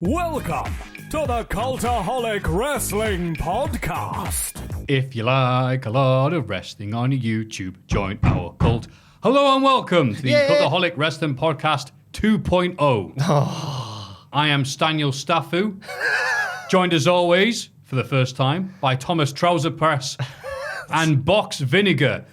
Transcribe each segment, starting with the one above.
Welcome to the Cultaholic Wrestling Podcast. If you like a lot of wrestling on YouTube, join our cult. Hello and welcome to the Cultaholic Wrestling Podcast 2.0. I am Staniel Staffou, joined as always, for the first time, by Thomas Trouser Press and Box Vinegar,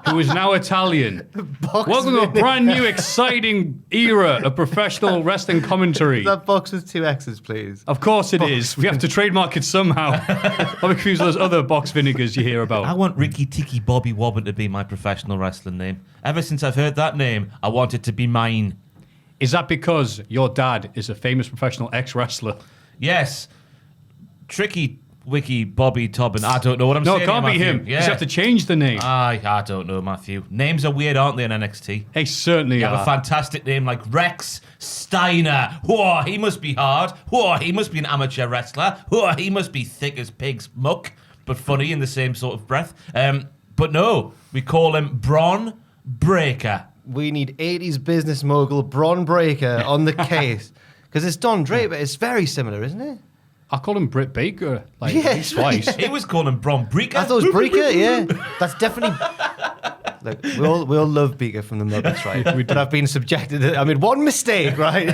who is now Italian. Welcome to a brand new, exciting era of professional wrestling commentary. That box with two X's, please. Of course it is. We have to trademark it somehow. I'm confused with those other Box Vinegars you hear about. I want Ricky Tiki Bobby Wobbin to be my professional wrestling name. Ever since I've heard that name, I want it to be mine. Is that because your dad is a famous professional ex-wrestler? Yes. Tricky Wiki Bobby Tobin. I don't know what I'm saying. No, it can't be him. Yeah. You just have to change the name. I don't know, Maffew. Names are weird, aren't they, in NXT? They certainly You are. have a fantastic name like Rex Steiner. Whoa, he must be hard. Whoa, he must be an amateur wrestler. Whoa, he must be thick as pig's muck, but funny in the same sort of breath. But no, we call him Bron Breakker. We need 80s business mogul Bron Breakker on the case. Because it's Don Draper. It's very similar, isn't it? I call him Britt Baker at least right. twice. He was calling him Bron Breakker. I thought it was Breaker, yeah. That's definitely... Look, we all love Breaker from the Nuggets, right? But I've been subjected to... I made one mistake, right?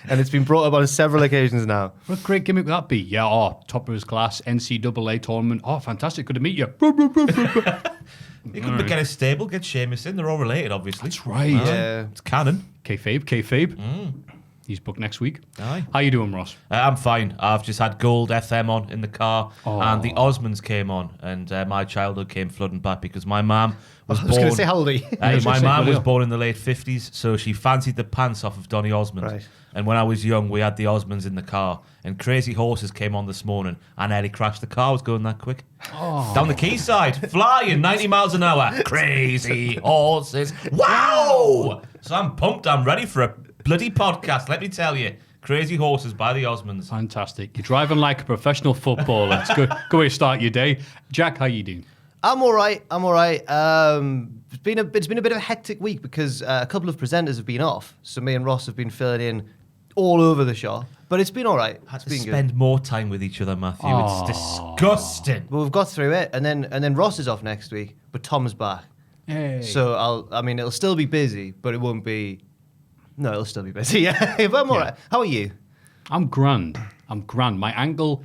And it's been brought up on several occasions now. What a great gimmick would that be? Yeah, top of his class, NCAA tournament. Oh, fantastic. Good to meet you. You could get a stable, get Sheamus in. They're all related, obviously. That's right. Yeah. It's canon. Kayfabe. He's booked next week. Aye. How you doing, Ross? I'm fine. I've just had Gold FM on in the car, Oh. and the Osmonds came on, and my childhood came flooding back because my mum was born... I was going to say, how old are you? My mum was Well, born in the late 50s, so she fancied the pants off of Donny Osmond. Right. And when I was young, we had the Osmonds in the car, and Crazy Horses came on this morning, and nearly crashed the car. I was going that quick. Down the quayside, flying 90 miles an hour. Crazy Horses. Wow! So I'm pumped. I'm ready for a bloody podcast, let me tell you. Crazy Horses by the Osmonds. Fantastic. You're driving like a professional footballer. It's good way to start your day. Jack, how you doing? I'm all right. It's been a bit of a hectic week because a couple of presenters have been off. So me and Ross have been filling in all over the shop. But it's been all right. Had It's to been spend good. more time with each other, Maffew. Aww. It's disgusting. Well, we've got through it, and then Ross is off next week, but Tom's back. Hey. So it'll still be busy, but it won't be. No, it'll still be busy. Yeah, but I'm all right. How are you? I'm grand. My ankle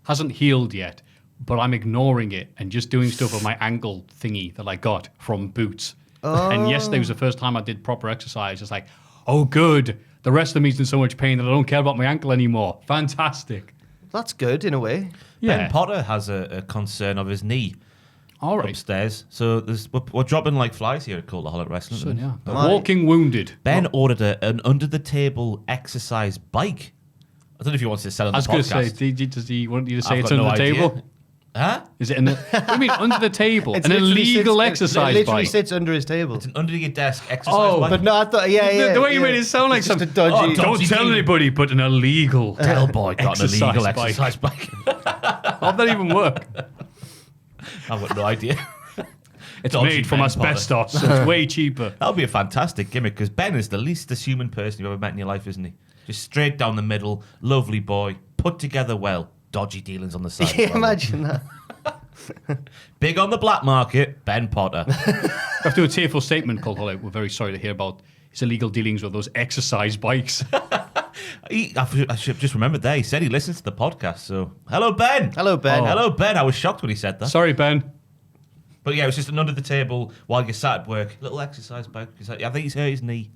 hasn't healed yet, but I'm ignoring it and just doing stuff with my ankle thingy that I got from Boots. And yesterday was the first time I did proper exercise. It's like, oh, good. The rest of me's in so much pain that I don't care about my ankle anymore. Fantastic. That's good in a way. Yeah. Ben Potter has a concern of his knee All right. upstairs. So we're dropping like flies here at Cultaholic Wrestling. So, yeah. My- Walking wounded. Ben ordered an under-the-table exercise bike. I don't know if he wants to sell it on I was the going to podcast. say, does he want you to say I've it's got under no the idea. table? Huh? Is it what do you mean under the table? It's An literally illegal sits- exercise It literally bike? sits under his table. It's an under-your-desk exercise Oh, bike. But no, I thought, yeah. The way you made it sound like It's just some a dodgy. Oh, Don't dodgy tell thing. anybody, but an illegal Del Boy got an exercise illegal bike. exercise bike. How'd that even work? I've got no idea. It's Dodgy made from Ben Potter. asbestos, so it's way cheaper. That would be a fantastic gimmick because Ben is the least assuming person you've ever met in your life, isn't he? Just straight down the middle, lovely boy, put together well, dodgy dealings on the side. Yeah, imagine that. Big on the black market, Ben Potter. We have to do a tearful statement, Cultaholic. We're very sorry to hear about his illegal dealings with those exercise bikes. I should just remembered there. He said he listens to the podcast. So, hello, Ben. Hello, Ben. Oh. Hello, Ben. I was shocked when he said that. Sorry, Ben. But yeah, it was just an under the table while you sat at work, little exercise bike. I think he's hurt his knee.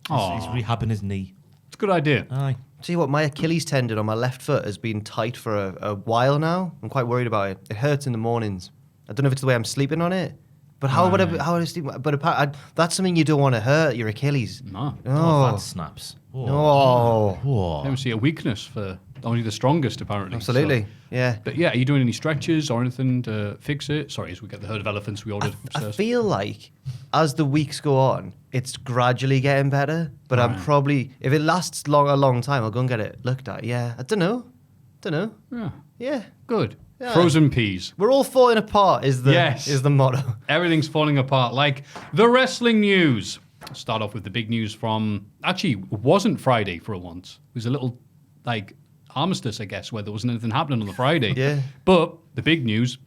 He's Aw. rehabbing his knee. It's a good idea. Aye. Tell you what, my Achilles tendon on my left foot has been tight for a while now. I'm quite worried about it. It hurts in the mornings. I don't know if it's the way I'm sleeping on it, but how would I sleep? But that's something you don't want to hurt your Achilles. No. Oh, that snaps. Oh. Oh, Whoa. I don't see a weakness for only the strongest, apparently. absolutely. So- Yeah. but yeah, are you doing any stretches or anything to fix it? Sorry, as we get the herd of elephants we ordered I upstairs. feel like as the weeks go on, it's gradually getting better. But I'm probably, if it lasts a long time, I'll go and get it looked at. Yeah, I don't know. Yeah, Yeah, good. Yeah. Frozen peas. we're all falling apart. Is the motto? Everything's falling apart. Like the wrestling news. Start off with the big news from... Actually, it wasn't Friday for once. It was a little like armistice, I guess, where there wasn't anything happening on the Friday. Yeah. But the big news,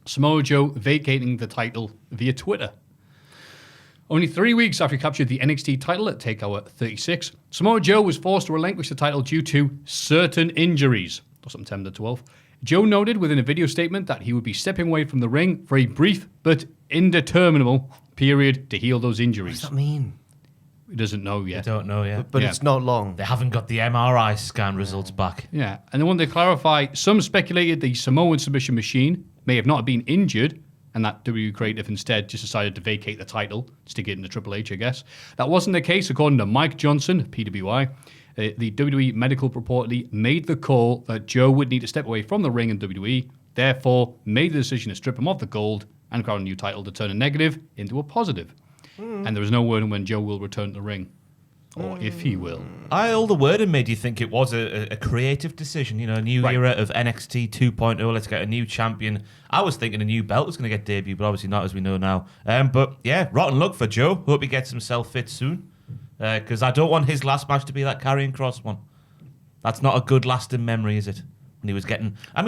Samoa Joe vacating the title via Twitter. Only 3 weeks after he captured the NXT title at TakeOver 36, Samoa Joe was forced to relinquish the title due to certain injuries. Or September 12th. Joe noted within a video statement that he would be stepping away from the ring for a brief but indeterminable period to heal those What injuries. does that mean? He doesn't know I yet. don't know yet. But Yeah. it's not long. They haven't got the MRI scan results back. Yeah, and they wanted to clarify, some speculated the Samoan submission machine may have not been injured, and that WWE creative instead just decided to vacate the title, stick it into Triple H, I guess. That wasn't the case, according to Mike Johnson, PWI. The WWE medical reportedly made the call that Joe would need to step away from the ring in WWE, therefore made the decision to strip him of the gold and crown a new title to turn a negative into a positive. And there is no word on when Joe will return to the ring, or if he will. All the wording made you think it was a creative decision, a new era of NXT 2.0. Let's get a new champion. I was thinking a new belt was going to get debuted, but obviously not, as we know now. But yeah, rotten luck for Joe. Hope he gets himself fit soon, because I don't want his last match to be that Karrion Kross one. That's not a good lasting memory, is it? When he was getting, I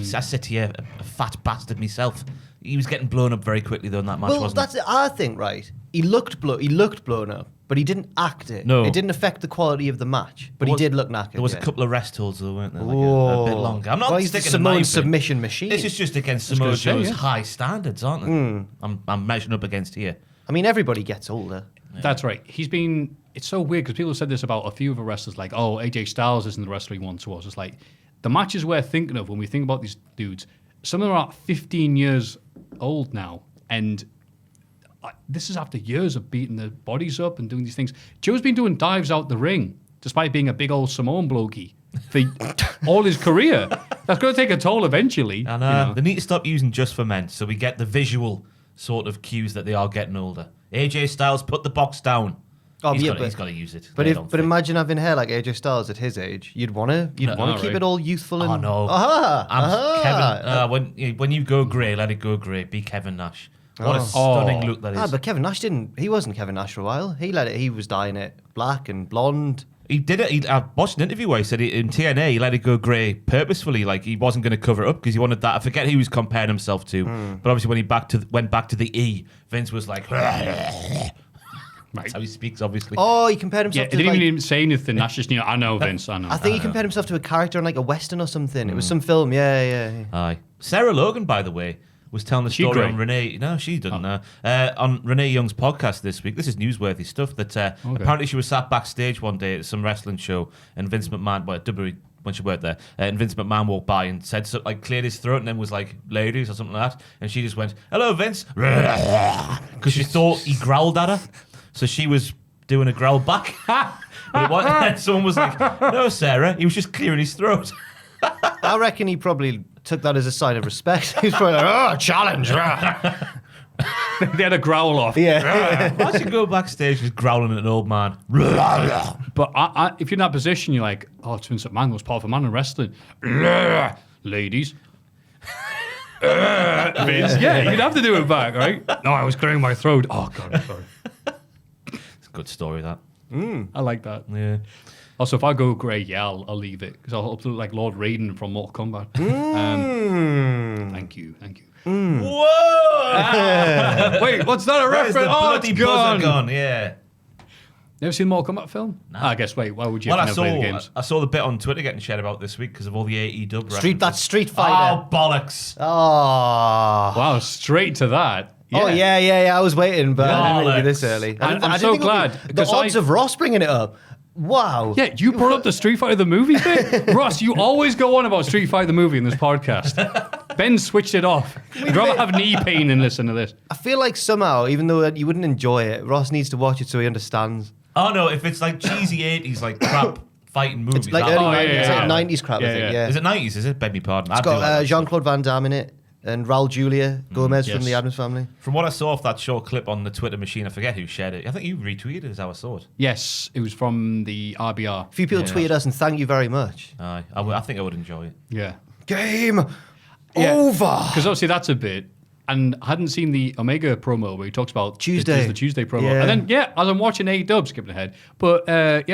said to you, a fat bastard myself. He was getting blown up very quickly though in that match, Well, wasn't that's it. I think, right? He looked blown up, but he didn't act it. No. It didn't affect the quality of the match, but he did look knackered. There was yeah. a couple of rest holds though, weren't there? Like a bit longer. I'm not Well, he's the sticking a Samoan knife in. submission machine. This is just against gonna Samoa say, Joe's yeah. high standards, aren't they? I'm measuring up against here. I mean, everybody gets older. That's right. It's so weird because people have said this about a few of the wrestlers, like, oh, AJ Styles isn't the wrestler he once was. It's like, the matches we're thinking of when we think about these dudes, some of them are 15 years old now, and this is after years of beating their bodies up and doing these things. Joe's been doing dives out the ring, despite being a big old Samoan blokey, for all his career. That's going to take a toll eventually. And they need to stop using just for men, so we get the visual sort of cues that they are getting older. AJ Styles, put the box down. Oh, He's yeah, got to use it. But They don't fit. imagine having hair like AJ Styles at his age. You'd want to keep right. it all youthful and. Oh no, Kevin. When you go grey, let it go grey. Be Kevin Nash. What a stunning look that is. But Kevin Nash didn't. He wasn't Kevin Nash for a while. He was dyeing it black and blonde. He did it. I watched an interview where he said in TNA he let it go grey purposefully, like he wasn't going to cover it up because he wanted that. I forget who he was comparing himself to, but obviously when he went back to the E, Vince was like, that's how he speaks, obviously. Oh, he compared Yeah, himself he to didn't like, even say anything. That's just, I know, Vince, I know. I think he compared himself to a character in like a western or something. It was some film. Yeah. Aye. Sarah Logan, by the way, was telling the story great? on Renee. No, she doesn't know. On Renee Young's podcast this week. This is newsworthy stuff. That apparently she was sat backstage one day at some wrestling show, and Vince McMahon, when she worked there, and Vince McMahon walked by and said something, like cleared his throat, and then was like, "Ladies" or something like that, and she just went, "Hello, Vince," because she thought he growled at her, so she was doing a growl back. And someone was like, "No, Sarah, he was just clearing his throat." I reckon he probably took that as a sign of respect. He's probably like, "Oh, challenge!" They had a growl off. Yeah. Why should you go backstage just growling at an old man? But if you're in that position, you're like, oh, it's Vince McMahon, most powerful man in wrestling. Ladies. Vince. Yeah, you'd have to do it back, right? No, I was clearing my throat. Oh, God, I'm sorry. It's a good story, that. I like that. Yeah. Also, if I go grey, I'll leave it. Because I'll look like Lord Raiden from Mortal Kombat. Thank you. Whoa! Wait, what's that a Where's the reference? Oh, bloody it's buzzer gone. gone? Yeah. Never seen a Mortal Kombat film? I guess, wait, why would you Well, have never played the games? I saw the bit on Twitter getting shared about this week because of all the AEW That's Street Fighter. Oh, bollocks. Oh. Wow, straight to that. Oh, yeah. I was waiting, but I didn't think of this Bollocks. early. I'm I so didn't think glad, The because odds of Ross bringing it up. Wow. Yeah, you brought up the Street Fighter the movie thing. Ross, you always go on about Street Fighter the movie in this podcast. Ben switched it off. I'd rather have knee pain than listen to this. I feel like somehow, even though you wouldn't enjoy it, Ross needs to watch it so he understands. Oh, no, if it's like cheesy 80s, like crap fighting movies. It's like that- early 90s, yeah. like 90s crap, I think, yeah. Is it 90s, is it? Beg me pardon. It's got Jean-Claude Van Damme in it and Raul Julia Gomez from yes. the Addams Family. From what I saw off that short clip on the Twitter machine, I forget who shared it. I think you retweeted it, is how I saw it. Yes, it was from the RBR. A few people Yeah. tweeted us and thank you very much. Aye. I think I would enjoy it. Yeah. Game Yeah. over. Because obviously that's a bit, and hadn't seen the Omega promo where he talks about Tuesday. the Tuesday promo. Yeah. And then, as I'm watching AEW, skipping ahead, but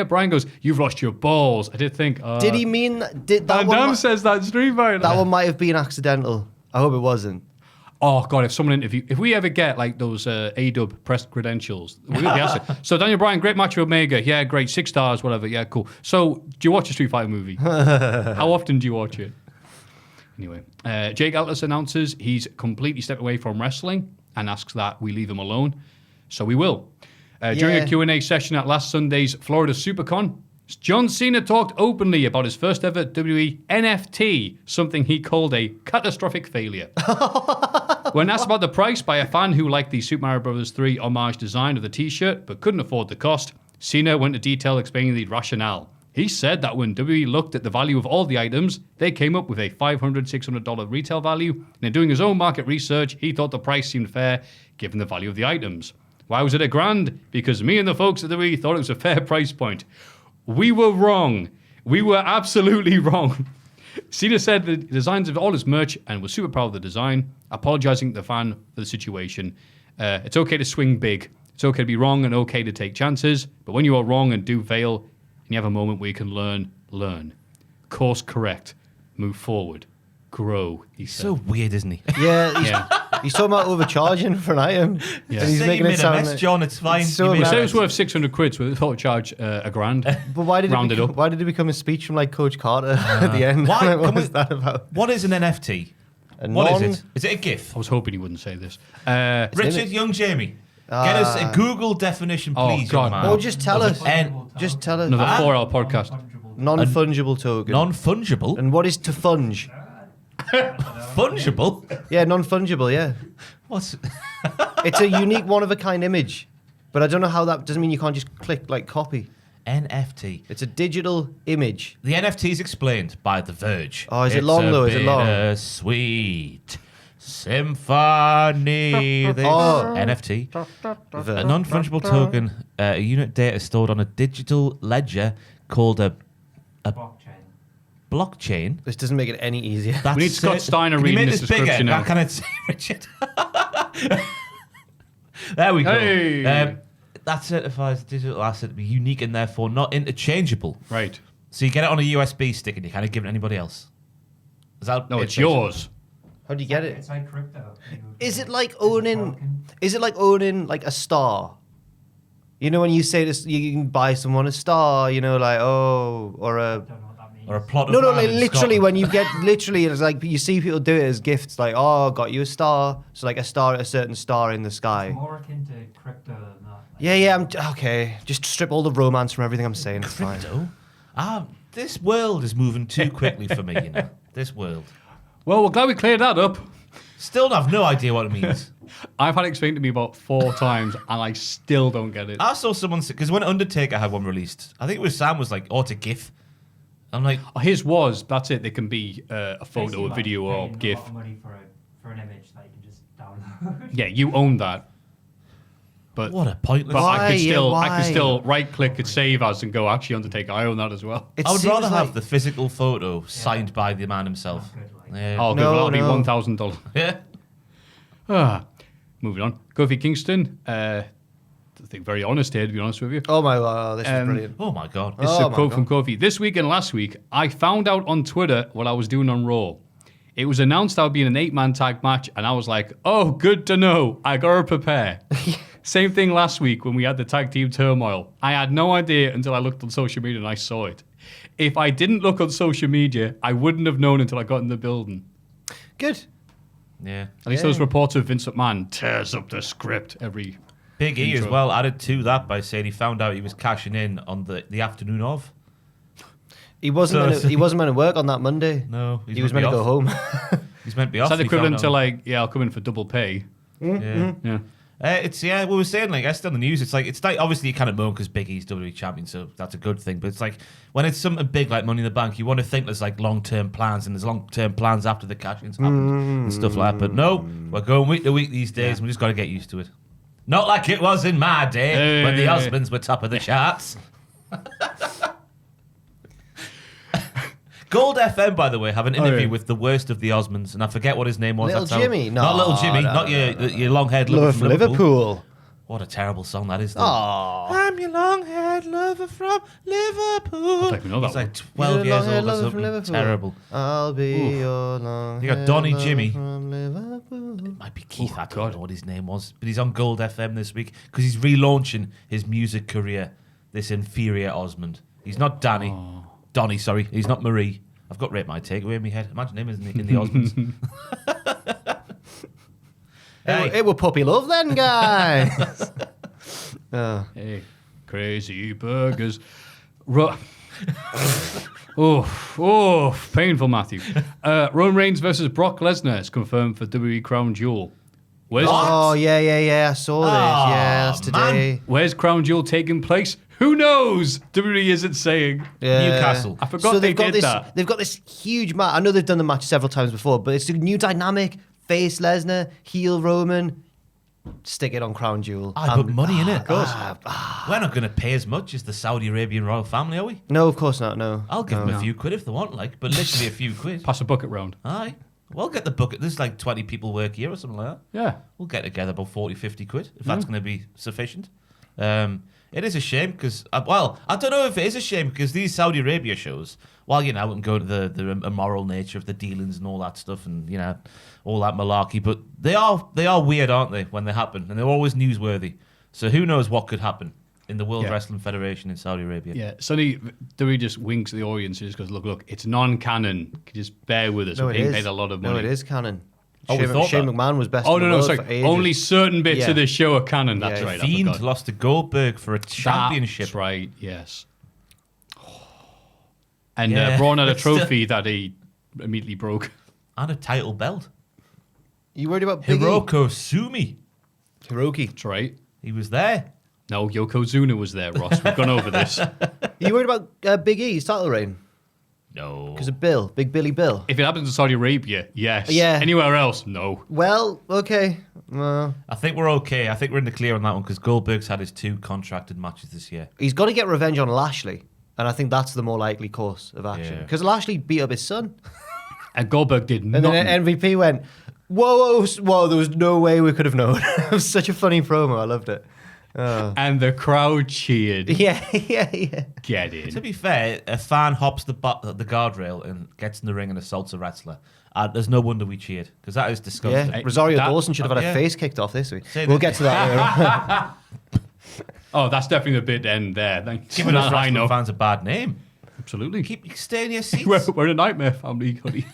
Brian goes, "You've lost your balls." I did think, Did he mean did that Van one? Damme says that in Street Fighter. That one might have been accidental. I hope it wasn't. Oh God! If we ever get like those AEW press credentials, we'll be asked. So Daniel Bryan, great match with Omega. Yeah, great, 6 stars, whatever. Yeah, cool. So do you watch a Street Fighter movie? How often do you watch it? Anyway, Jake Atlas announces he's completely stepped away from wrestling and asks that we leave him alone. So we will. During a Q&A session at last Sunday's Florida SuperCon, John Cena talked openly about his first ever WWE NFT, something he called a catastrophic failure. When asked about the price by a fan who liked the Super Mario Bros. 3 homage design of the t-shirt but couldn't afford the cost, Cena went into detail explaining the rationale. He said that when WWE looked at the value of all the items, they came up with a $500, $600 retail value, and in doing his own market research, he thought the price seemed fair given the value of the items. Why was it $1,000? Because me and the folks at WWE thought it was a fair price point. We were wrong. We were absolutely wrong. Cena said the designs of all his merch and was super proud of the design, apologizing to the fan for the situation. It's okay to swing big. It's okay to be wrong and okay to take chances. But when you are wrong and do fail, and you have a moment where you can learn. Course correct. Move forward. Grow, he said. So weird, isn't he? Yeah, he's talking about overcharging for an item. Yeah. And he's Say making you it made a sound mess, like- John. It's fine. It's so You made They a said it embarrassing. was worth 600 quid, so they thought charge $1,000. But why did Round it it up. Why did it become a speech from like Coach Carter at the end? Why? What Can was we- that about? What is an NFT? What is it? Is it a GIF? I was hoping he wouldn't say this. Richard, young Jamie, get us a Google definition, Oh, please, God. young man. Or just tell us. And Just tell us. Another 4-hour podcast. Non-fungible token. non-fungible? And what is to funge? Fungible? Yeah, non-fungible. Yeah, What's... it's a unique, one-of-a-kind image. But I don't know how that doesn't mean you can't just click like copy. NFT. It's a digital image. The NFT is explained by The Verge. Oh, is it long, though? Is it long? Sweet symphony. This NFT. A non-fungible token, a unit data stored on a digital ledger called a blockchain. This doesn't make it any easier. That's We need Scott Steiner Can you reading make this bigger? description out. That kind of Richard. There we go. Hey. That certifies digital asset to be unique and therefore not interchangeable. Right. So you get it on a USB stick and you kind of give it to anybody else. Is that No, it's yours. How do you get it? It's like crypto. Is it like owning? Is it like owning like a star? You know when you say this, you can buy someone a star. You know, like or a. I don't know what that means. Or a plot of No, land like in literally Scotland. when you get literally, it's like you see people do it as gifts. Like, oh, got you a star. So like a star, a certain star in the sky. More akin to crypto than that. Like, Yeah. I'm okay. Just strip all the romance from everything I'm saying. It's fine. Crypto? This world is moving too quickly for me, you know. This world. Well, we're glad we cleared that up. Still have no idea what it means. I've had it explained to me about 4 times, and I still don't get it. I saw someone, because when Undertaker had one released, I think it was Sam was like, oh, it's a GIF. I'm like, His was, that's it. They can be a photo, basically a like video, or paying a GIF. lot of money for an image that you can just download. Yeah, you own that. But what a pointless... but I could Why? still right click and save as and go, actually, Undertaker, I own that as well. It I would seems rather have like- the physical photo signed by the man himself. That's good, like. Yeah. Oh, good. No, Well, that'll no. be $1,000. Yeah. Moving on. Kofi Kingston. I think very honest here, to be honest with you. Oh my god, this is Um, brilliant. Oh, my God. This is Oh a my quote God. from Kofi. This week and last week, I found out on Twitter what I was doing on Raw. It was announced I would be in an 8-man tag match, and I was like, oh, good to know. I gotta prepare. Same thing last week when we had the tag team turmoil. I had no idea until I looked on social media and I saw it. If I didn't look on social media, I wouldn't have known until I got in the building. Good. Yeah. At least those reports of Vince McMahon tears up the script every... Big E as Intro. well added to that by saying he found out he was cashing in on the afternoon of. He wasn't. So- He wasn't meant to work on that Monday. No, He was meant to go home. He's meant to be Is off. that and he found equivalent to out. like, yeah, I'll come in for double pay? Yeah. Yeah. We were saying, like, I still on the news. It's like obviously you kind of moan because Big E's WWE champion, so that's a good thing. But it's like when it's something big like Money in the Bank, you want to think there's like long-term plans and there's long-term plans after the cash-ins happened and stuff like that. But no, we're going week to week these days. And we just got to get used to it. Not like it was in my day when the Hey. Osmonds were top of the charts. Gold FM, by the way, have an interview yeah. with the worst of the Osmonds, and I forget what his name was. Little That's how- Jimmy? No, not Little Jimmy, no, not your long-haired lover Love from from Liverpool. Liverpool. What a terrible song that is, though. Aw. I'm your long-haired lover from Liverpool. I don't even know that He's like one. 12 You're years long-haired old or lover from something. Liverpool. Terrible. I'll be your long. You got Donny Jimmy. From Liverpool. Might be Keith. I don't God. know what his name was, but he's on Gold FM this week because he's relaunching his music career. This inferior Osmond. He's not Danny. Donny, sorry. He's not Marie. I've got Rate My Takeaway in my head. Imagine him in the Osmonds. It were puppy love then, guys. Oh. Hey, crazy burgers. Painful, Matthew. Roman Reigns versus Brock Lesnar is confirmed for WWE Crown Jewel. Where's Yeah. I saw this. Yeah, that's today. Where's Crown Jewel taking place? Who knows? WWE isn't saying. Yeah. Newcastle. I forgot they did that. They've got this huge match. I know they've done the match several times before, but it's a new dynamic. Face Lesnar, heel Roman. Stick it on Crown Jewel. I put money in it. Of course. We're not going to pay as much as the Saudi Arabian royal family, are we? No, of course not. No. I'll give no. them a few quid if they want, like, but literally a few quid. Pass a bucket round. Aye. We'll get the bucket. There's like 20 people work here or something like that. Yeah. We'll get together about 40, 50 quid, if that's going to be sufficient. It is a shame because, I don't know if it is a shame because these Saudi Arabia shows, while, you know, I wouldn't go to the immoral nature of the dealings and all that stuff and, you know, all that malarkey, but they are weird, aren't they, when they happen? And they're always newsworthy. So who knows what could happen in the World Yeah. Wrestling Federation in Saudi Arabia. Yeah, suddenly WWE just winks at the audience and just goes, look, it's non-canon. Just bear with us. No, We're it being is. paid a lot of money. No, it is canon. Oh, we thought Shane that. McMahon was best Oh, in the no, world sorry. for ages. Only certain bits Yeah. of the show are canon. That's Yeah. right. I Fiend forgot. lost to Goldberg for a championship. That's right, yes. And Yeah. Braun had a It's still- trophy that he immediately broke. And a title belt. You worried about Big E? Hiroko Sumi. Hiroki. That's right. He was there. No, Yokozuna was there, Ross. We've gone over this. Are you worried about Big E's title reign? No. Because of Bill, Big Billy Bill. If it happens in Saudi Arabia, yes. Yeah. Anywhere else, no. Well, okay. I think we're okay. I think we're in the clear on that one because Goldberg's had his 2 contracted matches this year. He's got to get revenge on Lashley. And I think that's the more likely course of action. Yeah. Because Lashley beat up his son. And Goldberg did And nothing. then MVP went, whoa, there was no way we could have known. It was such a funny promo. I loved it. And the crowd cheered. Yeah. Get To in. be fair, a fan hops the guardrail and gets in the ring and assaults a wrestler. There's no wonder we cheered because that is disgusting. Yeah. Rosario that- Dawson should have had yeah. a face kicked off this week. Say We'll that- get to that later. Oh, that's definitely the bit end there. Giving us I wrestling know. fans a bad name. Absolutely. Stay in your seats. We're a nightmare family, Cody.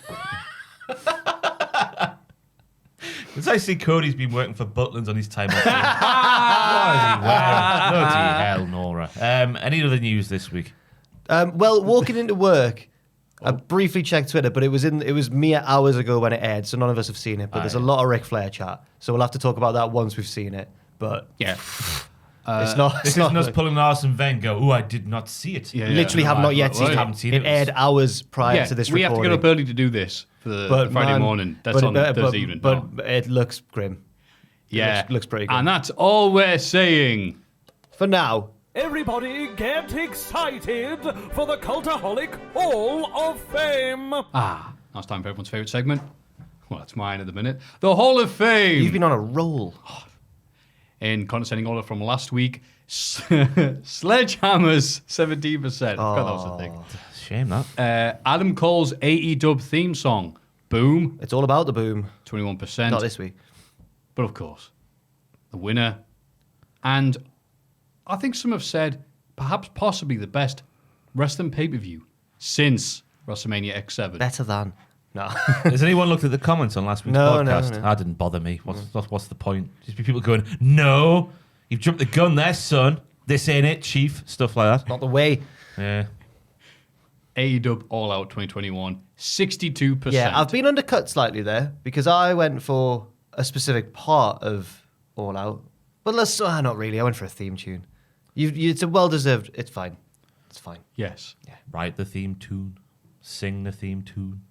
As I see Cody's been working for Butlins on his time off. What is he wearing? Bloody hell, Nora. Any other news this week? Well, walking into work, I briefly checked Twitter, but it was mere hours ago when it aired, so none of us have seen it. But there's a lot of Ric Flair chat, so we'll have to talk about that once we've seen it. But Yeah. it's not. This It's not isn't us pulling Arsene Wenger. Oh, I did not see it. Yeah. literally have not yet Well, seen haven't it. seen It it. aired hours prior Yeah, to this we have recording. to get up early to do this for the Friday man, morning. That's but on Thursday evening. But No. it looks grim. Yeah. looks pretty good. And that's all we're saying. For now, Everybody get excited for the Cultaholic Hall of Fame. Now it's time for everyone's favourite segment. Well, it's mine at the minute. The Hall of Fame. you've been on a roll. In condescending order from last week, Sledgehammer's 17%. I forgot that was a thing. Shame that. Adam Cole's AEW theme song, Boom, It's all about the boom. 21%. Not this week. But of course, the winner, and I think some have said perhaps possibly the best wrestling pay-per-view since WrestleMania X7. Better than. No. Has anyone looked at the comments on last week's No, no, podcast? no. That didn't bother me. What's the point? Just be people going, no, you've jumped the gun there, son. This ain't it, chief. Stuff like that. Not the way. Yeah. AEW All Out 2021, 62%. Yeah, I've been undercut slightly there because I went for a specific part of All Out. But not really. I went for a theme tune. It's a well-deserved. It's fine. It's fine. Yes. Write the theme tune. Sing the theme tune.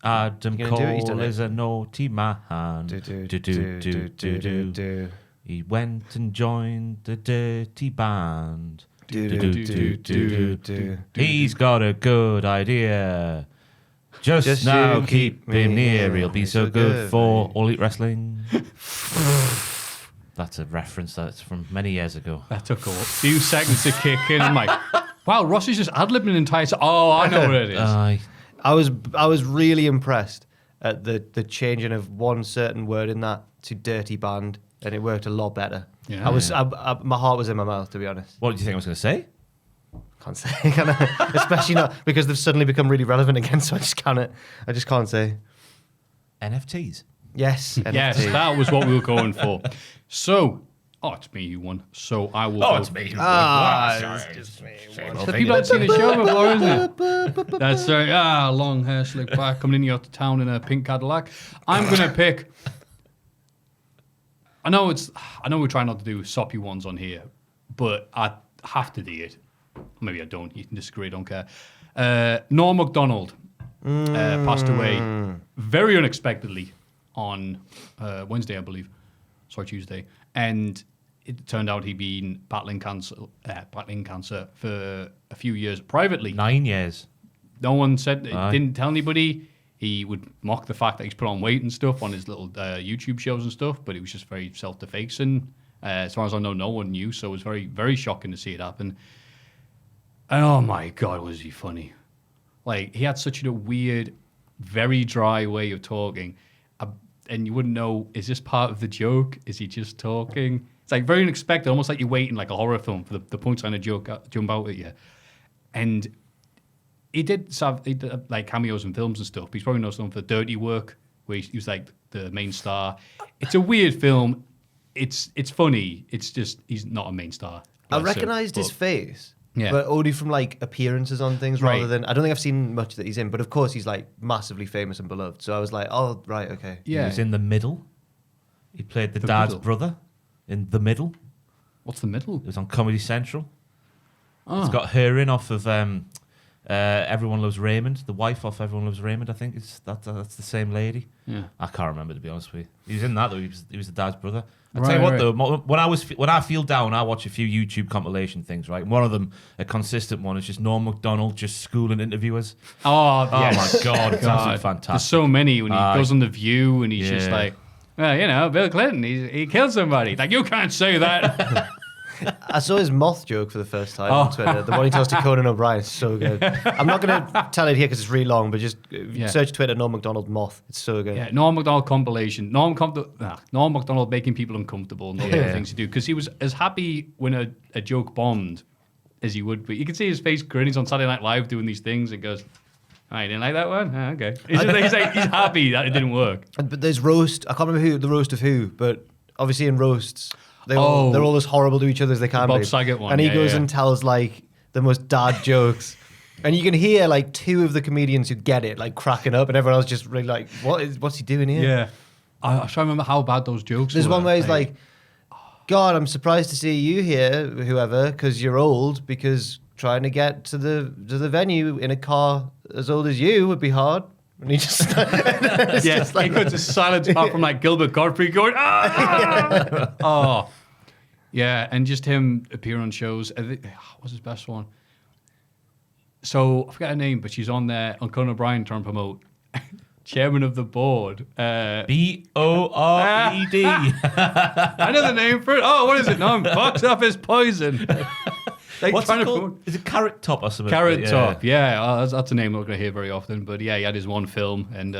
Adam You gonna do it? He's Cole done it. is a naughty man. Do. He went and joined the dirty band. He's got a good idea. Just now, you keep him near. He'll be so good for All Elite Wrestling. That's a reference that's from many years ago. That took a few seconds to kick in. I'm like, wow, Ross is just ad-libbing an entire... Oh, I know what it is. I was really impressed at the changing of one certain word in that to dirty band, and it worked a lot better. Yeah. My heart was in my mouth, to be honest. What did you think I was going to say? Can't say, can I? Especially not because they've suddenly become really relevant again. So I just can't say. NFTs. Yes, Yes, NFT. that was what we were going for. So, it's me who won. So I will. Oh, it's me. It's just me. The people haven't seen the show before, isn't it? That's right. Long hair, slick back, coming in here to town in a pink Cadillac. I'm gonna pick. I know we're trying not to do soppy ones on here, but I have to do it. Maybe I don't. You can disagree. I don't care. Norm MacDonald passed away very unexpectedly on Wednesday, I believe. Sorry, Tuesday. And it turned out he'd been battling cancer for a few years privately. 9 years. No one said, didn't tell anybody. He would mock the fact that he's put on weight and stuff on his little YouTube shows and stuff, but it was just very self-defacing. As far as I know, no one knew, so it was very, very shocking to see it happen. And oh my God, was he funny. Like, he had such a weird, very dry way of talking. And you wouldn't know, is this part of the joke? Is he just talking? It's like very unexpected, almost like you're waiting like a horror film for the punchline of joke jump out at you. And he did like cameos in films and stuff. He's probably known some for Dirty Work, where he was like the main star. It's a weird film. It's funny. It's just, he's not a main star. I recognised his face. Yeah. But only from like appearances on things Right. rather than... I don't think I've seen much that he's in, but of course he's like massively famous and beloved. So I was like, oh, right, okay. He Yeah. was in The Middle. He played the The dad's Middle? brother in The Middle. What's the middle? It was on Comedy Central. Oh. It's got her in off of Everyone Loves Raymond, the wife off Everyone Loves Raymond. I think that's the same lady. Yeah. I can't remember, to be honest with you. He was in that though. He was the dad's brother. I Right, tell you what right. though, when I feel down, I watch a few YouTube compilation things. Right, and one of them, a consistent one, is just Norm MacDonald just schooling interviewers. Oh, Oh yes. my God, it's absolutely There's fantastic. so many when he goes on The View and he's just Yeah. like, well, you know, Bill Clinton, he killed somebody. Like, you can't say that. I saw his moth joke for the first time on Twitter. The one he tells to Conan O'Brien is so good. I'm not going to tell it here because it's really long, but just search Twitter, Norm MacDonald moth. It's so good. Yeah, Norm MacDonald compilation. Norm MacDonald making people uncomfortable and all the other things to do. Because he was as happy when a joke bombed as he would be. You can see his face grin. He's on Saturday Night Live doing these things and goes, oh, you didn't like that one? Oh, okay. He's happy that it didn't work. But there's roast. I can't remember the roast of who, but obviously in roasts, they're all as horrible to each other as they can Bob be. Saget one, and he yeah, goes yeah. and tells like the most dad jokes. And you can hear like two of the comedians who get it like cracking up, and everyone else just really like, what's he doing here? Yeah. I try to remember how bad those jokes There's were. one where he's like, God, I'm surprised to see you here, whoever, because you're old, because trying to get to the venue in a car as old as you would be hard. And he just... it's yeah, just like, he cuts a silence apart from like Gilbert Gottfried going, ah! Oh. Yeah, and just him appearing on shows. What's his best one? So, I forget her name, but she's on there on Conan O'Brien trying to promote chairman of the board. BORED. I know the name for it. Oh, what is it? No, box office poison. Like What's trying it to called? promote- Is it Carrot Top or something? Carrot Top, yeah. That's a name I'm not going to hear very often. But yeah, he had his one film, and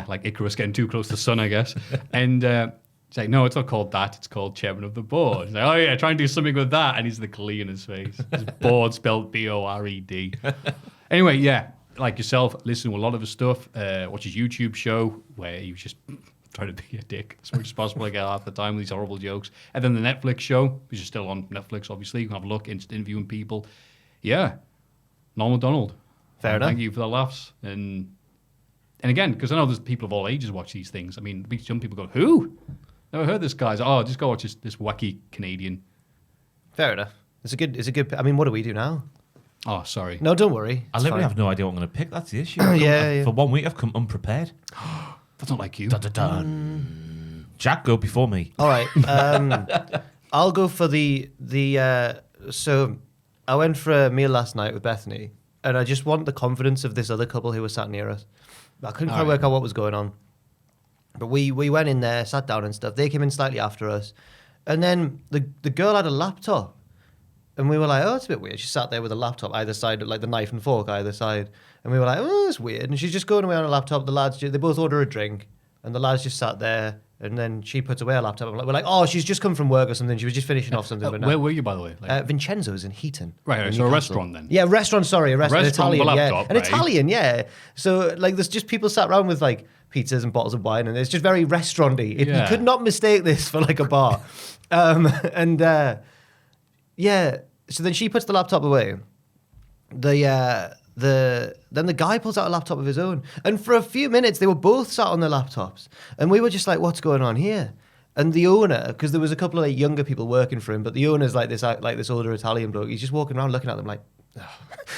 like Icarus getting too close to the sun, I guess. And it's like, no, it's not called that. It's called chairman of the board. It's like, oh yeah, try and do something with that. And he's the glee in his face. His board spelled BORED. Anyway, yeah, like yourself, listen to a lot of his stuff. Watch his YouTube show where he was just trying to be a dick as much as possible like half the time with these horrible jokes. And then the Netflix show, which is still on Netflix, obviously. You can have a look, interviewing people. Yeah, Norm MacDonald. Fair enough. Thank you for the laughs. And again, because I know there's people of all ages watch these things. I mean, some people go, who? Never heard this guy. Oh, just go watch this wacky Canadian. fair enough. It's a good... I mean, what do we do now? Oh, sorry. No, don't worry. I It's literally fine. have no idea what I'm going to pick. That's the issue. Yeah. For 1 week, I've come unprepared. That's not like you. Jack, go before me. All right. I'll go for the So I went for a meal last night with Bethany, and I just want the confidence of this other couple who was sat near us. I couldn't quite work out what was going on. But we went in there, sat down and stuff. They came in slightly after us. And then the girl had a laptop. And we were like, oh, it's a bit weird. She sat there with a laptop either side, like the knife and fork either side. And we were like, oh, that's weird. And she's just going away on a laptop. The lads, they both order a drink. And the lads just sat there. And then she puts away her laptop. We're like, oh, she's just come from work or something. She was just finishing off something. Where were you, by the way? Vincenzo's in Heaton. Right, so a restaurant then? Yeah, restaurant, sorry. A restaurant Restaurant Italian, with a yeah. laptop, An right? Italian, yeah. So, like, there's just people sat around with, like, pizzas and bottles of wine. And it's just very restaurant-y. You could not mistake this for, like, a bar. Yeah. So then she puts the laptop away. Then the guy pulls out a laptop of his own. And for a few minutes, they were both sat on their laptops. And we were just like, what's going on here? And the owner, because there was a couple of like, younger people working for him, but the owner's like this older Italian bloke. He's just walking around looking at them like,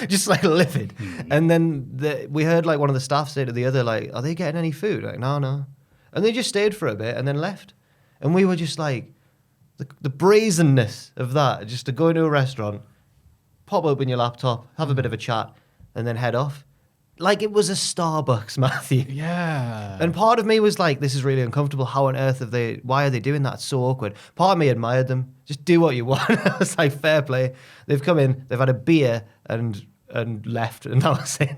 just like livid. And then we heard like one of the staff say to the other, like, are they getting any food? Like, no. And they just stayed for a bit and then left. And we were just like, the brazenness of that, just to go into a restaurant, pop open your laptop, have a bit of a chat, and then head off. Like it was a Starbucks, Maffew. Yeah. And part of me was like, this is really uncomfortable. How on earth why are they doing that? It's so awkward. Part of me admired them. Just do what you want. I was like, fair play. They've come in, they've had a beer and left, and that was it.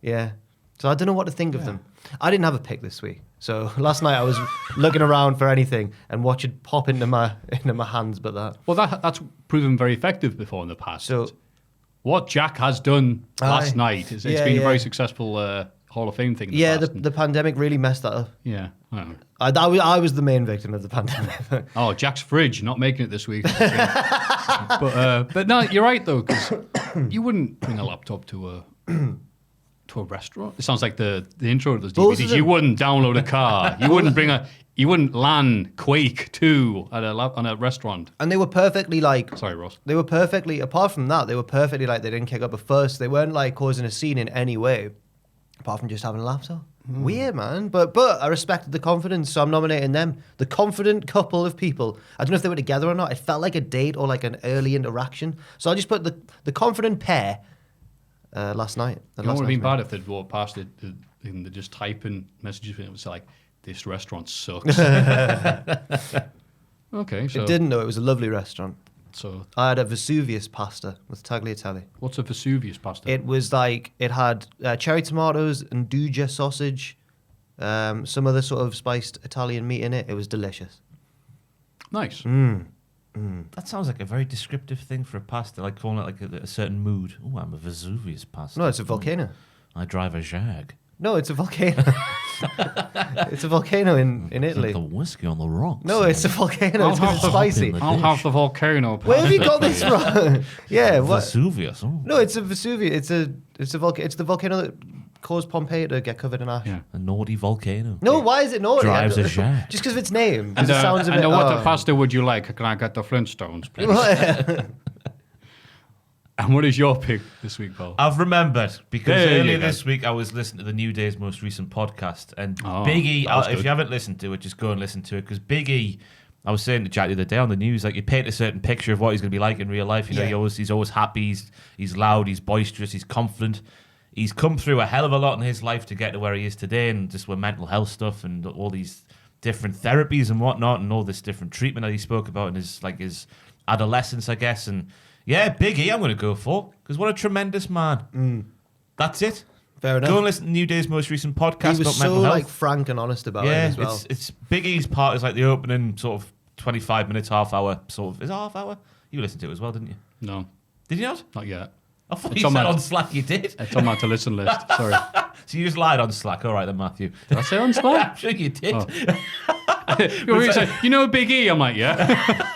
Yeah. So I don't know what to think of them. I didn't have a pick this week. So last night I was looking around for anything and watch it pop into my hands, but that. Well, that's proven very effective before in the past. So what Jack has done last night, it's been a very successful Hall of Fame thing. The pandemic really messed that up. Yeah. I was the main victim of the pandemic. Oh, Jack's fridge not making it this week. But no, you're right though, because you wouldn't bring a laptop to a restaurant. It sounds like the intro to those DVDs. You wouldn't download a car. You wouldn't LAN Quake 2 on a restaurant. And they were perfectly like... Sorry, Ross. They were perfectly... Apart from that, they were perfectly like they didn't kick up a fuss. They weren't like causing a scene in any way. Apart from just having a laptop. Weird, man. But I respected the confidence, so I'm nominating them. The confident couple of people. I don't know if they were together or not. It felt like a date or like an early interaction. So I just put the confident pair last night. It would have been bad if they'd walked past it and they're just typing messages and it was like, this restaurant sucks. Okay, so... It didn't know it was a lovely restaurant. So I had a Vesuvius pasta with tagliatelle. What's a Vesuvius pasta? It was like, it had cherry tomatoes and Nduja sausage, some other sort of spiced Italian meat in it. It was delicious. Nice. That sounds like a very descriptive thing for a pasta, like calling it like a certain mood. Oh, I'm a Vesuvius pasta. No, it's a volcano. I drive a Jag. No, it's a volcano. It's a volcano in Italy. The whiskey on the rocks. No, it's a volcano. It's 'cause it's spicy. I'll have the volcano. Where have you got this from? Yeah, what? Vesuvius. Oh. No, it's a Vesuvius. It's the volcano that caused Pompeii to get covered in ash. Yeah. A naughty volcano. No, why is it naughty? Drives a Jag. Just because of its name. And, It sounds a bit. what the pasta would you like? Can I get the Flintstones, please? And what is your pick this week, Paul? I've remembered because There you earlier go. this week I was listening to the New Day's most recent podcast, and Oh, Big E. that was If good. you haven't listened to it, just go and listen to it because Big E. I was saying to Jack the other day on the news, like you paint a certain picture of what he's going to be like in real life. You know, Yeah. he's always happy, he's loud, he's boisterous, he's confident. He's come through a hell of a lot in his life to get to where he is today, and just with mental health stuff and all these different therapies and whatnot, and all this different treatment that he spoke about in his adolescence, I guess. And yeah, Big E, I'm going to go for because what a tremendous man. That's it. Fair enough. Go and listen to New Day's most recent podcast He about was so mental health. like frank and honest about it Yeah, as well. it's Big E's part is like the opening sort of 25 minutes, half hour sort of. Is it half hour? You listened to it as well, didn't you? No, Did you not? not yet. I thought It's you on said my- on Slack you did. It's on my to listen list. Sorry. So you just lied on Slack. All right then, Matthew. Did I say on Slack? I'm sure you did. Oh. You know Big E? I'm like, yeah.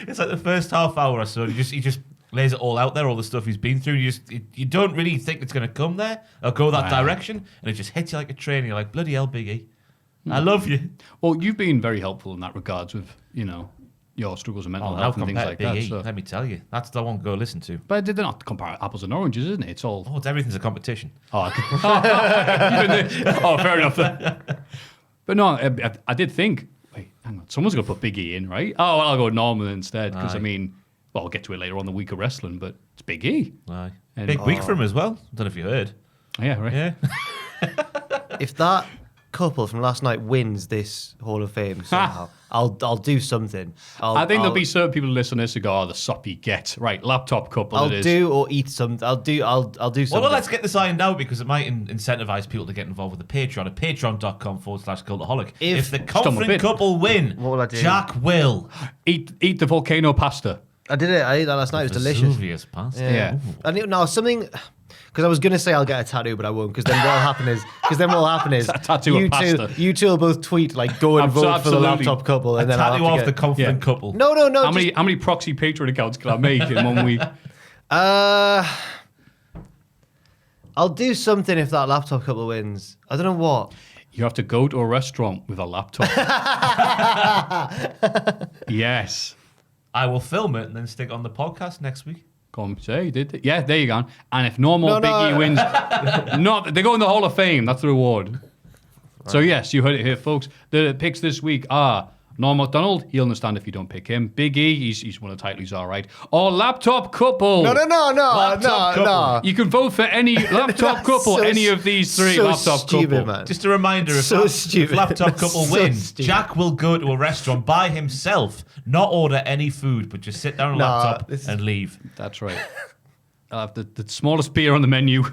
It's like the first half hour or so. He just lays it all out there, all the stuff he's been through. You don't really think it's going to come there or go that Wow. direction, and it just hits you like a train. And you're like, bloody hell, Big E. I love you. Well, you've been very helpful in that regards with, your struggles with mental Oh, now health and things compared like to Big that. E, So. let me tell you, that's the one to go listen to. But they're not compare apples and oranges, isn't it? It's all... Oh, everything's a competition. Oh, fair enough then. But no, I did think, wait, hang on, someone's going to put Big E in, right? Oh, well, I'll go Norman instead, because, Aye. I mean, Well, I'll get to it later on the week of wrestling, but it's Big E. Aye. And- Big week for him as well. I don't know if you heard. Yeah, right. Yeah. If that couple from last night wins this Hall of Fame somehow, I'll do something. I think there'll be certain people who listen to this who go, "Oh, the soppy get." Right, laptop couple I'll it is. do or eat something. I'll do something. Well, let's get this ironed out because it might incentivize people to get involved with the Patreon at patreon.com/cultaholic. If the Stumble confident bit. couple win, What will I do? Jack will. Eat the volcano pasta. I did it. I ate that last night. It was delicious. Vesuvius pasta. Yeah. I knew, no, something. Because I was gonna say I'll get a tattoo, but I won't. Because then what'll happen is tattoo you of pasta. You two will both tweet like go and vote for the Absolutely. laptop couple, and then I'll have Tattoo to off get, the confident Yeah. couple. No. How many proxy Patreon accounts can I make in 1 week? I'll do something if that laptop couple wins. I don't know what. You have to go to a restaurant with a laptop. Yes. I will film it and then stick it on the podcast next week. Come say, did it? Yeah, there you go. And if normal No, Big E wins, they go in the Hall of Fame. That's the reward. So yes, you heard it here, folks. The picks this week are Norm MacDonald. He'll understand if you don't pick him. Big E, he's won a title. He's all right. Or laptop couple. No. Laptop couple. You can vote for any laptop couple, So any of these three so laptop stupid, couple. man. Just a reminder, if, So if stupid. laptop That's couple so win, stupid. Jack will go to a restaurant by himself, not order any food, but just sit down on a Nah, laptop this is- and leave. That's right. I'll have the smallest beer on the menu.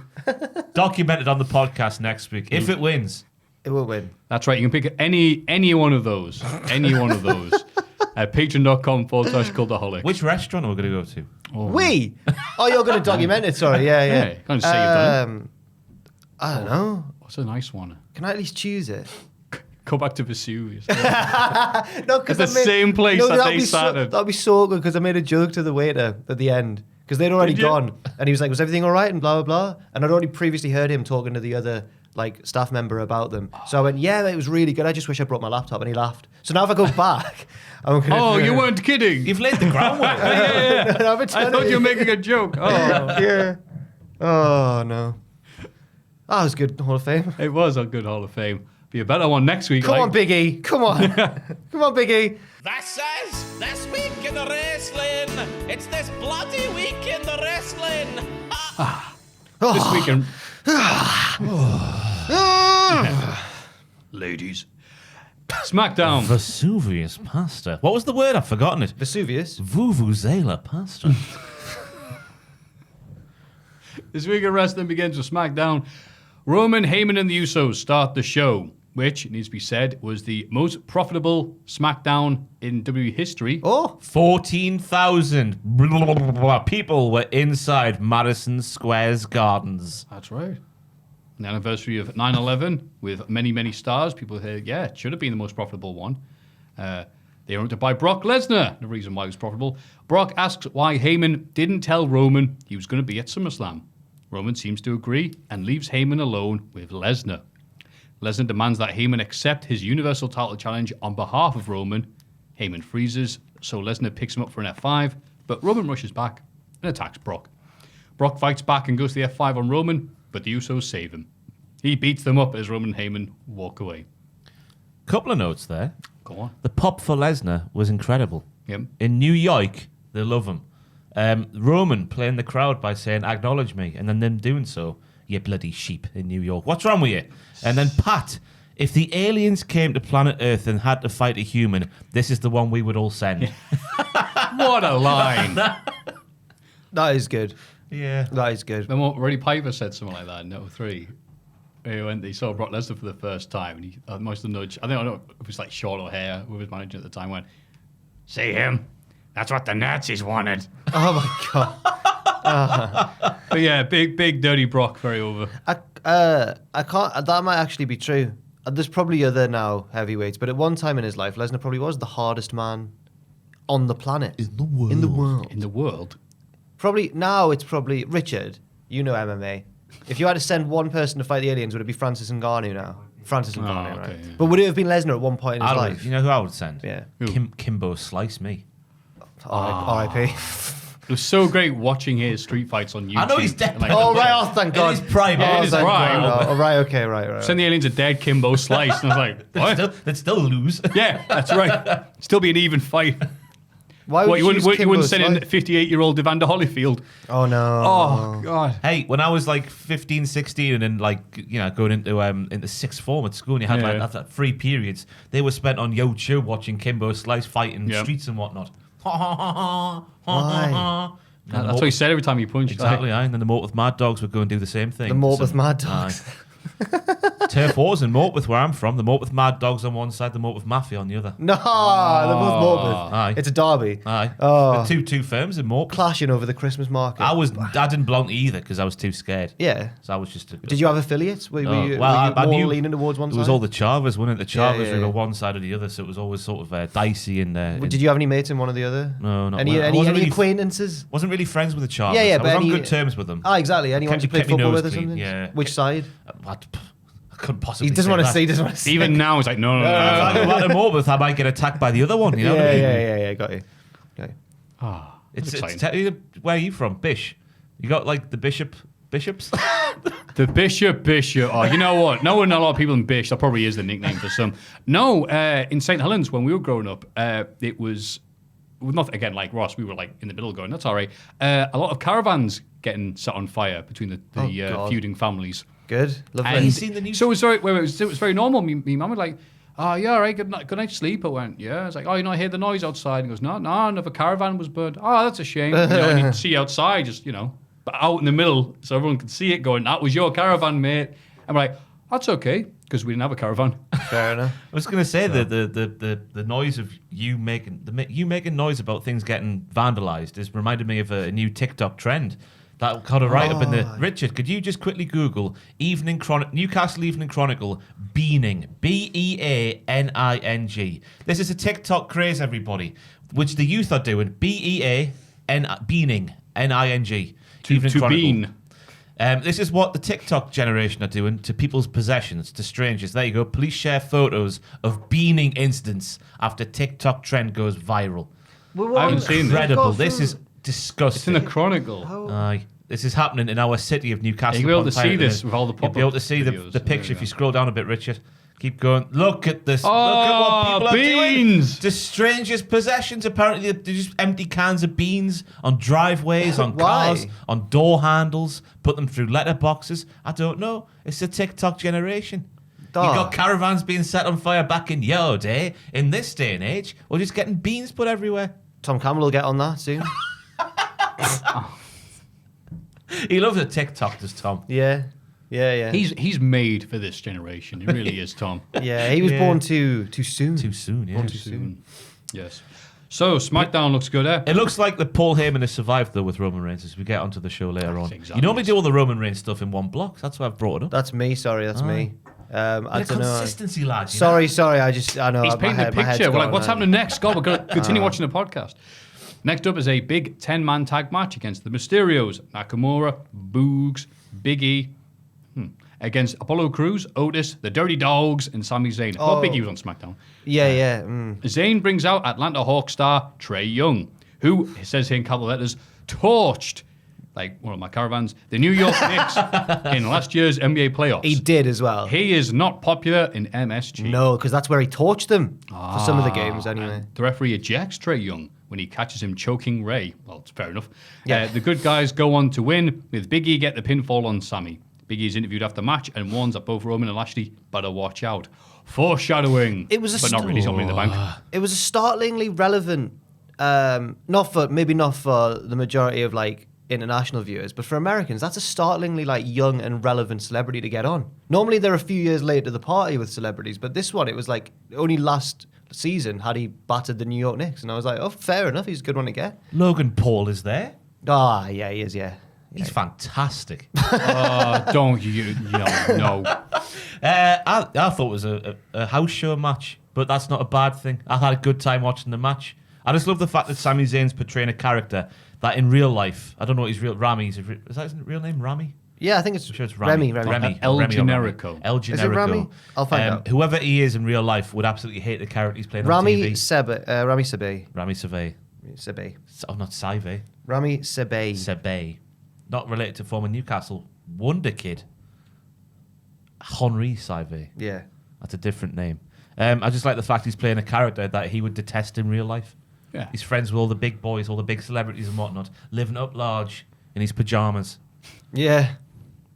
Documented on the podcast next week. If it wins, It will win. That's right. You can pick any one of those. Any one of those. At patreon.com/cultaholic. which restaurant are we going to go to? We? Oh, you're going to document it? Sorry. Yeah. Yeah, you can't just say you've done I don't know. What's a nice one? Can I at least choose it? Go back to Vesuvius. No, because It's the same place that that'd they be started. That'd be so good because I made a joke to the waiter at the end because they'd already Did you? gone, and he was like, "Was everything all right?" and blah blah blah. And I'd already previously heard him talking to the other like staff member about them. So I went, "Yeah, it was really good. I just wish I brought my laptop." And he laughed. So now if I go back, I'm gonna. Oh, you weren't kidding. You've laid the groundwork. Yeah. No, I'm I thought you were making a joke. Oh, Yeah. Oh no. That was good. Hall of Fame. it was a good Hall of Fame. Be a better one next week. Come on, Big E. Come on. Come on, Big E. This is This Week in the Wrestling. It's this bloody week in the wrestling. This weekend. Ladies. SmackDown. Vesuvius pasta. What was the word? I've forgotten it. Vesuvius. Vuvuzela pasta. This week of wrestling begins with SmackDown. Roman, Heyman, and the Usos start the show, which, it needs to be said, was the most profitable SmackDown in WWE history. Oh. 14,000 people were inside Madison Square Gardens. That's right. The anniversary of 9/11 with many, many stars. People say, yeah, it should have been the most profitable one. They were owned by Brock Lesnar, the reason why it was profitable. Brock asks why Heyman didn't tell Roman he was going to be at SummerSlam. Roman seems to agree and leaves Heyman alone with Lesnar. Lesnar demands that Heyman accept his Universal title challenge on behalf of Roman. Heyman freezes, so Lesnar picks him up for an F5, but Roman rushes back and attacks Brock. Brock fights back and goes to the F5 on Roman, but the Usos save him. He beats them up as Roman and Heyman walk away. Couple of notes there. Go on. The pop for Lesnar was incredible. Yep. In New York, they love him. Roman playing the crowd by saying, "Acknowledge me," and then them doing so, "You bloody sheep in New York. What's wrong with you?" And then Pat, if the aliens came to planet Earth and had to fight a human, this is the one we would all send. What a line. That is good. Yeah. That is good. Remember Roddy Piper said something like that in 03. He saw Brock Lesnar for the first time, and he must have nudged. I don't know if it was like Sean O'Hare, who was manager at the time, went, "See him? That's what the Nazis wanted." Oh my god. But yeah, big dirty Brock, very over. I can't. That might actually be true. There's probably other now heavyweights, but at one time in his life, Lesnar probably was the hardest man on the planet. In the world. In the world. Probably now it's probably Richard. You know MMA. If you had to send one person to fight the aliens, would it be Francis Ngannou now? Francis Ngannou, okay, right? yeah. But would it have been Lesnar at one point in his life? You know who I would send? Yeah. Who? Kimbo Slice me. R.I.P. It was so great watching his street fights on YouTube. I know he's dead. And, like, Oh right! Oh thank God. In his prime. Yeah, in Oh, his thank prime. God. Oh right. Okay. Right. Send the aliens a dead Kimbo Slice. And I was like, what? They'd still lose. Yeah, that's right. Still be an even fight. Why would What, you use wouldn't Kimbo's send in life? 58-year-old Evander Holyfield? Oh no. Oh, God. Hey, when I was like 15, 16 and then going into sixth form at school and you had like 3 periods, they were spent on YouTube watching Kimbo Slice fight in streets and whatnot. Why? That's what he said every time he punched. Exactly, aye. And then the Morpeth Mad Dogs would go and do the same thing. The Morpeth Mad Dogs. Turf Wars in Morpeth, where I'm from. The Morpeth Mad Dogs on one side, the Morpeth Mafia on the other. No, they're both Morpeth. Aye. It's a derby. Aye. Oh. The two firms in Morpeth. Clashing over the Christmas market. I didn't belong to either because I was too scared. Yeah. So I was just. Did you have affiliates? Were you I more knew leaning towards one it side? was all the Chavas, wasn't it? The Chavas yeah, were yeah. one side or the other, so it was always sort of dicey and. Did you have any mates in one or the other? No, not Any well. I wasn't any really acquaintances? Wasn't really friends with the Chavas. Yeah, yeah, I but was on any- good terms with them. Ah, exactly. Anyone you played kept me football nose with or clean, something? yeah. Which side? I couldn't possibly. He doesn't say want to that. say. He doesn't want to say. Even now, it's like, no. If I go back to Morpeth, I might get attacked by the other one. You know what I mean? Yeah. Got you. Oh, It's exciting. where are you from? Bish. You got like the bishops? The Bishop. Oh, you know what? No, not a lot of people in Bish. That probably is the nickname for some. No, in St. Helens, when we were growing up, it was not, again, like Ross, we were like in the middle going, that's all right. A lot of caravans getting set on fire between the God. feuding families. Good. Lovely. And you seen the news? So it was very normal. Me mum was like, oh, yeah, all right, good night's sleep. I went, yeah. I was like, oh, I hear the noise outside. He goes, no, another caravan was burned. Oh, that's a shame. And you can see outside, just, but out in the middle, so everyone could see it going, that was your caravan, mate. And we're like, that's okay, because we didn't have a caravan. Fair enough. I was going to say the noise of you making noise about things getting vandalized is reminded me of a new TikTok trend that got it right up in the. Richard, could you just quickly Google Newcastle Evening Chronicle beaning, BEANING. This is a TikTok craze, everybody, which the youth are doing. beaning, NING. Evening To Chronicle. bean. This is what the TikTok generation are doing to people's possessions, to strangers. There you go. Police share photos of beaning incidents after TikTok trend goes viral. I haven't seen this. Incredible. This is It's in disgusting. the Chronicle. Aye. This is happening in our city of Newcastle. You'll be able to upon see Tyne. this with all the You'll be able to pop-up see videos. the picture There if you you go. scroll down a bit, Richard. Keep going. Look at this. Oh, Look at what people are beans. doing. To strangers' possessions. Apparently, they just empty cans of beans on driveways, on Why? cars, on door handles, put them through letterboxes. I don't know. It's the TikTok generation. Dog. You got caravans being set on fire back in your day. In this day and age, we're just getting beans put everywhere. Tom Campbell will get on that soon. He loves a TikTok, does Tom? Yeah. He's made for this generation. He really is, Tom. Yeah, he was Yeah. born too soon. Too soon, yeah. Born too soon. Yes. So SmackDown looks good, eh? It looks like that Paul Heyman has survived, though, with Roman Reigns as we get onto the show later on. exactly You normally do all the Roman Reigns stuff in one block. That's why I've brought it up. That's me. Sorry, that's me. I Bit of don't know. consistency, lads. Sorry. I know. He's my painting head- the my head's picture. We're like, gone what's now. happening next? God, we're going to continue watching the podcast. Next up is a big 10-man tag match against the Mysterios, Nakamura, Boogs, Big E, against Apollo Crews, Otis, the Dirty Dogs, and Sami Zayn. Well, Oh. Big E was on SmackDown. Yeah. Zayn brings out Atlanta Hawk star Trey Young, who, it says here in capital letters, torched, like one of my caravans, the New York Knicks in last year's NBA playoffs. He did as well. He is not popular in MSG. No, because that's where he torched them for some of the games anyway. The referee ejects Trey Young when he catches him choking Ray. Well, it's fair enough. Yeah. The good guys go on to win, with Big E get the pinfall on Sammy. Big E's interviewed after match and warns that both Roman and Lashley better watch out. Foreshadowing. It was a but not really something in the bank. It was a startlingly relevant, not for the majority of like international viewers, but for Americans, that's a startlingly like young and relevant celebrity to get on. Normally they're a few years late to the party with celebrities, but this one, it was like only last season had he battered the New York Knicks, and I was like, oh, fair enough, he's a good one to get. Logan Paul is there. Ah, yeah, he is, yeah. He's fantastic. Don't you? No. I thought it was a house show match, but that's not a bad thing. I had a good time watching the match. I just love the fact that Sami Zayn's portraying a character that in real life, I don't know what his real Rami is. Is that his real name, Rami? Yeah, I think it's, I'm sure it's Remy. Remy. El Remy or Generico. El Is it Rami? Generico. I'll find out. Whoever he is in real life would absolutely hate the character he's playing on Rami TV. Sebe. Rami Sebe. Rami Seve. Sebe. Oh, not Saive. Rami Sebe. Sebe. Not related to former Newcastle Wonder Kid. Henri Saive. Yeah. That's a different name. I just like the fact he's playing a character that he would detest in real life. Yeah. He's friends with all the big boys, all the big celebrities and whatnot, living up large in his pajamas. Yeah.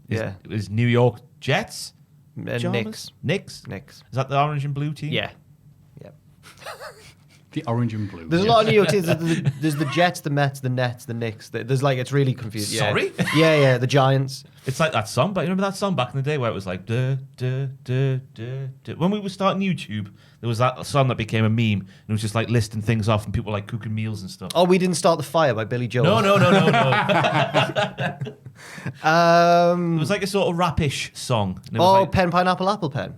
Yeah. His New York Jets? Knicks. Knicks? Knicks. Is that the orange and blue team? Yeah. Yeah. The orange and blue. There's a lot of New York teams. There's the Jets, the Mets, the Nets, the Knicks. There's like, it's really confusing. Yeah. Sorry? Yeah, the Giants. It's like that song, but you remember that song back in the day where it was like, duh, duh, duh, duh, duh. When we were starting YouTube, there was that song that became a meme, and it was just like listing things off, and people were like cooking meals and stuff. Oh, We Didn't Start the Fire by Billy Joel. No. It was like a sort of rapish song. And it was like, Pen, Pineapple, Apple Pen.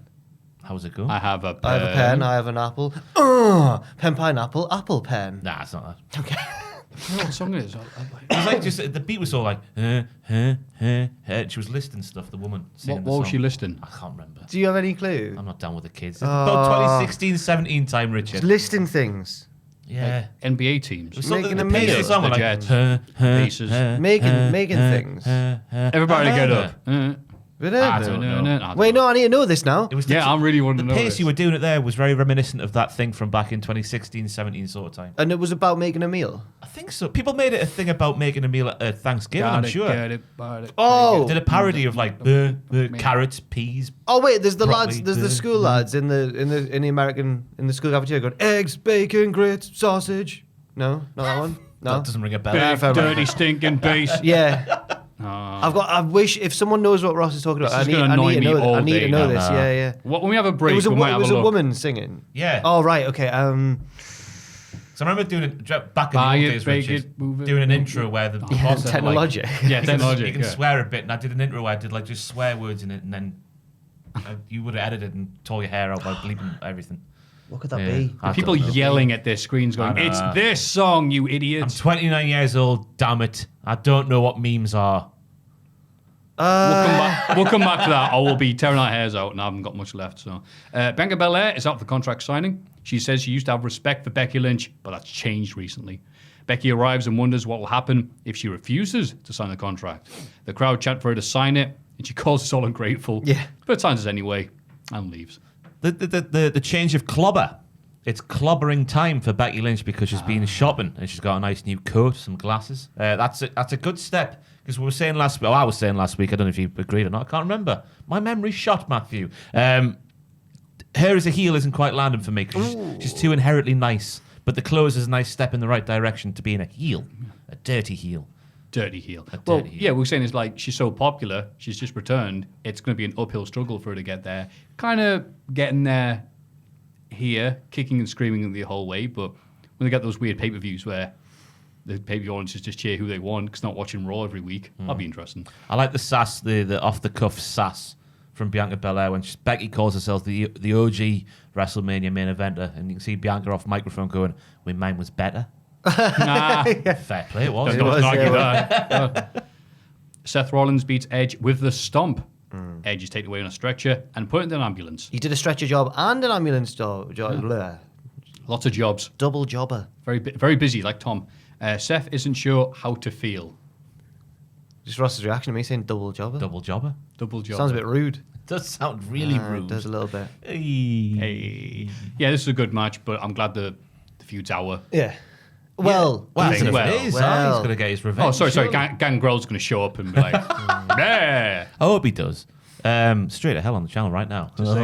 how's it go? I have a pen. I have a pen, I have an apple. Pen, Pineapple, Apple Pen. Nah, it's not that. Okay. I don't know what song it is. It was like just the beat was so like, she was listing stuff. The woman singing What the was song. she listing? I can't remember. Do you have any clue? I'm not down with the kids. It's about 2016, 17 time, Richard. Listing things. Yeah. NBA teams. It was something Making the a pace of meal. the song were The like, Jets. Bases. Making things. Everybody get up. I don't know. Wait, no, I need to know this now. It was Yeah, I'm really wanting the to know pace this. you were doing it there was very reminiscent of that thing from back in 2016, 17 sort of time. And it was about making a meal. I think so. People made it a thing about making a meal at Thanksgiving, I'm sure. Get it, buy it. Oh. Did a parody of like carrots, peas. Oh wait, there's the Broccoli. lads, there's the school lads in the school cafeteria going eggs, bacon, grits, sausage. No, not that one. No, That doesn't ring a bell. Big, fair dirty, stinking bass. yeah. I wish if someone knows what Ross is talking about. This is I gonna annoy need to me know. all I need day to know now. this. Yeah. When we have a break, It was a, we might have a look. woman singing. Yeah. Oh right, okay. So I remember doing it back in Buy the it, old days, bake Richard, it, move it, doing an move it. intro where the Yeah, boss said, like, technologic. Yeah, technology. you can yeah. swear a bit, and I did an intro where I did like just swear words in it, and then you would have edited and tore your hair out by bleeping everything. What could that Yeah. be? I People don't know. yelling at their screens going, I know. it's this song, you I'm idiot. 29 years old, damn it. I don't know what memes are. We'll come back to that, or we'll be tearing our hairs out, and I haven't got much left. So, Bianca Belair is out for contract signing. She says she used to have respect for Becky Lynch, but that's changed recently. Becky arrives and wonders what will happen if she refuses to sign the contract. The crowd chant for her to sign it, and she calls us all ungrateful. Yeah. But signs it anyway and leaves. The change of clobber. It's clobbering time for Becky Lynch because she's been shopping and she's got a nice new coat, some glasses. That's a good step because I was saying last week, I don't know if you agreed or not, I can't remember. My memory's shot, Maffew. Her as a heel isn't quite landing for me because she's too inherently nice. But the clothes is a nice step in the right direction to being a heel, a dirty heel. Dirty heel. Well, dirty heel. Yeah, we're saying it's like she's so popular, she's just returned. It's going to be an uphill struggle for her to get there. Kind of getting there here, kicking and screaming the whole way. But when they get those weird pay-per-views where the pay-per-view audiences just cheer who they want because they're not watching Raw every week, that'll be interesting. I like the sass, the off-the-cuff sass from Bianca Belair when Becky calls herself the OG WrestleMania main eventer, and you can see Bianca off microphone going, "When mine was better." Fair play, it was. Don't was, argue yeah. that. Seth Rollins beats Edge with the stomp. Edge is taken away on a stretcher and put in an ambulance. He did a stretcher job and an ambulance job. Bleh. Lots of jobs. Double jobber. Very busy, like Tom. Seth isn't sure how to feel. Just Ross's reaction to me saying double jobber. Double jobber. Double job. Sounds a bit rude. Does sound really rude. It does a little bit. Hey. Yeah, this is a good match, but I'm glad the feud's our. Yeah. Well, Well, Thing. if Well, it is, he's well. going to get his revenge. Oh, sorry. surely. Gangrel's going to show up and be like, yeah. I hope he does. Straight to hell on the channel right now. That's what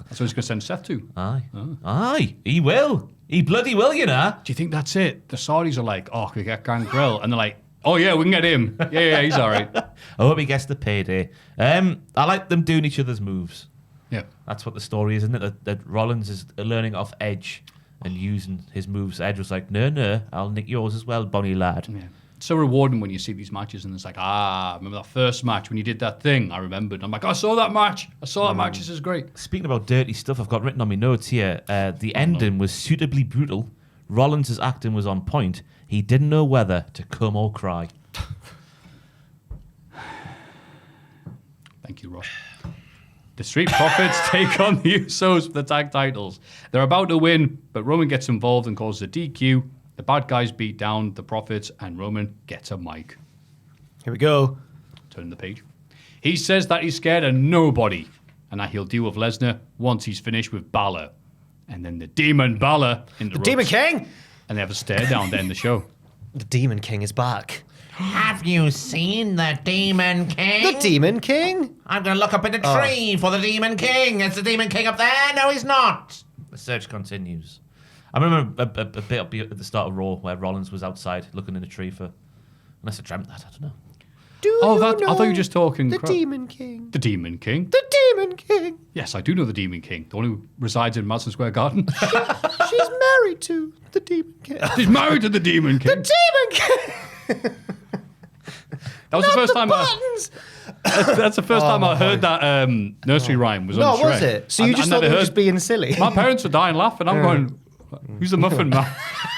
he's going to send Seth to. Aye. Aye. He will. He bloody will, you know. Do you think that's it? The Saudis are like, oh, we get Gangrel. And they're like, oh, yeah, we can get him. Yeah, he's all right. I hope he gets the payday. I like them doing each other's moves. Yeah. That's what the story is, isn't it? That Rollins is learning off Edge and using his moves. Edge was like, no, I'll nick yours as well, Bonnie lad. Yeah. It's so rewarding when you see these matches and it's like, remember that first match when you did that thing? I remembered. I'm like, I saw that match. This is great. Speaking about dirty stuff, I've got written on my notes here. The ending was suitably brutal. Rollins' acting was on point. He didn't know whether to come or cry. Thank you, Ross. The Street Profits take on the Usos for the tag titles. They're about to win, but Roman gets involved and causes a DQ. The bad guys beat down the Profits, and Roman gets a mic. here we go. Turn the page. He says that he's scared of nobody, and that he'll deal with Lesnar once he's finished with Balor. And then the Demon Balor interrupts. Demon King. And they have a stare down to end the show. The Demon King is back. Have you seen the Demon King? The Demon King? I'm going to look up in the tree for the Demon King. Is the Demon King up there? No, he's not. The search continues. I remember a bit up at the start of Raw where Rollins was outside looking in a tree for... Unless I dreamt that, I don't know. I thought you were just talking... The Demon King. The Demon King? The Demon King. Yes, I do know the Demon King. The one who resides in Madison Square Garden. She's married to the Demon King. She's married to the Demon King. The Demon King. That was the first time buttons. That's the first time I heard that nursery rhyme was on Shrek. Was it? So you just thought they were just being silly? My parents were dying laughing. I'm going, who's the muffin man?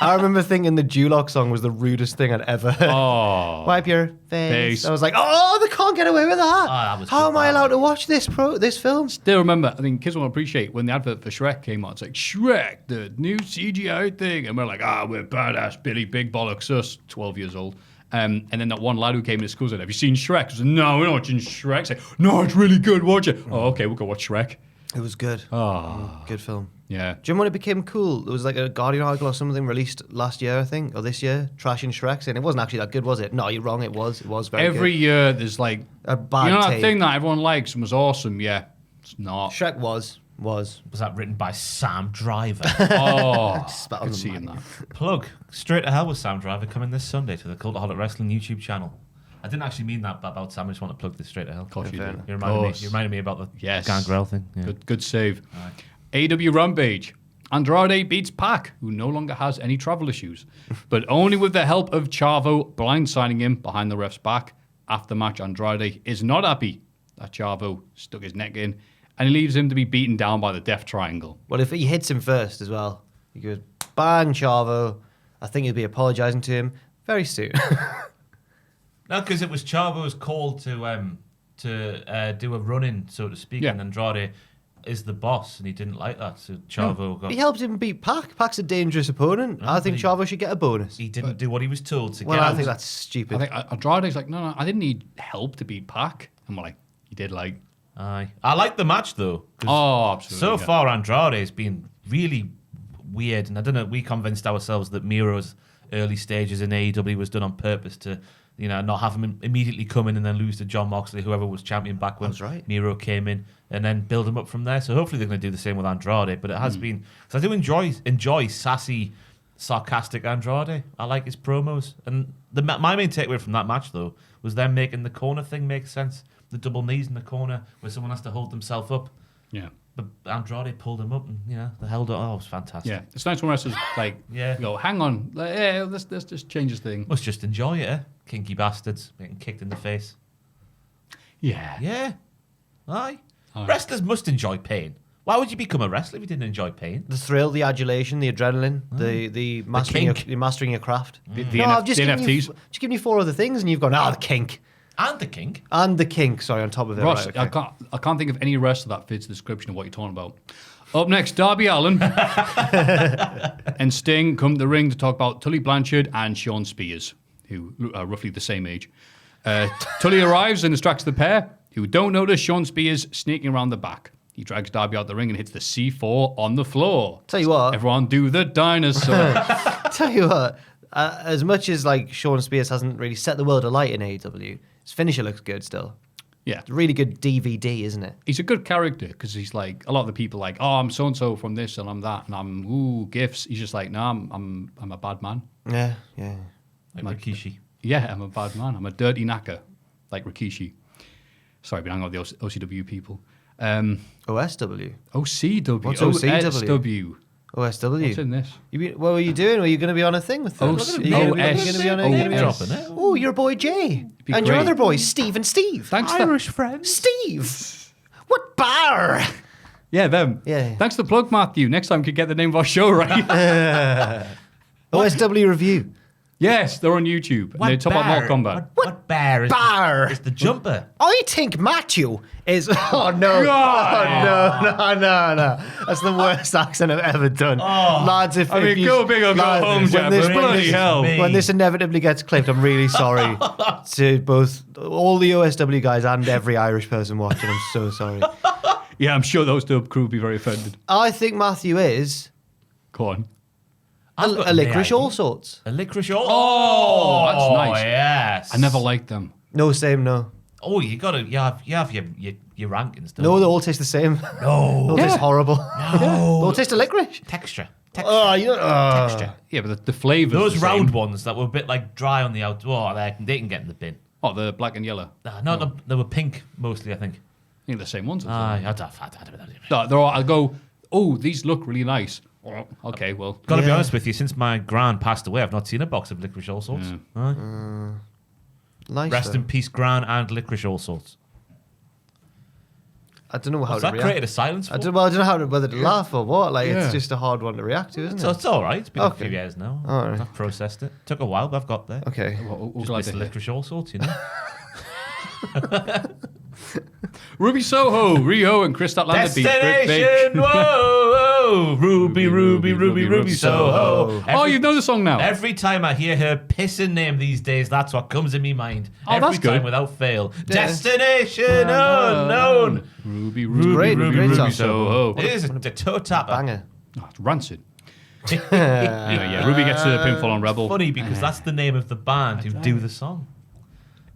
I remember thinking the Duloc song was the rudest thing I'd ever heard. Oh. Wipe your face. Face. I was like, oh, they can't get away with that. that was How good, am I that. allowed to watch this film? Still remember, I think kids won't appreciate when the advert for Shrek came out. It's like, Shrek, the new CGI thing. And we're like, we're badass, Billy Big Bollocks, us, 12 years old. And then that one lad who came into school said, have you seen Shrek? I said, no, we're not watching Shrek. It's like, no, it's really good, watch it. Oh, okay, we'll go watch Shrek. It was good. Oh. Good film. Yeah. Do you remember when it became cool? There was like a Guardian article or something released last year, I think, or this year, trashing Shrek, saying it wasn't actually that good, was it? No, you're wrong, it was. It was very good. Every year there's like, A bad you know that take. thing that everyone likes and was awesome? Yeah, it's not. Shrek was. Was that written by Sam Driver? Oh, Spat I on could the see mic. in that. Plug. Straight to Hell with Sam Driver coming this Sunday to the Cultaholic Wrestling YouTube channel. I didn't actually mean that about Sam. I just want to plug this Straight to Hell. Of course you fair do. enough. You reminded me about the Yes. Gangrel thing. Yeah. Good save. AEW Rampage. Andrade beats Pac, who no longer has any travel issues, but only with the help of Chavo blindsiding him behind the ref's back. After match, Andrade is not happy that Chavo stuck his neck in, and he leaves him to be beaten down by the Death Triangle. Well, if he hits him first as well, he goes, bang, Chavo. I think he'll be apologising to him very soon. No, because it was Chavo's call to do a run-in, so to speak, Yeah. and Andrade is the boss, and he didn't like that, so Chavo got... He helped him beat Pac. Pac's a dangerous opponent. I think Chavo should get a bonus. He didn't do what he was told to Well, get I out. think that's stupid. I think Andrade's like, no, I didn't need help to beat Pac. And we're like, you did like... Aye. I like the match, though. 'cause Oh, absolutely. So yeah. far, Andrade's been really weird, and I don't know, we convinced ourselves that Miro's early stages in AEW was done on purpose to, not have him immediately come in and then lose to John Moxley, whoever was champion back when That's right. Miro came in, and then build him up from there. So hopefully they're going to do the same with Andrade, but it has been... So I do enjoy sassy, sarcastic Andrade. I like his promos. And my main takeaway from that match, though, was them making the corner thing make sense. The double knees in the corner where someone has to hold themselves up. Yeah. But Andrade pulled him up and, they held it. Oh, it was fantastic. Yeah. It's nice when wrestlers like, Yeah. go, hang on. Like, yeah, let's just change this thing. Must just enjoy it, eh? Kinky bastards getting kicked in the face. Yeah. Yeah. Aye. Aye. Wrestlers must enjoy pain. Why would you become a wrestler if you didn't enjoy pain? The thrill, the adulation, the adrenaline, the mastering your craft. The I've just given NFTs. just given you 4 other things, and you've gone, the kink. And the kink. And the kink, sorry, on top of it. Ross, right, okay. I can't think of any wrestler that fits the description of what you're talking about. Up next, Darby Allin and Sting come to the ring to talk about Tully Blanchard and Sean Spears, who are roughly the same age. Tully arrives and distracts the pair, who don't notice Sean Spears sneaking around the back. He drags Darby out the ring and hits the C4 on the floor. Tell you what. Everyone do the dinosaur. Tell you what, as much as like Sean Spears hasn't really set the world alight in AEW, his finisher looks good still. Yeah. It's a really good DVD, isn't it? He's a good character because he's like, a lot of the people like, oh, I'm so-and-so from this and I'm that and I'm, gifts. He's just like, no, I'm a bad man. Yeah. Like Rikishi. Yeah, I'm a bad man. I'm a dirty knacker, like Rikishi. Sorry, I've been hanging out with the OCW people. OSW. OCW. What's OCW? OSW. OSW. What's in this? What were you doing? Were you going to be on a thing with them? OS- Are you gonna be on a- OS. Dropping it. Oh, your boy Jay. be And your great. other boys, Steve and Steve. Thanks to that. Steve. What bar? Yeah, them. Yeah. Thanks for the plug, Matthew. Next time we could get the name of our show right. OSW review. Yes, they're on YouTube. And they talk about Mortal Kombat. What bear is Bar. is the jumper? I think Matthew is. Oh no! Oh no! That's the worst accent I've ever done, lads. If I mean, you, go big or go lads, home, when Jeff. this- Bloody hell. When this inevitably gets clipped, I'm really sorry to both all the OSW guys and every Irish person watching. I'm so sorry. Yeah, I'm sure those dub crew will be very offended. I think Matthew is. Go on. A licorice all sorts. A licorice all. Oh, that's nice. Yes. I never liked them. No, same, no. Oh, you have your rankings. Don't No, you? they all taste the same. No. They all taste horrible. No. They all taste of licorice. Texture. Oh, you know, Texture. Yeah, but the flavours. Those the round same. ones that were a bit like dry on the outdoor, they can get in the bin. Oh, the black and yellow. No, they were pink mostly, I think. I think the same ones. I No, they're all, I'll go, oh, these look really nice. Okay, well. Got to be honest with you, since my gran passed away, I've not seen a box of licorice all sorts. nice. Rest though. in peace, gran and licorice all sorts. I don't know how Has to that react. created a silence? I don't know whether to laugh or what. Like, Yeah. it's just a hard one to react to, isn't So it? it's all right. It's been a Okay. few years now. All right. I've processed it. Took a while, but I've got there. Okay. What would Just you like miss to hear? licorice all sorts, you know. Ruby Soho, Rio, and Chris Statlander beat Britt Destination, Baker. whoa, Ruby Soho. Oh, you know the song now. Every time I hear her pissing name these days, that's what comes in my mind. Oh, Every that's good. time without fail. Destination unknown. Ruby, great, great song. Soho. It is a toe tapper. Banger. Oh, it's rancid. Yeah, Ruby gets to the pinfall on Rebel. Funny because that's the name of the band who do the song.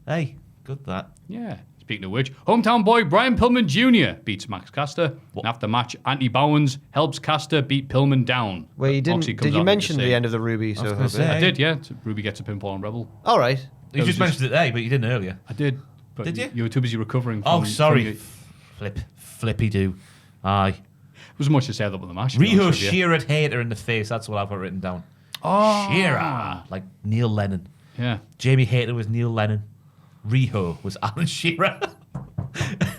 Hey, good that. Yeah. Speaking of which, hometown boy Brian Pillman Jr. beats Max Caster. And after match, Anthony Bowens helps Caster beat Pillman down. Well, you didn't. Moxley comes Did you out mention to the say- end of the Ruby? So gonna say. I did, yeah. Ruby gets a pinfall on Rebel. All right. You was just mentioned it there, but you didn't earlier. I did. But Did you? You were too busy recovering from... Oh, sorry. From Flippy do. Aye. it was much to say that with the match. to be Riho honest with you. Shearer hater in the face. That's what I've got written down. Oh. Shearer. Like Neil Lennon. Yeah. Jamie Hayter was Neil Lennon. Riho was Alan Shearer.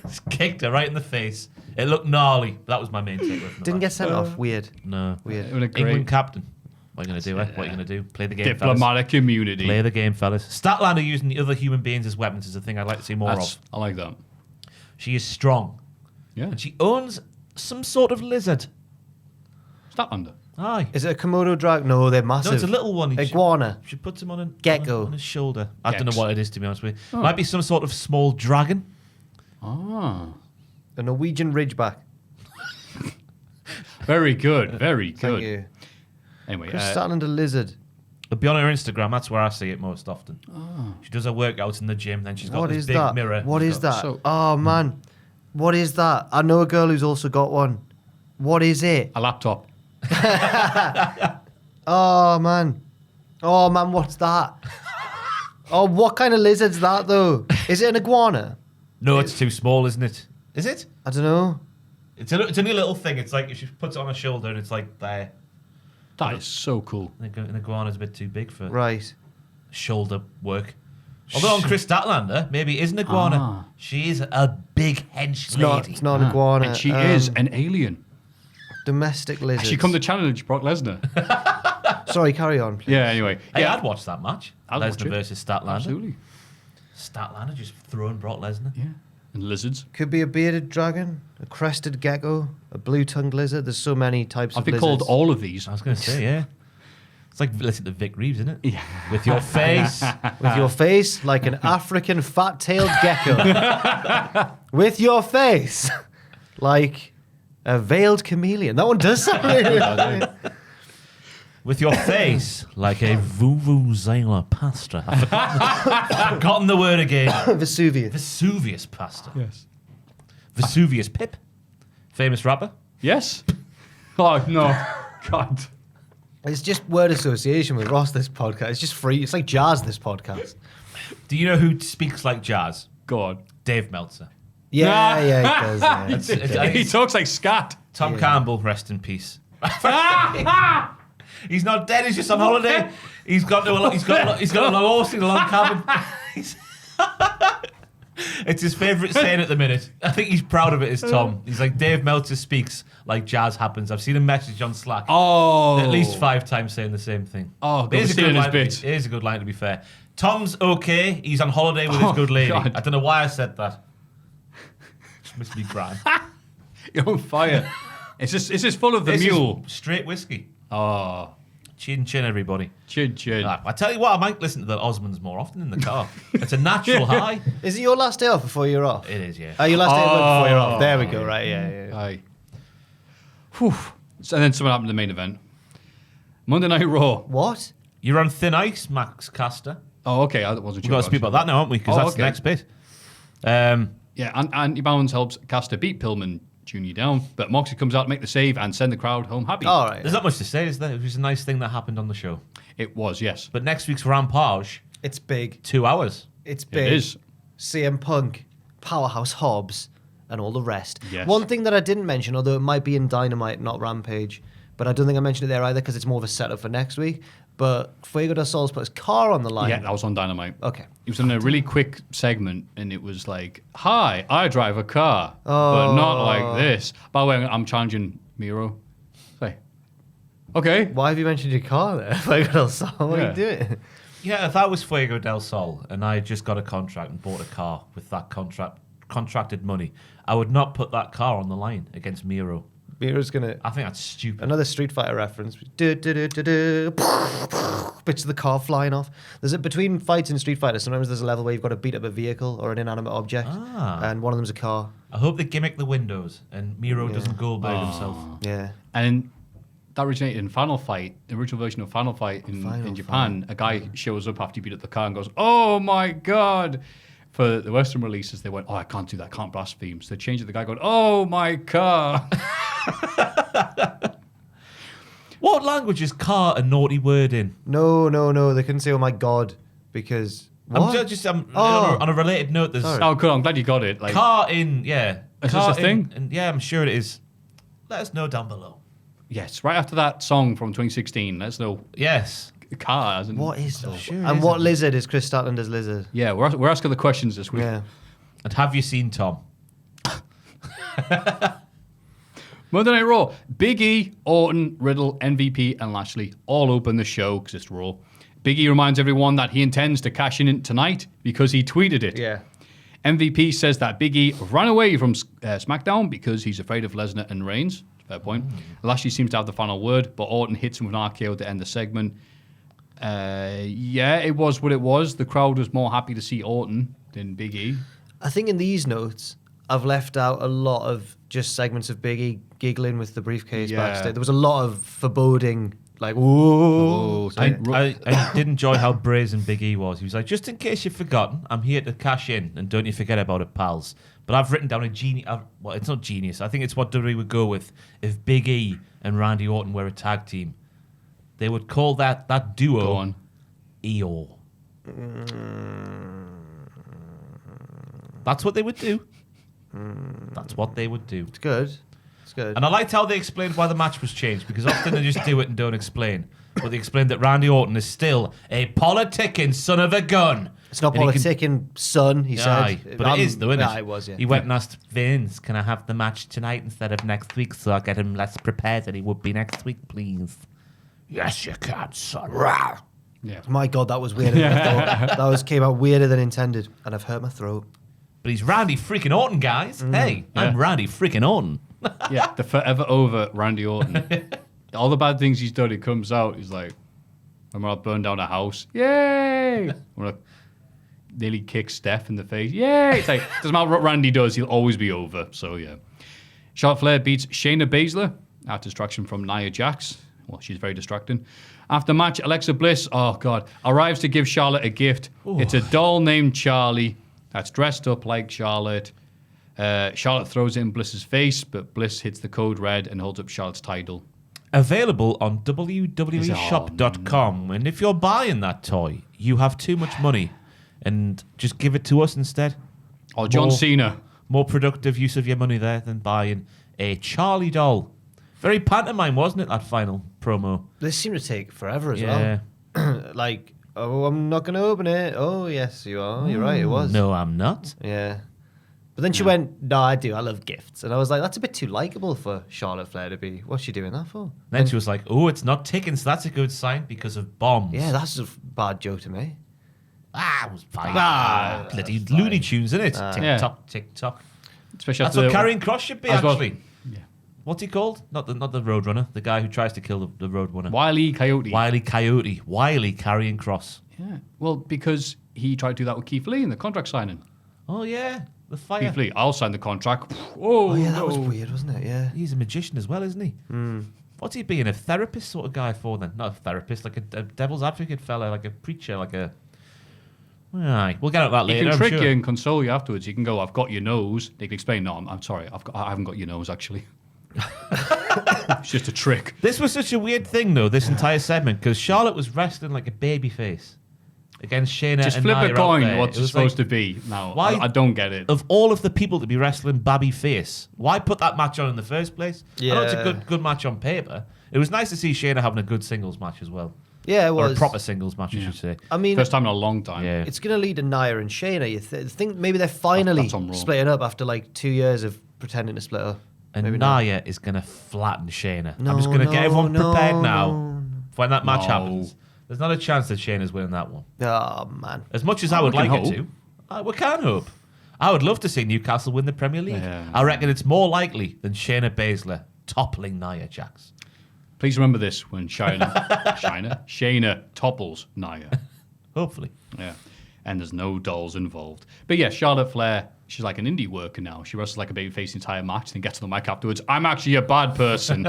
Just kicked her right in the face. It looked gnarly. That was my main takeaway. Didn't get sent off. Weird. No. Weird. It was a great England captain. What are you going to do, eh? What are you going to do? Play the game, fellas. diplomatic immunity. Play the game, fellas. Statlander using the other human beings as weapons is a thing I'd like to see more of. I like that. She is strong. Yeah. And she owns some sort of lizard. Statlander. Aye. Is it a Komodo dragon? No, they're massive. No, it's a little one. Iguana. She puts him on a Gecko. on his shoulder. I don't Gex. know what it is, to be honest with you. Oh. Might be some sort of small dragon. Ah. A Norwegian Ridgeback. Very good. Very good. Thank you. Anyway, Chris Statlander lizard. It'll be on her Instagram. That's where I see it most often. She does her workouts in the gym. Then she's got What this is big that? mirror. What She's is got- that? So- Oh man, what is that? I know a girl who's also got one. What is it? a laptop. Oh man, what's that? Oh, what kind of lizard's that though? Is it an iguana? No, it's too small, isn't it? Is it? I don't know. It's only a little thing. It's like if she puts it on her shoulder and it's like there. That is so cool. An iguana's a bit too big for Right. shoulder work. Although on Chris Statlander, maybe it is an iguana. Ah. She is a big hench It's lady. not. It's not an iguana. And she is an alien. domestic lizard. She come to challenge Brock Lesnar. Sorry, carry on. Please. Yeah, anyway. Hey, Yeah, I'd watch that match. I'd watch Lesnar it. versus Statlander. absolutely. Statlander just throwing Brock Lesnar. Yeah. And lizards. Could be a bearded dragon, a crested gecko, a blue-tongued lizard. There's so many types I've of been lizards. called all of these. I was going to say, yeah. It's like listen to Vic Reeves, isn't it? Yeah. With your face. With your face like an African fat-tailed gecko. With your face like a veiled chameleon. That one does sound really With your face like a vuvuzela pasta. I've forgotten the word again. Vesuvius. Vesuvius pasta. Yes. Vesuvius Pip. Famous rapper. Yes? Oh, no. God. It's just word association with Ross, this podcast. It's just free. It's like jazz, this podcast. Do you know who speaks like jazz? God. Dave Meltzer. Yeah, yeah, it does. Yeah. It's- He talks like scat. Tom Campbell, rest in peace. He's not dead. He's just on holiday. He's got a long horse in a long cabin. It's his favourite saying at the minute. I think he's proud of it. Is Tom? He's like Dave Meltzer speaks like jazz happens. I've seen a message on Slack Oh. at least 5 times saying the same thing. Oh, God, Here's we're stealing his line. bit. Here's a good line to be fair. Tom's okay. He's on holiday with his good lady. God. I don't know why I said that. Just must be grand. You're on fire. It's just full of the This is mule. straight whiskey. Oh. Chin chin, everybody. Chin chin. I tell you what, I might listen to the Osmonds more often in the car. It's a natural high. Is it your last day off before you're off? It is, yeah. Oh, your last day before you're off. There we go. Right, yeah. Aye. Whew. So, and then something happened in the main event. Monday Night Raw. What? You're on thin ice, Max Caster. Oh, okay. I wasn't We've sure. got to speak about that now, haven't we? Because that's the next bit. Yeah, and Andy Bowens helps Caster beat Pillman Jr. down, but Moxley comes out to make the save and send the crowd home happy. All right. There's not much to say, is there? It was a nice thing that happened on the show. It was, yes. But next week's Rampage, It's big. 2 hours. It's big. It is. CM Punk, Powerhouse Hobbs, and all the rest. Yes. One thing that I didn't mention, although it might be in Dynamite, not Rampage, but I don't think I mentioned it there either because it's more of a setup for next week. But Fuego del Sol's put his car on the line. Yeah, that was on Dynamite. Okay. It was in a really quick segment, and it was like, "Hi, I drive a car, but not like this." By the way, I'm challenging Miro. Say, okay. Why have you mentioned your car there? Fuego del Sol, what are Yeah. you doing? Yeah, if that was Fuego del Sol and I had just got a contract and bought a car with that contracted money, I would not put that car on the line against Miro. Miro's going to... I think that's stupid. Another Street Fighter reference. Do, do, do, do, do. Bits of the car flying off. Between fights in Street Fighter, sometimes there's a level where you've got to beat up a vehicle or an inanimate object, and one of them's a car. I hope they gimmick the windows and Miro doesn't Goldberg himself. Yeah. And that originated in Final Fight, the original version of Final Fight in Japan. A guy shows up after he beat up the car and goes, "Oh my God." For the Western releases, they went, "Oh, I can't do that, I can't blaspheme." So they changed it. The guy going, "Oh my car." What language is car a naughty word in? No. They couldn't say, "Oh my God," because... What? On a related note, there's Oh, cool. I'm glad you got it. Like, car in, yeah. Is car this a thing? And yeah, I'm sure it is. Let us know down below. yes, right after that song from 2016. Let's know. Yes. Car, as in, What is that? Sure And what lizard is Chris Statlander's lizard? Yeah, we're asking the questions this week. Yeah. And have you seen Tom? Monday Night Raw. Big E, Orton, Riddle, MVP, and Lashley all open the show because it's Raw. Big E reminds everyone that he intends to cash in tonight because he tweeted it. Yeah. MVP says that Big E ran away from SmackDown because he's afraid of Lesnar and Reigns. Fair point. Lashley seems to have the final word, but Orton hits him with an RKO to end the segment. Yeah, it was what it was. The crowd was more happy to see Orton than Big E. I think in these notes, I've left out a lot of just segments of Big E giggling with the briefcase Yeah. backstage. There was a lot of foreboding, like, whoa. I did enjoy how brazen Big E was. He was like, just in case you've forgotten, I'm here to cash in, and don't you forget about it, pals. But I've written down a genius. Well, it's not genius. I think it's what WWE would go with. If Big E and Randy Orton were a tag team, they would call that Go duo on. EO. That's what they would do. That's what they would do. It's good. It's good. And I liked how they explained why the match was changed, because often they just do it and don't explain. But they explained that Randy Orton is still a politicking son of a gun. It's not And he can- politicking, son, he Aye, said. but it is though, isn't it? Yeah, it was, yeah. He went and asked Vince, can I have the match tonight instead of next week so I get him less prepared than he would be next week, please? Yes, you can, son. Rawr. Yeah. My God, that was weirder than I thought. That came out weirder than intended, and I've hurt my throat. But he's Randy freaking Orton, guys. Hey, I'm Yeah. Randy freaking Orton. Yeah, the forever over Randy Orton. All the bad things he's done, he comes out, he's like, I'm going to burn down a house. Yay! I'm going to nearly kick Steph in the face. Yay! It's like, doesn't matter what Randy does, he'll always be over. So, yeah. Charlotte Flair beats Shayna Baszler after distraction from Nia Jax. Well, she's very distracting. After match, Alexa Bliss, oh God, arrives to give Charlotte a gift. Ooh. It's a doll named Charlie that's dressed up like Charlotte. Charlotte throws it in Bliss's face, but Bliss hits the code red and holds up Charlotte's title. Available on WWEshop.com. And if you're buying that toy, you have too much money. And just give it to us instead. Or John Cena. More productive use of your money there than buying a Charlie doll. Very pantomime, wasn't it, that final promo? This seemed to take forever as well. Like, oh, I'm not going to open it. Oh, yes, you are. You're right, it was. No, I'm not. Yeah. But then she went, no, I do. I love gifts. And I was like, that's a bit too likable for Charlotte Flair to be. What's she doing that for? Then she was like, oh, it's not ticking, so that's a good sign because of bombs. Yeah, that's a bad joke to me. It was fine. Bloody fine. Looney Tunes, isn't it? Yeah. Tick-tock, tick-tock. Especially That's after what Karrion Kross should be, as well. actually. Yeah. What's he called? Not the Roadrunner. The guy who tries to kill the Roadrunner. Wile E. Coyote. Wile E. Coyote. Wile E. Karrion Kross. Yeah. Well, because he tried to do that with Keith Lee in the contract signing. Oh, yeah. The fire. Keith Lee, I'll sign the contract. Whoa. Oh, yeah, that was weird, wasn't it? Yeah. He's a magician as well, isn't he? What's he being a therapist sort of guy for then? Not a therapist, like a devil's advocate fella, like a preacher, like a. Right, we'll get at that He later. can trick I'm sure. you and console you afterwards. You can go, I've got your nose. They can explain, no, I'm sorry, I haven't got your nose, actually. It's just a trick. This was such a weird thing, though, this entire segment, because Charlotte was wrestling like a baby face against Shayna Just and flip Nia a out coin there. what's It it was supposed like, to be. No, why- I don't get it. Of all of the people to be wrestling baby face, why put that match on in the first place? I know it's a Yeah. good match on paper. It was nice to see Shayna having a good singles match as well. Yeah, it Or a was. proper singles match, I should say. I mean, First time in a long time. Yeah. it's going to lead to Nia and Shayna. You think maybe they're finally That's on Raw. splitting up after like 2 years of pretending to split up. And Maybe not. Nia is going to flatten Shayna. No, I'm just going to get no, everyone no, prepared now no. for when that match No. happens. There's not a chance that Shayna's winning that one. Oh, man. As much as I Oh, would we can like it hope. to, we can hope. I would love to see Newcastle win the Premier League. Yeah. I reckon it's more likely than Shayna Baszler toppling Nia Jax. Please remember this when Shayna topples Nia. Hopefully. Yeah. And there's no dolls involved. But yeah, Charlotte Flair, she's like an indie worker now. She wrestles like a babyface the entire match, then gets on the mic afterwards. I'm actually a bad person.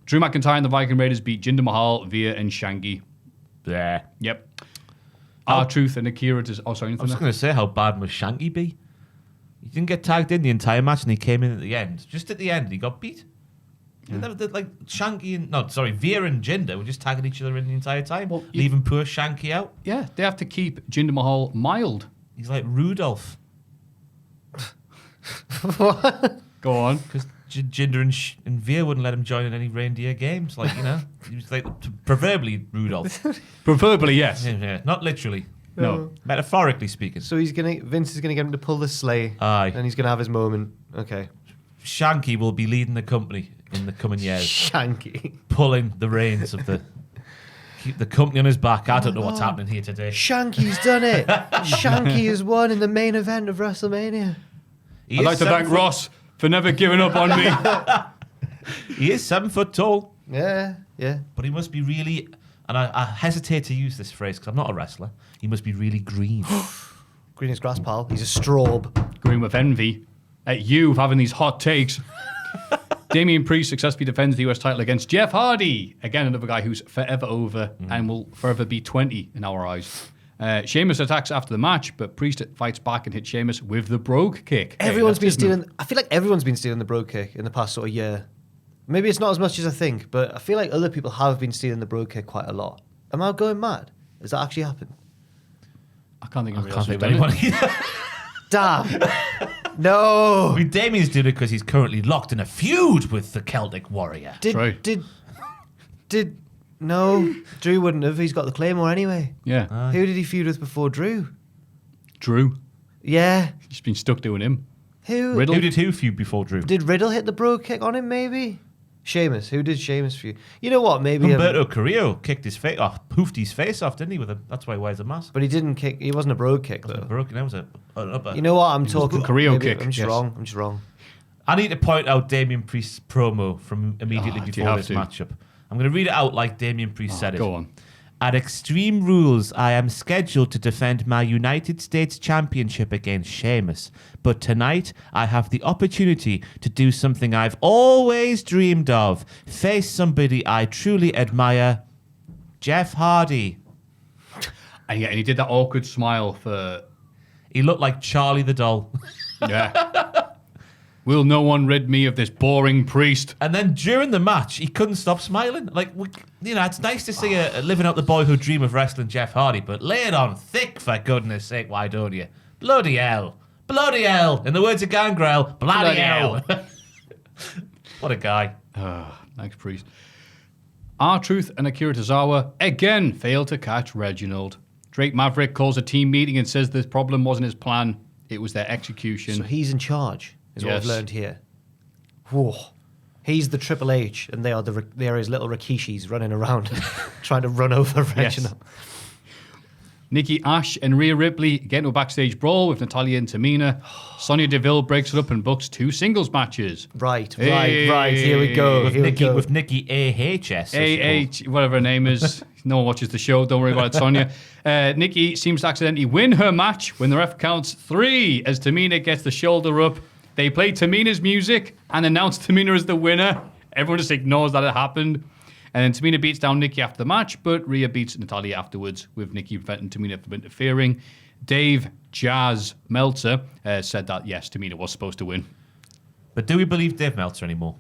Drew McIntyre and the Viking Raiders beat Jinder Mahal, Veer, and Shanky. Yeah. Yep. R-Truth and Akira. Oh, sorry, I anything was just there? going to say, how bad must Shanky be? He didn't get tagged in the entire match and he came in at the end. Just at the end, he got beat. Like Shanky and Veer and Jinder were just tagging each other in the entire time, Well, leaving poor Shanky out. Yeah, they have to keep Jinder Mahal mild. He's like Rudolph Go on. because Jinder and Veer wouldn't let him join in any reindeer games. Like he was like proverbially Rudolph. Preferably, yes. Yeah, not literally, No. metaphorically speaking. So Vince is gonna get him to pull the sleigh, Aye. and he's gonna have his moment. Okay, Shanky will be leading the company in the coming years, Shanky. pulling the reins of keep the company on his back. I don't know what's happening here today. Shanky's done it. Shanky has won in the main event of WrestleMania. He I'd is like to 7 thank foot- Ross for never giving up on me. He is 7 foot tall, Yeah, yeah. but he must be really. And I hesitate to use this phrase because I'm not a wrestler. He must be really green. Green as grass, pal. He's a straub. Going with envy at you for having these hot takes. Damian Priest successfully defends the US title against Jeff Hardy. Again, another guy who's forever over and will forever be 20 in our eyes. Sheamus attacks after the match, but Priest fights back and hits Sheamus with the brogue kick. Hey, Everyone's that's been his stealing. move. I feel like everyone's been stealing the brogue kick in the past sort of year. Maybe it's not as much as I think, but I feel like other people have been stealing the brogue kick quite a lot. Am I going mad? Has that actually happened? I can't think of I anyone can't else think who's of done anyone it. either. Damn. No. I mean, Damien's doing it because he's currently locked in a feud with the Celtic Warrior. right. Did no? Drew wouldn't have. He's got the Claymore anyway. Yeah. Who did he feud with before Drew? Drew. Yeah. He's been stuck doing him. Who? Riddle. Who did who feud before Drew? Did Riddle hit the brogue kick on him? Maybe. Sheamus. Who did Sheamus feud? You know what? Maybe. Humberto Carrillo kicked his face off, poofed his face off, didn't he? That's why he wears a mask. But he didn't kick. He wasn't a brogue kick though. Broken. That was an upper. You know what? I'm talking. a Carrillo maybe- kick, I'm just yes. wrong. I'm just wrong. I need to point out Damien Priest's promo from immediately do you before have this to? matchup. I'm going to read it out like Damien Priest said it. Go on. At Extreme Rules, I am scheduled to defend my United States Championship against Sheamus. But tonight, I have the opportunity to do something I've always dreamed of. Face somebody I truly admire, Jeff Hardy. And yeah, and he did that awkward smile for, He looked like Charlie the doll. yeah. Will no one rid me of this boring priest? And then during the match, he couldn't stop smiling. Like, it's nice to see a living out the boyhood dream of wrestling Jeff Hardy, but lay it on thick, for goodness sake, why don't you? Bloody hell. Bloody hell. In the words of Gangrel, bloody hell. What a guy. Thanks, Priest. R-Truth and Akira Tozawa again fail to catch Reginald. Drake Maverick calls a team meeting and says the problem wasn't his plan, it was their execution. So he's in charge, is what I've Yes. learned here. Whoa. He's the Triple H, and they are his little Rikishis running around trying to run over Reginald. Nikki Ash and Rhea Ripley get into a backstage brawl with Natalya and Tamina. Sonya Deville breaks it up and books 2 singles matches. Right. Hey. Here we go. With Here we Nikki, go. with Nikki AHS. AH, whatever her name is. No one watches the show. Don't worry about it, Sonya. Nikki seems to accidentally win her match when the ref counts 3 as Tamina gets the shoulder up. They play Tamina's music and announce Tamina as the winner. Everyone just ignores that it happened. And then Tamina beats down Nikki after the match, but Rhea beats Natalya afterwards, with Nikki preventing Tamina from interfering. Dave Jazz Meltzer said that, yes, Tamina was supposed to win. But do we believe Dave Meltzer anymore?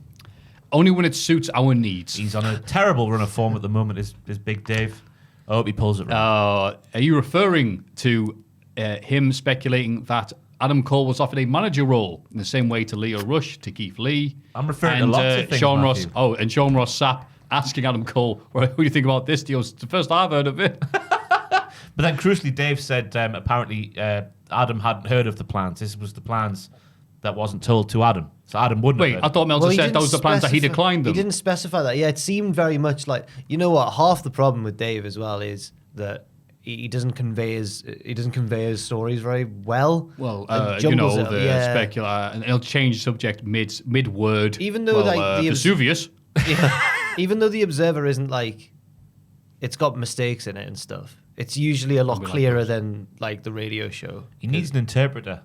Only when it suits our needs. He's on a terrible run of form at the moment, is Big Dave. I hope he pulls it right. Are you referring to him speculating that Adam Cole was offered a manager role in the same way to Leo Rush, to Keith Lee? I'm referring to lots of things, Sean Ross. Maffew. Oh, and Sean Ross Sapp asking Adam Cole, what do you think about this deal? It's the first I've heard of it. But then, crucially, Dave said apparently Adam hadn't heard of the plans. This was the plans that wasn't told to Adam. So Adam wouldn't Wait, have heard. I thought Meltzer he said didn't those were the plans that he specify- declined them. He didn't specify that. Yeah, it seemed very much like, you know what? Half the problem with Dave as well is that he doesn't convey his stories very well. Well, And you know, jumbles it. the Yeah. specular, and he'll change subject mid word. Even though, like, the Vesuvius. Yeah. Even though the Observer isn't like, it's got mistakes in it and stuff. It's usually a lot Something like clearer those. than like the radio show. He needs an interpreter.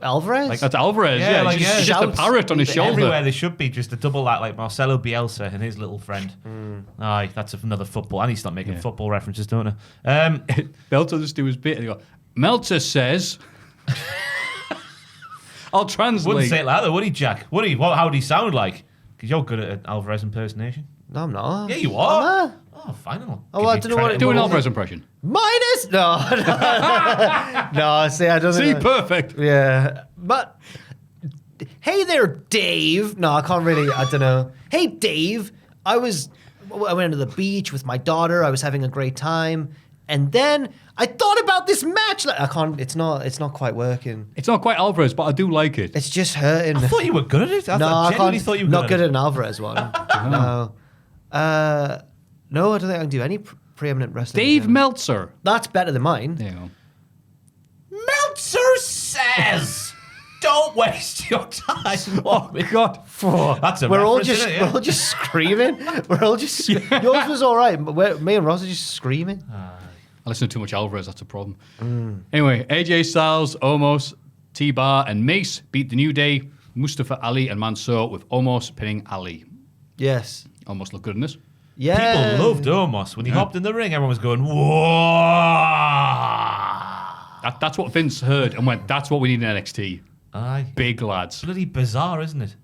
Alvarez? That's Alvarez, yeah. like, He's yeah. just a Shouts parrot on his shoulder. Everywhere there should be just a double act like Marcelo Bielsa and his little friend. Aye, that's another football. I need to start making football references, don't I? Meltzer just do his bit and he go, Meltzer says... I'll translate. Wouldn't say it like that, would he, Jack? Would he? How would he sound like? Because you're good at an Alvarez impersonation. No, I'm not. Yeah, you are. Am Oh, fine. Oh, I don't know what it- Do an Well, Alvarez impression. Minus? No. No, see, I don't See, think. perfect. Yeah. But, hey there, Dave. No, I can't really, I don't know. Hey, Dave. I went to the beach with my daughter. I was having a great time. And then I thought about this match. Like, I can't, it's not quite working. It's not quite Alvarez, but I do like it. It's just hurting. I thought you were good at it. I genuinely thought you were not good at at an Alvarez one. No. No, I don't think I can do any preeminent wrestling. Dave again. Meltzer. That's better than mine. There you go. it. Meltzer says, "Don't waste your time." Oh, God. That's a We're all reference, just isn't it? Yeah. we're all just screaming. We're all just. Yours was all right, but me and Ross are just screaming. I listen to too much Alvarez, that's a problem. Anyway, AJ Styles, Omos, T-Bar, and Mace beat the New Day, Mustafa Ali, and Mansoor, with Omos pinning Ali. Yes. Omos looked good in this. Yeah. People loved Omos. When he hopped in the ring, everyone was going, whoa. That's what Vince heard and went, that's what we need in NXT. Aye. Big lads. Bloody bizarre, isn't it?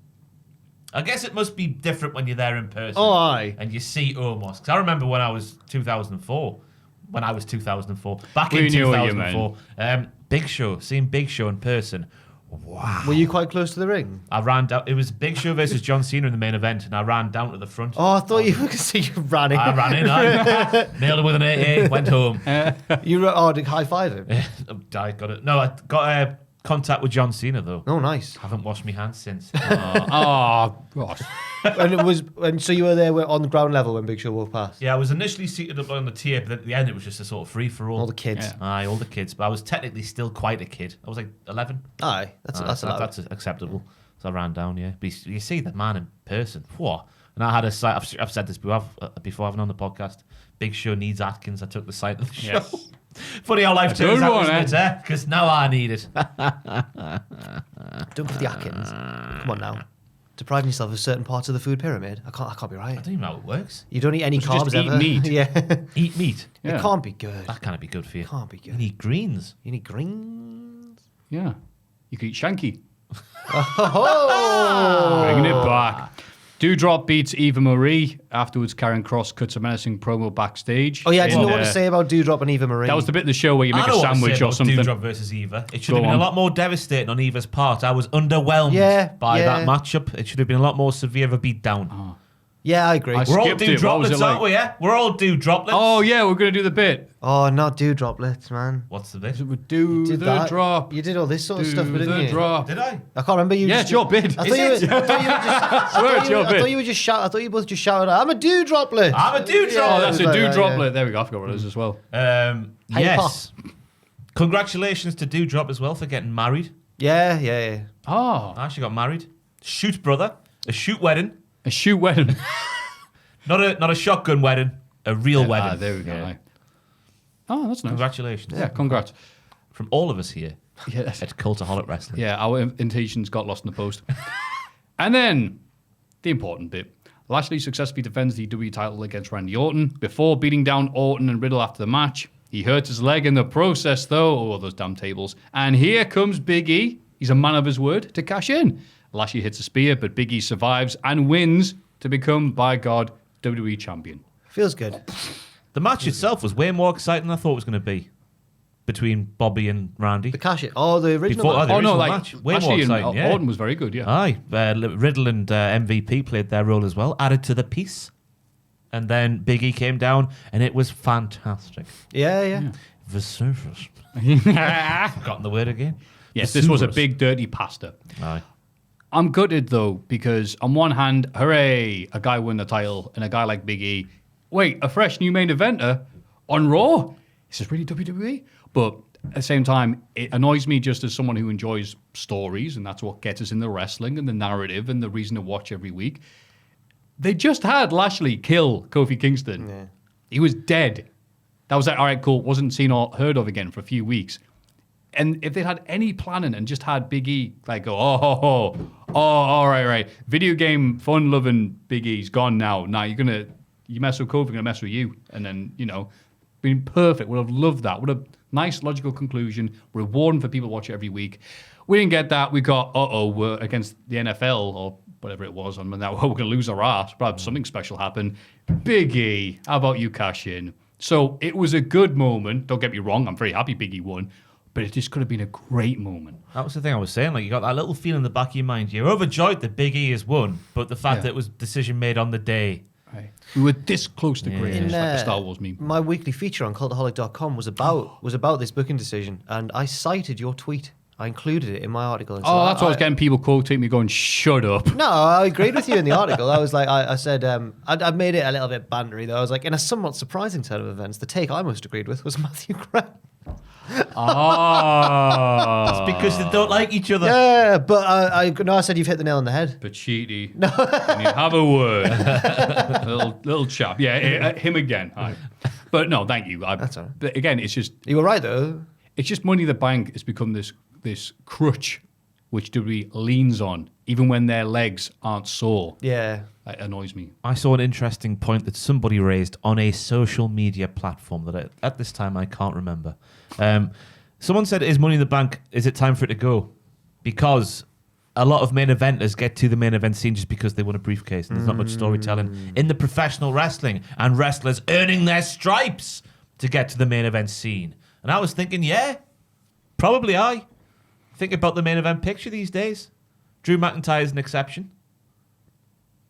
I guess it must be different when you're there in person. Oh, aye. And you see Omos. Because I remember when I was 2004. Back We in knew what you 2004. Big Show. Seeing Big Show in person. Wow. Were you quite close to the ring? I ran down. It was Big Show versus John Cena in the main event, and I ran down to the front. Oh, I thought you were going to say you ran in. I ran in. I nailed it with an 8-8. Went home. Did high five him? I got it. No, I got contact with John Cena though. Oh, nice. Haven't washed my hands since. Oh, gosh. And so you were there on the ground level when Big Show walked past. Yeah, I was initially seated up on the tier, but at the end it was just a sort of free for all. All the kids. Yeah. Aye, all the kids. But I was technically still quite a kid. I was like 11. Aye, that's allowed. That's acceptable. So I ran down. Yeah, but you see the man in person. What? And I had a site. I've said this before. I've on the podcast. Big Show needs Atkins. I took the site of the show. Yes. Funny how life Good turns out, one, isn't it? Because now I need it. Don't put the Atkins. Come on now. Depriving yourself of certain parts of the food pyramid. I can't be right. I don't even know how it works. You don't eat any You just carbs eat ever. meat. Yeah. Eat meat. Yeah. It can't be good. That can't be good for you. Can't be good. You need greens. You need greens. Yeah. You could eat Shanky. Oh! Bringing it back. Doudrop beats Eva Marie. Afterwards, Karen Cross cuts a menacing promo backstage. Oh yeah, I didn't know And, what to say about Doudrop and Eva Marie. That was the bit of the show where you make I a know what to sandwich say or about something. Doudrop versus Eva. It should Go have been on. a lot more devastating on Eva's part. I was underwhelmed by that matchup. It should have been a lot more severe of a beatdown. Yeah, I agree. I We're all skipped it. What was it Doudroplets, like? aren't we? Yeah, we're all Doudroplets. Oh, yeah, we're going to do the bit. Oh, not Doudroplets, man. What's the bit? Do You did the that. drop. You did all this sort of Do stuff, but the didn't you? drop. Did I? I can't remember you. Yeah, just- it's your bit. I Is thought you it? were- I thought you were just. I swear it's your I bit. thought you were just shout. I thought you both just shouted out, "I'm a Doudroplet." I'm a Doudrop. Oh, that's a Yeah, yeah, Doudroplet. yeah. There we go. I forgot what it is as well. Hey, Yes. Congratulations to Doudrop as well for getting married. Yeah. Oh, I actually got married. Shoot brother. A shoot wedding. a shoot wedding. Not a shotgun wedding. A real wedding. Ah, there we go. Yeah. Aye. Oh, that's nice. Congratulations. Yeah, congrats. From all of us here Yes. at Cultaholic Wrestling. Yeah, our invitations got lost in the post. And then, the important bit. Lashley successfully defends the WWE title against Randy Orton before beating down Orton and Riddle after the match. He hurt his leg in the process, though. Oh, those damn tables. And here comes Big E. He's a man of his word to cash in. Lashley hits a spear, but Big E survives and wins to become, by God, WWE champion. Feels good. The match itself was way more exciting than I thought it was going to be between Bobby and Randy. The cash it. Oh, the original. Before- match. the Oh, no, original like, match. Way more Lashley and exciting, yeah. Orton was very good, yeah. Aye, Riddle and MVP played their role as well, added to the piece. And then Big E came down, and it was fantastic. Yeah. Vesuvius. Forgotten the word again. Yes, this was a Vesuvius. big dirty pasta. Aye. I'm gutted, though, because on one hand, hooray, a guy won the title, and a guy like Big E. Wait, a fresh new main eventer on Raw? Is this really WWE? But at the same time, it annoys me just as someone who enjoys stories, and that's what gets us in the wrestling and the narrative and the reason to watch every week. They just had Lashley kill Kofi Kingston. Yeah. He was dead. That was like, all right, cool. Wasn't seen or heard of again for a few weeks. And if they'd had any planning and just had Big E like go, all right. Video game fun-loving Big E's gone now. Now you mess with Kofi, I'm gonna mess with you. And then, been perfect. Would have loved that. Would have nice logical conclusion, rewarding for people to watch it every week. We didn't get that. We got we're against the NFL or whatever it was, and now we're gonna lose our ass. But something special happened. Big E, how about you cash in? So it was a good moment. Don't get me wrong, I'm very happy Big E won. But it just could have been a great moment. That was the thing I was saying. Like, you got that little feeling in the back of your mind. You're overjoyed that Big E has won, but the fact that it was a decision made on the day. Right. We were this close to greatness, like the Star Wars meme. My weekly feature on cultaholic.com was about this booking decision, and I cited your tweet. I included it in my article. And so That's why I was getting people quoting me going, shut up. No, I agreed with you in the article. I was like, I said, I made it a little bit bantery though. I was like, in a somewhat surprising turn of events, the take I most agreed with was Maffew Grant. It's because they don't like each other. Yeah, but I said you've hit the nail on the head. Pachiti. No. Can you have a word? little chap. Yeah, him again. Hi. But no, thank you. That's all right. But again, it's just You were right though. it's just Money in the Bank has become this crutch which WWE leans on, even when their legs aren't sore. Yeah. That annoys me. I saw an interesting point that somebody raised on a social media platform that at this time I can't remember. Someone said, is Money in the Bank, is it time for it to go? Because a lot of main eventers get to the main event scene just because they won a briefcase and there's not much storytelling in the professional wrestling and wrestlers earning their stripes to get to the main event scene. And I was thinking, yeah, probably I. Think about the main event picture these days. Drew McIntyre is an exception.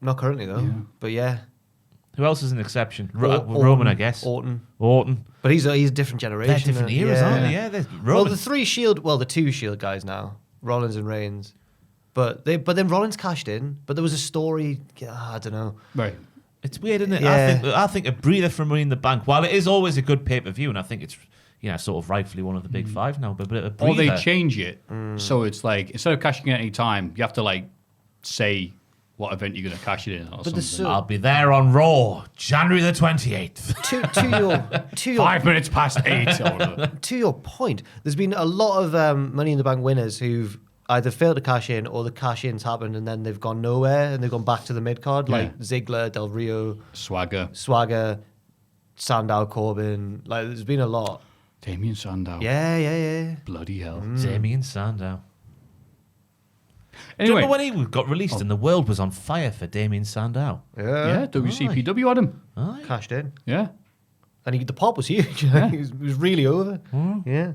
Not currently though, but yeah. Who else is an exception? Orton, Roman, I guess. Orton. But He's a different generation. they're different eras, aren't they? Yeah, they're Well, Roman. the two Shield guys now, Rollins and Reigns. But then Rollins cashed in, but there was a story, I don't know. Right. It's weird, isn't it? Yeah. I think a breather from Money in the Bank, while it is always a good pay-per-view, and I think it's sort of rightfully one of the big five now, but a breather. Or they change it. So it's like, instead of cashing in at any time, you have to like say what event you're going to cash it in or something. I'll be there on Raw, January the 28th. To your 5 minutes past 8 or whatever. to your point, there's been a lot of Money in the Bank winners who've either failed to cash in or the cash-ins happened and then they've gone nowhere and they've gone back to the mid-card, like Ziggler, Del Rio, Swagger. Sandow, Corbin. Like, there's been a lot. Damien Sandow. Yeah. Bloody hell. Damien Sandow. Do you Anyway. remember when he got released and the world was on fire for Damien Sandow? Yeah, WCPW had him. Aye. Cashed in. Yeah. And the pop was huge. He was really over. Yeah.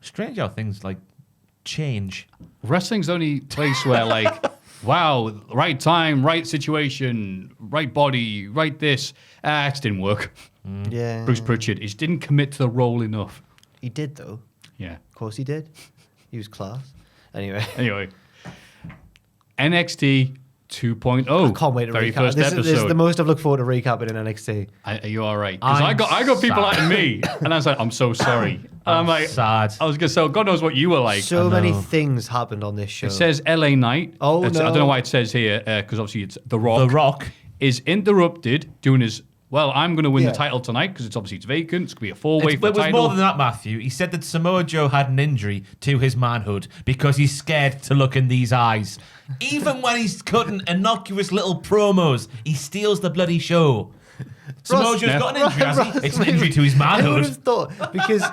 Strange how things like change. Wrestling's the only place where like, wow, right time, right situation, right body, right this. It just didn't work. Yeah. Bruce Pritchard, he just didn't commit to the role enough. He did, though. Yeah. Of course he did. He was class. Anyway. NXT 2.0. I can't wait to Very recap. first This episode. is the most I've looked forward to recapping in NXT. Are you all right? Because I'm I got people sad. like me, and I was like, I'm so sorry. And I'm like, sad. I was gonna say, God knows what you were like. So many things happened on this show. It says LA Knight. Oh, I no. don't know why it says here because obviously it's The Rock. The Rock. Is interrupted doing his well, I'm going to win Yeah. the title tonight because it's vacant. It's going to be a four-way It for the was title. more than that, Maffew. He said that Samoa Joe had an injury to his manhood because he's scared to look in these eyes. Even when he's cutting innocuous little promos, he steals the bloody show. Samoa Joe's got an injury, has he? It's an injury to his I would manhood. have thought, because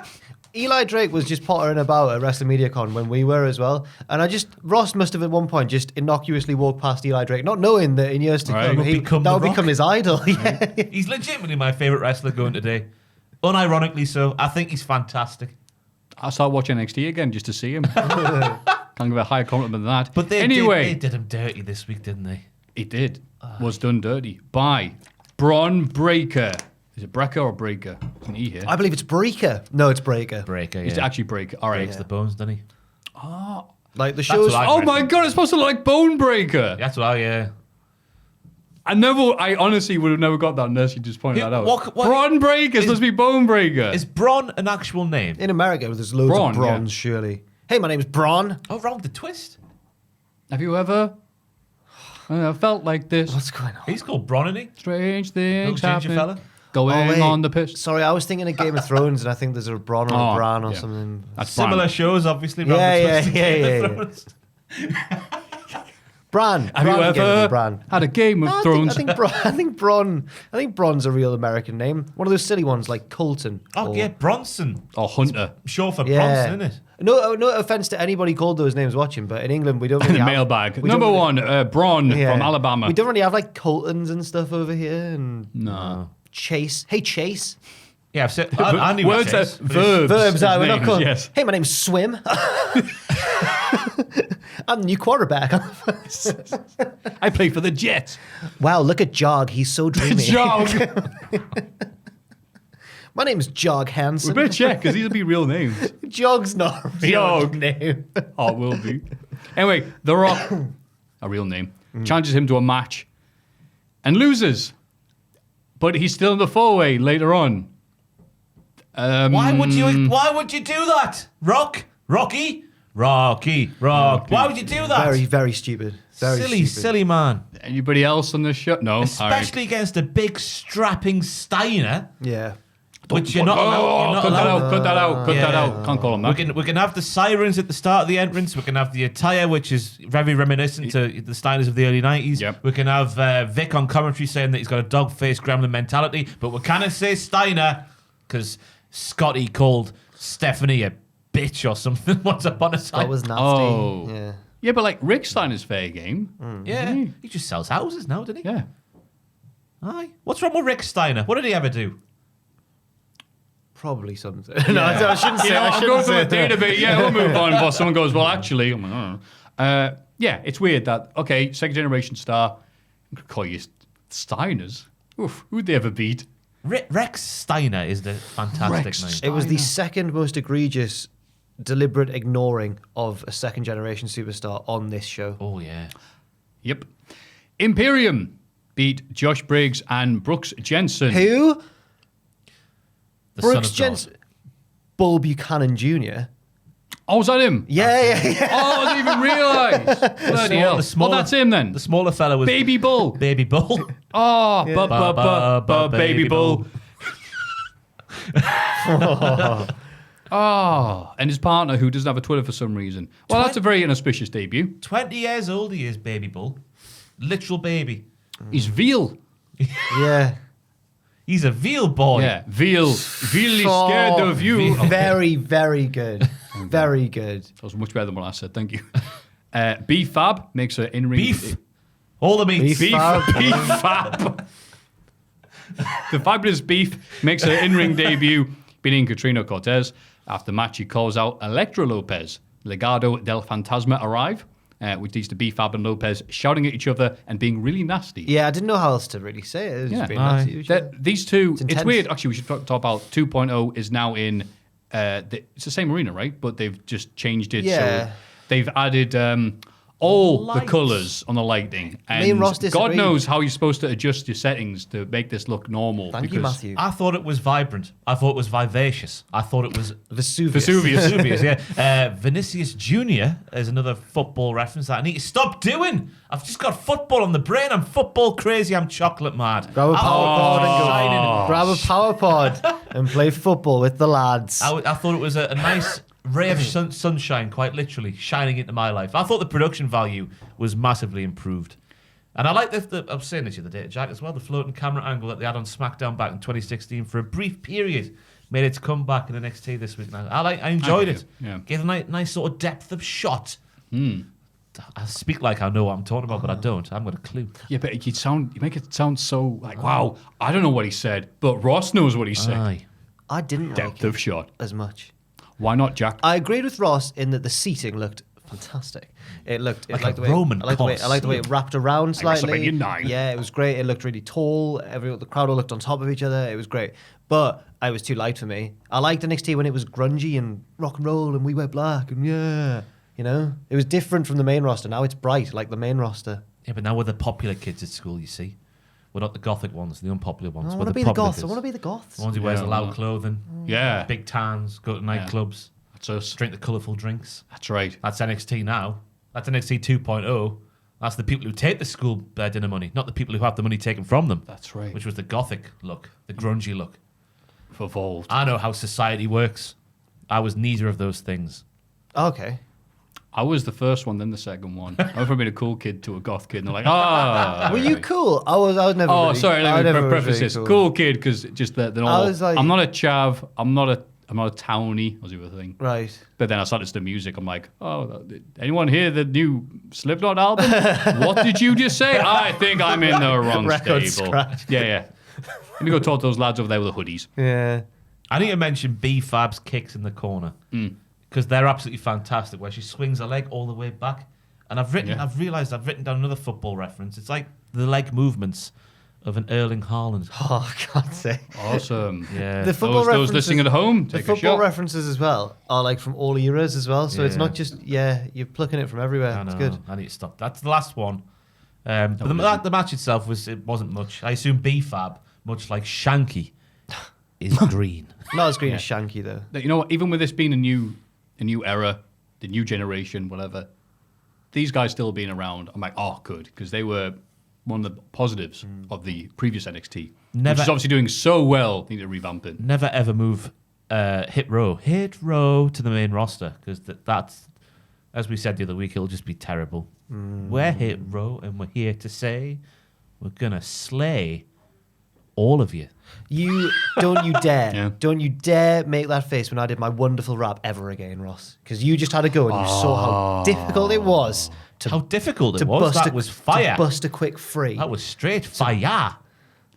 Eli Drake was just pottering about at Wrestling Media Con when we were as well. And Ross must have at one point just innocuously walked past Eli Drake, not knowing that in years to Right. come, Would become that The would Rock. become his idol. Yeah. He's legitimately my favourite wrestler going today. Unironically so. I think he's fantastic. I'll start watching NXT again just to see him. Can't give a higher compliment than that. But they anyway, did him dirty this week, didn't they? it did. Was done dirty by Braun Breaker. Is it Breaker or Breaker? It's an E here. I believe it's Breaker. No, it's Breaker. Breaker, It's yeah. actually Breaker. All right. Breaks the bones, doesn't he? Like the show's. what I- Oh my god, it's supposed to look like Bone Breaker. That's what I, I honestly would have never got that unless you just pointed Who- that out. what- Braun Breaker is supposed to be Bone Breaker. Is Braun an actual name? In America, there's loads Braun, of bronze, yeah. surely. Hey, my name's Braun. Oh, wrong the twist. Have you ever felt like this? What's going on? He's called Braun, isn't he? Strange Little things ginger happening. fella. Going Oh, wait. on the piss. Sorry, I was thinking of Game of Thrones, and I think there's a Bron or Oh, a Bran or yeah. something. That's Similar Bran. shows, obviously. wrong Yeah, the yeah, twist. yeah, Game of yeah, Thrones. Bran. Have you Bran, Game of ever Bran. had a Game of Thrones? I think Bron's a real American name. One of those silly ones like Colton. Oh, or- yeah, Bronson. Or Hunter. Short for Yeah. Bronson, isn't it? No offense to anybody called those names watching, but in England we don't really have Mailbag. we don't Number really- one, Braun Yeah. from Alabama. We don't really have like Coltons and stuff over here, and No. Chase. Hey, Chase. Yeah, I've said. I knew Words what are Chase, but verbs. Verbs. We're not names, calling. yes. Hey, my name's Swim. I'm the new quarterback. I play for the Jets. Wow, look at Jog. He's so dreamy. Jog. My name's Jog We Hansen. better check because these will be real names. Jog's not a real Jog. name. Oh, it will be. Anyway, The Rock, a real name, challenges him to a match and loses. But he's still in the four-way later on. Why would you do that? Rocky. Why would you do that? Very, very stupid. Very stupid. silly man. Anybody else on the show? No. Especially against a big strapping Steiner, Yeah. which you're not allowed. Cut that out. Cut that out. Cut that Yeah. out. Can't call him that. We can have the sirens at the start of the entrance. We can have the attire, which is very reminiscent to the Steiners of the early 90s. Yep. We can have Vic on commentary saying that he's got a dog-faced gremlin mentality, but we cannot say Steiner because Scotty called Stephanie a bitch or something once upon a time. That was nasty. Oh. Yeah. Yeah, but like Rick Steiner's fair game. Yeah, he just sells houses now, doesn't he? Yeah. Aye. What's wrong with Rick Steiner? What did he ever do? Probably something. No, I shouldn't say. You know, I I'll shouldn't go say through a that. database. Yeah, we'll move on. But someone goes, well, actually, I'm like, I don't know. Yeah, it's weird that, okay, second generation star, I'm going to call you Steiners. Oof, who'd they ever beat? Rex Steiner is the fantastic Rex name. It was the Steiner. second most egregious, deliberate ignoring of a second generation superstar on this show. Oh, yeah. Yep. Imperium beat Josh Briggs and Brooks Jensen. Who? The son Brooks of God. Jensen. Bull Buchanan Jr. Oh, was that him? Yeah. Oh, I didn't even realise. Bloody hell. Oh, that's him then. The smaller fella was Baby Bull. Baby Bull. Oh, Baby Bull. Oh, and his partner who doesn't have a Twitter for some reason. Well, that's a very inauspicious debut. 20 years old he is, Baby Bull. Literal baby. He's veal. Yeah. He's a veal boy. Yeah, veal. Veal is scared of you. Oh, Very, very good. Very good. That was much better than what I said. Thank you. B-Fab makes her in-ring. Beef. All the meats. Beef. Fab. B-Fab. The fabulous Beef makes her in-ring debut, beating Katrina Cortez. After the match, he calls out Electra Lopez. Legado del Fantasma arrive, which leads to B-Fab and Lopez shouting at each other and being really nasty. Yeah, I didn't know how else to really say it. It was Yeah. just being nasty. These two, it's intense. weird. Actually, we should talk about 2.0 is now in, it's the same arena, right? But they've just changed it. Yeah. So they've added, all Lights. the colours on the lighting. And Me and Ross God disagreed. knows how you're supposed to adjust your settings to make this look normal. Thank you, Matthew. I thought it was vibrant. I thought it was vivacious. I thought it was Vesuvius. Vesuvius, yeah. Vinicius Jr. is another football reference that I need to stop doing. I've just got football on the brain. I'm football crazy. I'm chocolate mad. Grab a power pod and go. Shining. Grab a power pod and play football with the lads. I thought it was a nice ray of sunshine, quite literally, shining into my life. I thought the production value was massively improved. And I like I was saying this the other day, Jack, as well, the floating camera angle that they had on SmackDown back in 2016 for a brief period made its comeback in NXT this week. Now, I enjoyed it. Yeah. Gave a nice sort of depth of shot. I speak like I know what I'm talking about, but I don't. I haven't got a clue. Yeah, but you make it sound so like, wow, I don't know what he said, but Ross knows what he said. Aye. I didn't Depth like of it shot. as much. Why not, Jack? I agreed with Ross in that the seating looked fantastic. It looked Like I a liked the way Roman I liked the way it wrapped around Like slightly. WrestleMania 9. Yeah, it was great. It looked really tall. The crowd all looked on top of each other. It was great. But it was too light for me. I liked NXT when it was grungy and rock and roll and we wear black and you know, it was different from the main roster. Now it's bright like the main roster. Yeah, but now we're the popular kids at school, you see. We're not the gothic ones, the unpopular ones. I We're want to be the popular goths. I kids. want to be the goths. The ones who wears Yeah, the loud well, clothing, Yeah. big tans, go to nightclubs, That's us. drink the colourful drinks. That's right. That's NXT now. That's NXT 2.0. That's the people who take the school dinner money, not the people who have the money taken from them. That's right. Which was the gothic look, the grungy look. Evolved. I know how society works. I was neither of those things. Okay. I was the first one, then the second one. I went from being a cool kid to a goth kid, and they're like, Were you cool? I was never. Oh, really, sorry. I Let me never was preface really this. Cool kid, because just that. I was like- I'm not a chav. I'm not a townie. Was the other thing. Right. But then I started to the music. I'm like, oh, anyone hear the new Slipknot album? What did you just say? I think I'm in the wrong Record stable. scratch. Yeah. Let me go talk to those lads over there with the hoodies. Yeah. I need to mention B-Fab's kicks in the corner because they're absolutely fantastic. Where she swings her leg all the way back, and I've realised I've written down another football reference. It's like the leg movements of an Erling Haaland. Oh, God's sake. Awesome. Yeah, The football Those references, listening at home, the take a football shot. references as well are like from all eras as well. So it's Yeah. not just you're plucking it from everywhere. I know. It's good. I need to stop. That's the last one. But the match itself wasn't much. I assume B-Fab, much like Shanky, is green. Not as green as Shanky though. You know what? Even with this being a new era, the new generation, whatever, these guys still being around, I'm like, oh, good, because they were one of the positives of the previous NXT, which is obviously doing so well. Need to revamp it. Never ever move hit row to the main roster because that's, as we said the other week, it'll just be terrible. We're hit row and we're here to say we're gonna slay all of you. Don't you dare. Yeah. Don't you dare make that face when I did my wonderful rap ever again, Ross. Because you just had a go and you saw how difficult it was to How difficult to it was. bust That a, was fire. To bust a quick free. That was straight fire.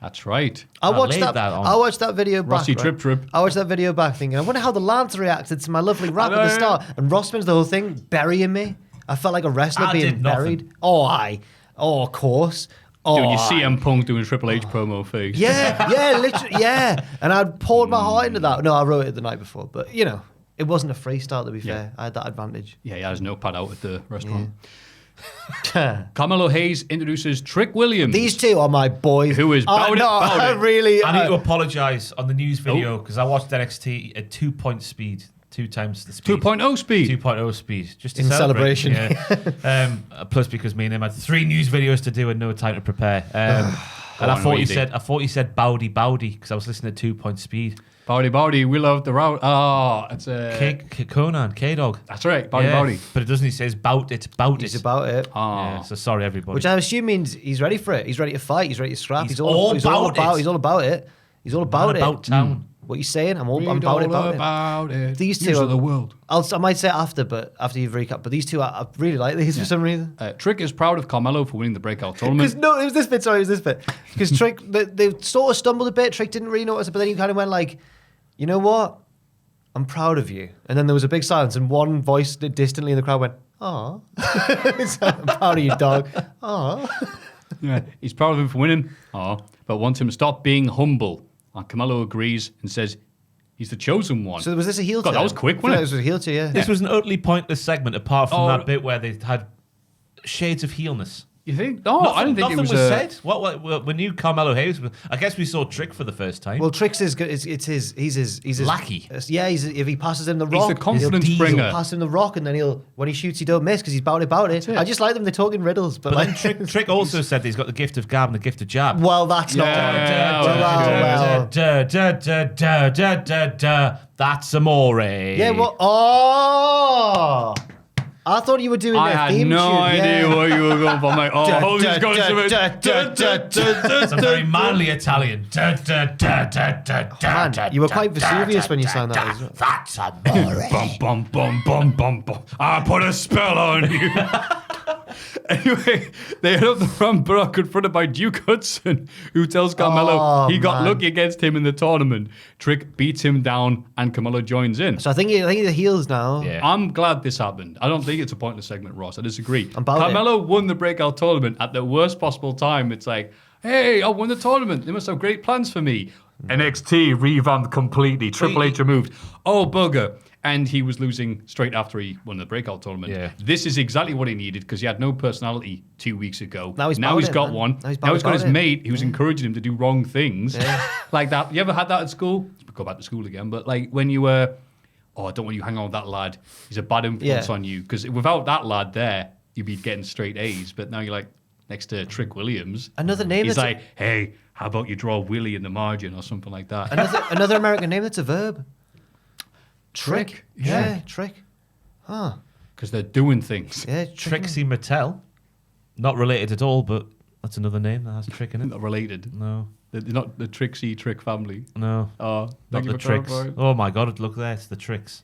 That's right. I watched laid that. that on. I watched that video back. Rossi right? trip. I watched that video back, thinking, I wonder how the lads reacted to my lovely rap at the start. And Ross spends the whole thing burying me. I felt like a wrestler I being did nothing. buried. Oh, of course. Oh, Doing your CM Punk doing Triple H promo face. yeah, literally, yeah. And I'd poured my heart into that. No, I wrote it the night before, but it wasn't a freestyle. To be fair, I had that advantage. Yeah, he has no pad out at the restaurant. Carmelo Hayes introduces Trick Williams. These two are my boys. Who is bout it, bout I it. really. I need to apologise on the news video because I watched NXT at 2-point speed, 2 times the speed. 2.0 speed. 2.0 speed. Just to In celebrate, celebration. Yeah. Plus because me and him had 3 news videos to do and no time to prepare. And I on, thought Weedy. he said bowdy because I was listening at 2-point speed. Bowdy, we love the route. Oh, it's a... Conan, K-Dog. That's right, Bowdy. But it doesn't, he says bout it. He's about it. Oh. Yeah, so sorry everybody. Which I assume means he's ready for it. He's ready to fight. He's ready to scrap. He's all all about about it. He's all about it. He's all about it. about town. What you saying? I'm Read about it. all About it. about it. These two News are of the world. I might say after you've recapped. But these two, I really like these for some reason. Trick is proud of Carmelo for winning the breakout tournament. Because no, it was this bit. Sorry, it was this bit. Because Trick, they sort of stumbled a bit. Trick didn't really notice it, but then he kind of went like, you know what? I'm proud of you. And then there was a big silence, and one voice distantly in the crowd went, "Aw, I'm proud of you, dog." Aw. Yeah, he's proud of him for winning, but wants him to stop being humble. And Carmelo agrees and says he's the chosen one. So was this a heel? God, turn? that was quick, I wasn't thought it? was a heel turn, yeah. This was an utterly pointless segment apart from Oh. that bit where they had shades of heelness. You think? No, I didn't think it was. Nothing was said. What we knew Carmelo Hayes. I guess we saw Trick for the first time. Well, Trick's is good. He's his lackey. Yeah, if he passes him the He's rock, the confidence he'll bringer. pass him the rock, and then when he shoots, he don't miss because he's about it. I just like them. They talk in riddles, but then like Trick also said that he's got the gift of gab and the gift of jab. well, that's not. That's amore. Yeah. Well. Oh. I thought you were doing I their had theme no tune. idea what you were going for. I'm like, oh, he's going It's a very manly Italian. Man, you were quite Vesuvius when you sang that as well. That's amore. Bum, bum, bum, bum, bum, bum. I put a spell on you. Anyway, they head up the front, but are confronted by Duke Hudson, who tells Carmelo he got lucky against him in the tournament. Trick beats him down, and Carmelo joins in. So I think the heels now. Yeah. I'm glad this happened. I don't think it's a pointless segment, Ross. I disagree. About Carmelo won the breakout tournament at the worst possible time. It's like, hey, I won the tournament. They must have great plans for me. NXT revamped completely. Triple H removed. Oh, bugger. And he was losing straight after he won the breakout tournament. Yeah. This is exactly what he needed because he had no personality 2 weeks ago. Now he's got man. one. Now he's got his about it. mate who's encouraging him to do wrong things. Like that. You ever had that at school? Go back to school again. But like when you were, I don't want you to hang on with that lad. He's a bad influence on you. Because without that lad there, you'd be getting straight A's. But now you're like next to Trick Williams. Another name He's that's like, hey, how about you draw Willie in the margin or something like that? another American name that's a verb. Trick. Yeah, Trick. Huh. Because they're doing things. Yeah, Trixie Mattel. Not related at all, but that's another name that has Trick in it. Not related. No. They're not the Trixie Trick family. No. Oh, Not thank you the for Tricks. clarifying. Oh my God, look there, it's the Tricks.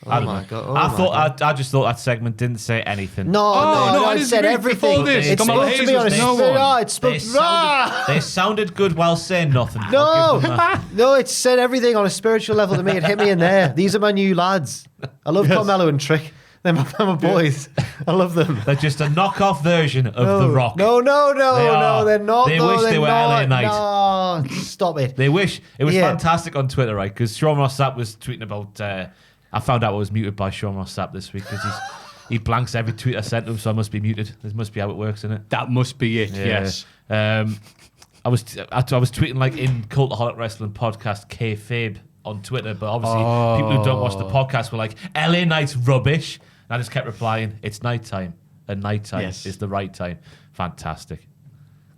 Oh my God. Oh I my thought God. I just thought that segment didn't say anything. No, I it said disagree. everything. Before this, It's Kamala supposed to Hayes be on was a no spin. one. Oh, it's supposed to They sounded good while saying nothing. I'll give them that. No, it said everything on a spiritual level to me. It hit me in there. These are my new lads. I love Carmelo and Trick. They're my boys. I love them. They're just a knockoff version of The Rock. No, They are. they're not. They no, wish they're they were not. LA Knight. No, stop it. They wish. It was Yeah. fantastic on Twitter, right? Because Sean Ross Sapp was tweeting about. I found out I was muted by Sean Ross Sapp this week because he blanks every tweet I sent him, so I must be muted. This must be how it works, isn't it? That must be it, Yeah. yes. I was tweeting like in Cultaholic Wrestling Podcast kayfabe on Twitter, but obviously people who don't watch the podcast were like, LA Knight's rubbish. And I just kept replying, it's nighttime, and nighttime is the right time. Fantastic.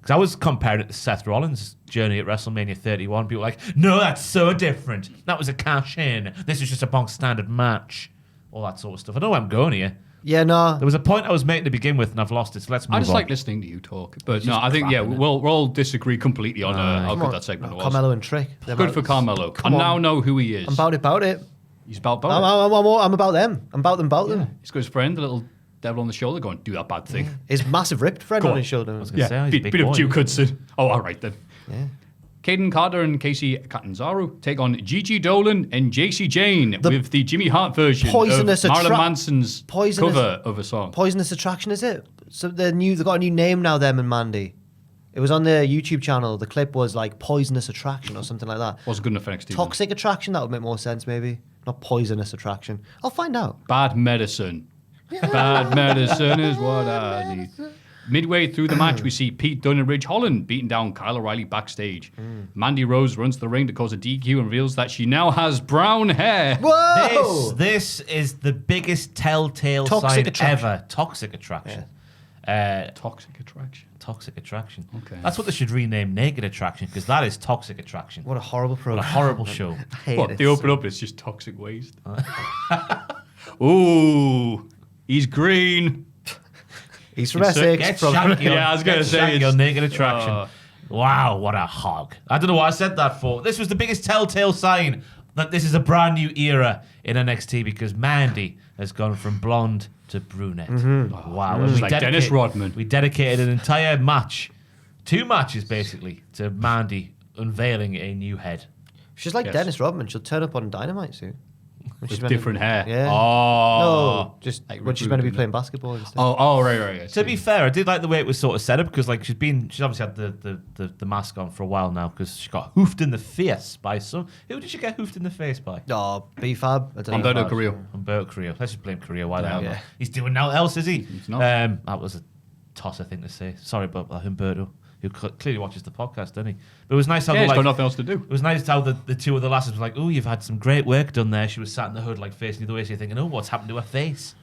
Because I was comparing it to Seth Rollins' journey at WrestleMania 31. People were like, no, that's so different. That was a cash-in. This is just a bog standard match. All that sort of stuff. I know where I'm going here. Yeah, no. There was a point I was making to begin with, and I've lost it, so let's move on. I just like listening to you talk. But no, I think, crap, innit? we'll all disagree completely on how Come good on. that segment was. Carmelo and Trick. They're Good about- for Carmelo. I on. now know who he is. I'm about it. He's about I'm about them. I'm about them. He's got his friend, the little devil on the shoulder, going, do that bad thing. His massive ripped friend Go on on. his shoulder. I was going to say, he's a beat big up boy. Duke Hudson. Oh, all right then. Yeah. Caden Carter and Casey Catanzaro take on Gigi Dolan and JC Jane with the Jimmy Hart version Poisonous of Marilyn Attra- Manson's Poisonous- cover of a song. Poisonous Attraction, is it? So they've got a new name now, them and Mandy. It was on their YouTube channel. The clip was like Poisonous Attraction or something like that. Wasn't good enough for NXT. Toxic Attraction, that would make more sense maybe. Not Poisonous Attraction. I'll find out. Bad medicine. Bad medicine is what I need. Midway through the match, we see Pete Dunne and Ridge Holland beating down Kyle O'Reilly backstage. Mandy Rose runs to the ring to cause a DQ and reveals that she now has brown hair. Whoa! This is the biggest telltale Toxic sign attraction. ever. Toxic attraction. Toxic attraction. Toxic attraction. Okay. That's what they should rename Naked Attraction, because that is toxic attraction. What a horrible What a program. horrible show. I hate What? it. They open up, it's just toxic waste. Ooh, he's green. He's from Get Essex. From Shanky on, Yeah, I was gonna get say Shanky it's- on Naked Attraction. Wow, what a hog. I don't know what I said that for. This was the biggest telltale sign that this is a brand new era in NXT, because Mandy has gone from blonde to brunette. Wow. And She's like Dennis Rodman. We dedicated an entire match, 2 matches basically, to Mandy unveiling a new head. She's like Yes. Dennis Rodman. She'll turn up on Dynamite soon. She's With different hair. Yeah. Oh. No, just Like when she's meant to be recruiting playing basketball instead. Oh, right. I To be see. fair, I did like the way it was sort of set up because like she's obviously had the mask on for a while now because she got hoofed in the face by some. Who did she get hoofed in the face by? Oh, B-Fab. I don't know. Umberto Carrillo. Umberto Carrillo. Let's just blame Carrillo. Why the hell? Yeah. Not? He's doing nothing else, is he? He's not. That was a tosser thing to say. Sorry about Umberto, who clearly watches the podcast, doesn't he? But it was nice how Yeah, the, he's like, got nothing else to do. it was nice how the two of the lasses were like, oh, you've had some great work done there. She was sat in the hood, like facing the other way, so you're thinking, oh, what's happened to her face?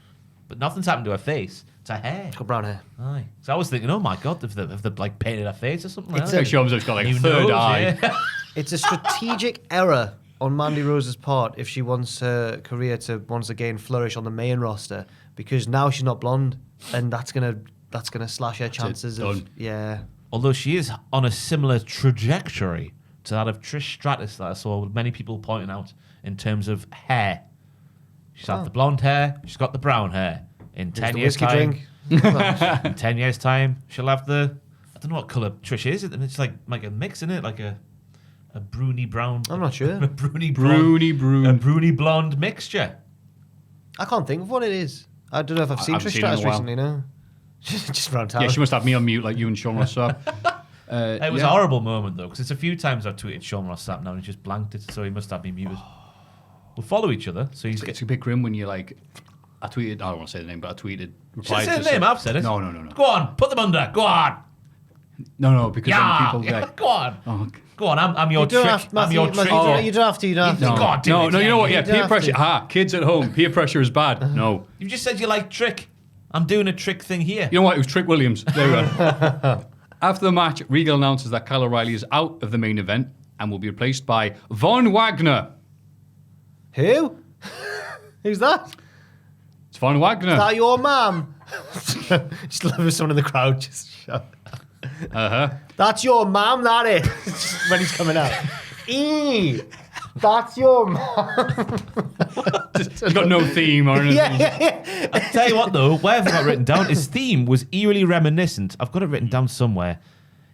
But nothing's happened to her face. It's her hair. Got brown hair. Aye. So I was thinking, oh my god, have they like painted her face or something? It's like Like she almost got like a Who third knows, eye. yeah. It's a strategic error on Mandy Rose's part if she wants her career to once again flourish on the main roster because now she's not blonde and that's gonna slash her chances of done. yeah. Although she is on a similar trajectory to that of Trish Stratus that I saw many people pointing out in terms of hair. She's had the blonde hair, she's got the brown hair. In 10 the years' whiskey time, drink. in 10 years' time, she'll have the, I don't know what colour Trish is. It's like a mix, in it? Like a browny brown. I'm not sure. A browny Bruni blonde. A Brune. browny blonde mixture. I can't think of what it is. I don't know if I've seen haven't Trish seen it in a Stratus while. recently, no. Just around town. Yeah, she must have me on mute like you and Sean Ross are. It was yeah. a horrible moment, though, because it's a few times I've tweeted Sean Ross Sapp now and he just blanked it, so he must have me muted. We'll follow each other, so he's It's a bit grim when you like. I tweeted. I don't want to say the name, but I tweeted. Should I replied say to the name? some- I've said it. No. Go on, put them under. Go on. No, because Yeah. then people Yeah, get. go on. Oh, okay. Go on, I'm your You don't trick. have to, I'm Matthew, your Matthew, trick. you don't- you don't have to. You don't have to. No. God, do no, it, you know what? you Yeah, don't peer have pressure. to. Kids at home, peer pressure is bad. No. You just said you like trick. I'm doing a trick thing here. You know what? It was Trick Williams. There we go. After the match, Regal announces that Kyle O'Reilly is out of the main event and will be replaced by Von Wagner. Who? Who's that? It's Von Wagner. Is that your mum? Just love if someone in the crowd just shout. That's your mum, that is. Just when he's coming out. That's your mum. He's got no theme or anything. Yeah. I tell you what, though, where have I got written down? His theme was eerily reminiscent. I've got it written down somewhere.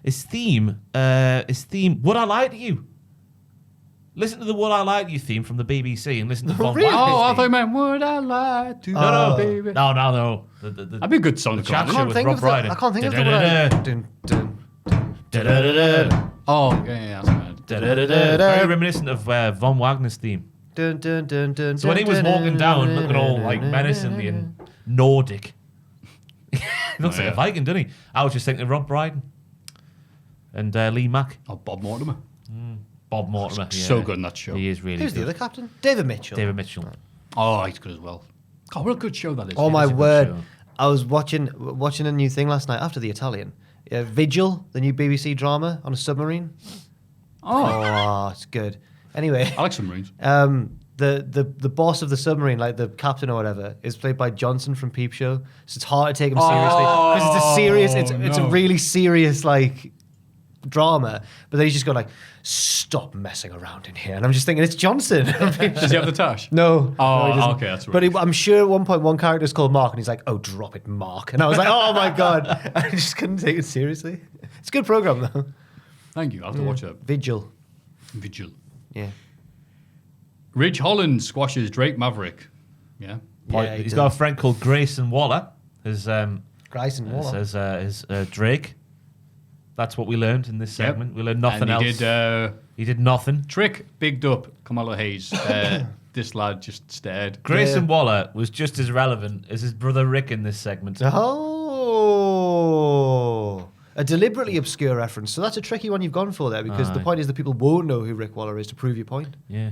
His theme, Would I Lie to You? Listen to the Would I Lie to You theme from the BBC and listen to Von Really? Wagner's Oh, I theme. thought you meant, would I lie to No, you, baby? no. That'd be a good song to chat come show on. with Think Rob of the- Brydon. I can't think of the Da-da-da-da. word. Dun, dun, dun. Da-da-da-da. Oh, yeah, that's right. Da-da-da-da. Very reminiscent of Von Wagner's theme. Dun, dun, dun, dun, So when he was dun, walking dun, down, dun, looking all dun, like dun, menacingly dun, and Nordic, he looks like yeah. a Viking, doesn't he? I was just thinking of Rob Brydon and Lee Mack, Oh, Bob Mortimer. Bob Mortimer. So yeah. good in that show. He is really Who's the good. other captain? David Mitchell. David Mitchell. Oh, he's good as well. God, what a good show that is. Oh my It's a good word! show. I was watching a new thing last night after the Italian. Vigil, the new BBC drama on a submarine. Oh, it's good. Anyway, I like submarines. the boss of the submarine, like the captain or whatever, is played by Johnson from Peep Show. So it's hard to take him seriously because it's a serious. It's a no. really serious like drama. But then he's just got like, stop messing around in here, and I'm just thinking it's Johnson. Does he have the tash? No. Oh, no, he doesn't. okay, that's right. But I'm sure at one point one character is called Mark, and he's like, "Oh, drop it, Mark." And I was like, "Oh my god!" I just couldn't take it seriously. It's a good program though. Thank you. I'll have to watch that. Vigil. Vigil. Yeah. Ridge Holland squashes Drake Maverick. Yeah. Yeah, He's got a friend called Grayson Waller. His Grayson Waller. says Drake. That's what we learned in this segment. We learned nothing and else. He did nothing. Trick bigged up Kamala Hayes. This lad just stared. Grayson Waller was just as relevant as his brother Rick in this segment. Oh. A deliberately obscure reference. So that's a tricky one you've gone for there because the Aye. point is that people won't know who Rick Waller is to prove your point. Yeah,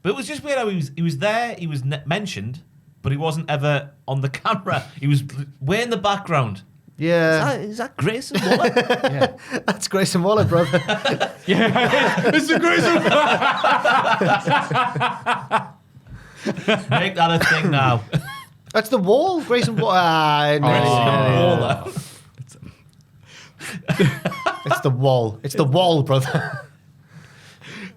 but it was just weird how he was there. He was mentioned, but he wasn't ever on the camera. He was way in the background. Yeah. Is that Grayson Waller? Yeah. That's Grayson Waller, brother. It's the Grayson. Make that a thing now. That's the wall. Grayson Waller. Waller. It's the wall. It's the wall, brother.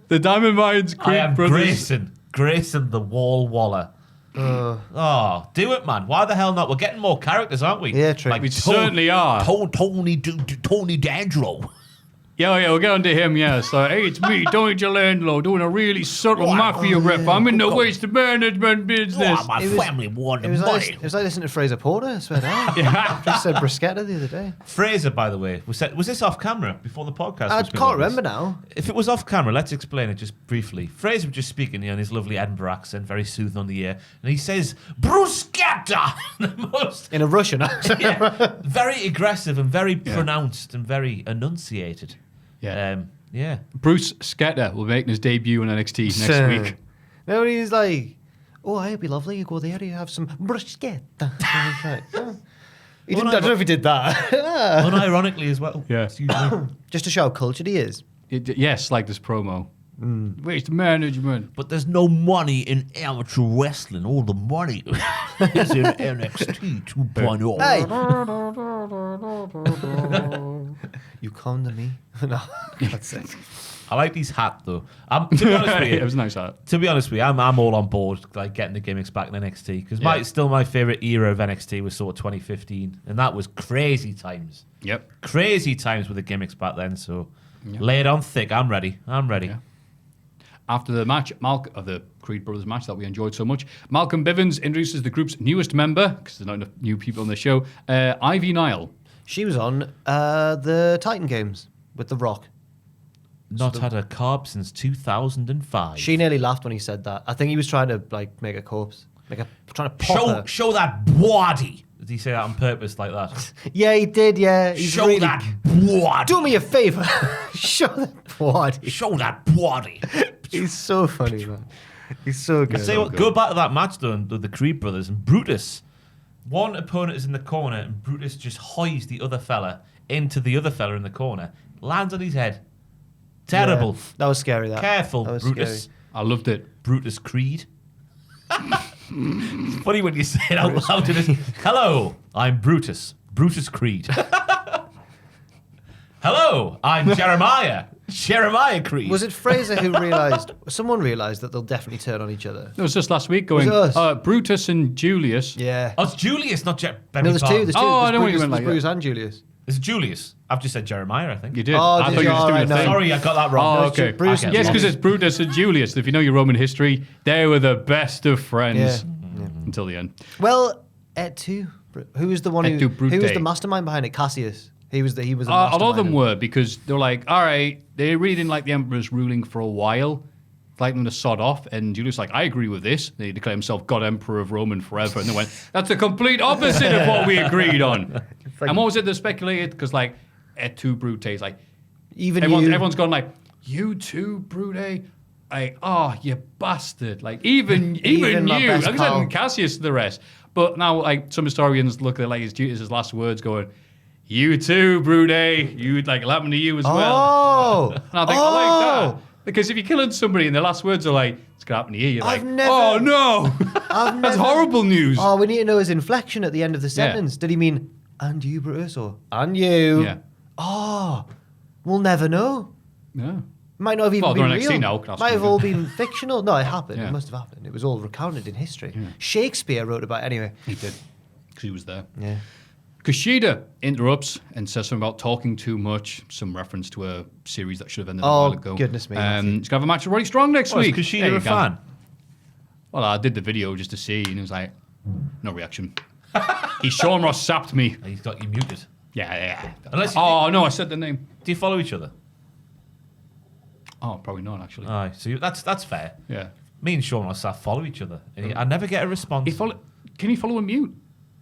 The Diamond Mines I Creed am brothers. Grayson the Wall Waller. Oh, do it, man. Why the hell not? We're getting more characters, aren't we? Yeah, true. We certainly are. Tony D'Angelo. Yeah, we'll get on to him, yeah. So, hey, it's me, Donny Landlord, doing a really subtle Maffew rep. I'm in the waste management business. Oh, my family wanted It was money. like, it was like listening to Fraser Porter, I swear down. I just said bruschetta the other day. Fraser, by the way, was this off camera before the podcast? I was being can't released? remember now. If it was off camera, let's explain it just briefly. Fraser was just speaking in his lovely Edinburgh accent, very soothing on the ear, and he says, bruschetta! The most, In a Russian accent. yeah, very aggressive and very pronounced and very enunciated. Yeah. Yeah. Bruce Sketter will be making his debut on NXT next week. No, he's like, oh, it'd be lovely. You go there, you have some bruschetta. Like, oh. He didn't, I don't know if he did that. Unironically as well. Yeah. Excuse me. Just to show how cultured he is. Yes, like this promo. Waste management. But there's no money in amateur wrestling. All the money is in NXT 2.0. Hey! You come to me. No, that's it. I like his hat though. To be honest with you, It was a nice hat. To be honest with you, I'm all on board, like getting the gimmicks back in NXT because still my favorite era of NXT was sort of 2015, and that was crazy times. Yep. Crazy times with the gimmicks back then. So lay it on thick. I'm ready. Yeah. After the match, of the Creed Brothers match that we enjoyed so much, Malcolm Bivens introduces the group's newest member, because there's not enough new people on the show, Ivy Nile. She was on the Titan Games with The Rock. Not had a carb since 2005. She nearly laughed when he said that. I think he was trying to like make a corpse, trying to pop her. show that body. Did he say that on purpose like that? Yeah, he did. Yeah, he's Show really, that body. Do me a favor. Show that body. Show that body. He's so funny, man. He's so good. Say what? Go back to that match though, with the Creed brothers and Brutus. One opponent is in the corner, and Brutus just hoys the other fella into the other fella in the corner, lands on his head. Terrible. Yeah, that was scary. That. Careful, That was Brutus. scary. I loved it. Brutus Creed. It's funny when you say it out loud. Hello, I'm Brutus. Brutus Creed. Hello, I'm Jeremiah. Jeremiah Creed. Was it Fraser who realised? Someone realised that they'll definitely turn on each other. It was just last week going, Was it us? Brutus and Julius. Yeah. Oh, it's Julius, not No, there's two. There's two. Oh, I There's know what you Bruce, meant like there's Bruce and Julius. It's Julius. I've just said Jeremiah, I think. You did. Oh, I did thought you? you were just doing Alright, a no. thing. Sorry, I got that wrong. Oh, No, it's okay. Bruce and Yes, Julius. because it's Brutus and Julius. If you know your Roman history, they were the best of friends Yeah. until the end. Well, Etu. Who was the one who? Etu Brute. Who was the mastermind behind it? Cassius. He was the. A lot of mastermind them of- were, because they were like, all right, they really didn't like the Emperor's ruling for a while. Like them to sod off, and Julius like, I agree with this. They declare himself God Emperor of Rome and forever, and they went, that's the complete opposite of what we agreed on. like- And what was it they speculated? Because like, Et tu, Brute, like, Even everyone's gone like, you too, Brute? Like, oh, you bastard. Like, even Even my you. best Like I pal. said, Cassius to the rest. But now, like, some historians look at like his last words going, you too, Brute. You, like, it'll happen to you as well. Oh. And I think, I like that. Because if you're killing somebody and their last words are like, it's going to happen to you, you're I've like, never- oh no. I've That's never- horrible news. Oh, we need to know his inflection at the end of the sentence. Did he mean and you, Brutus, or and you? Yeah. Oh, we'll never know. Yeah. Might not have even Well, been they're on real. NXT now, that's Might have proven. all been fictional. No, it happened. Yeah. It must have happened. It was all recounted in history. Shakespeare wrote about it anyway. He did. Because he was there. Yeah. Kushida interrupts and says something about talking too much, some reference to a series that should have ended a while ago. Goodness me, Matthew. He's going to have a match with Roddy Strong next Oh, is week. Kushida There you a go. fan? Well, I did the video just to see, and it was like, no reaction. Sean Ross sapped me. He's got you muted. Yeah. Unless you Oh, no, I said the name. Do you follow each other? Oh, probably not, actually. Aye, so that's fair. Yeah. Me and Sean Ross follow each other. And I never get a response. Can you follow and mute?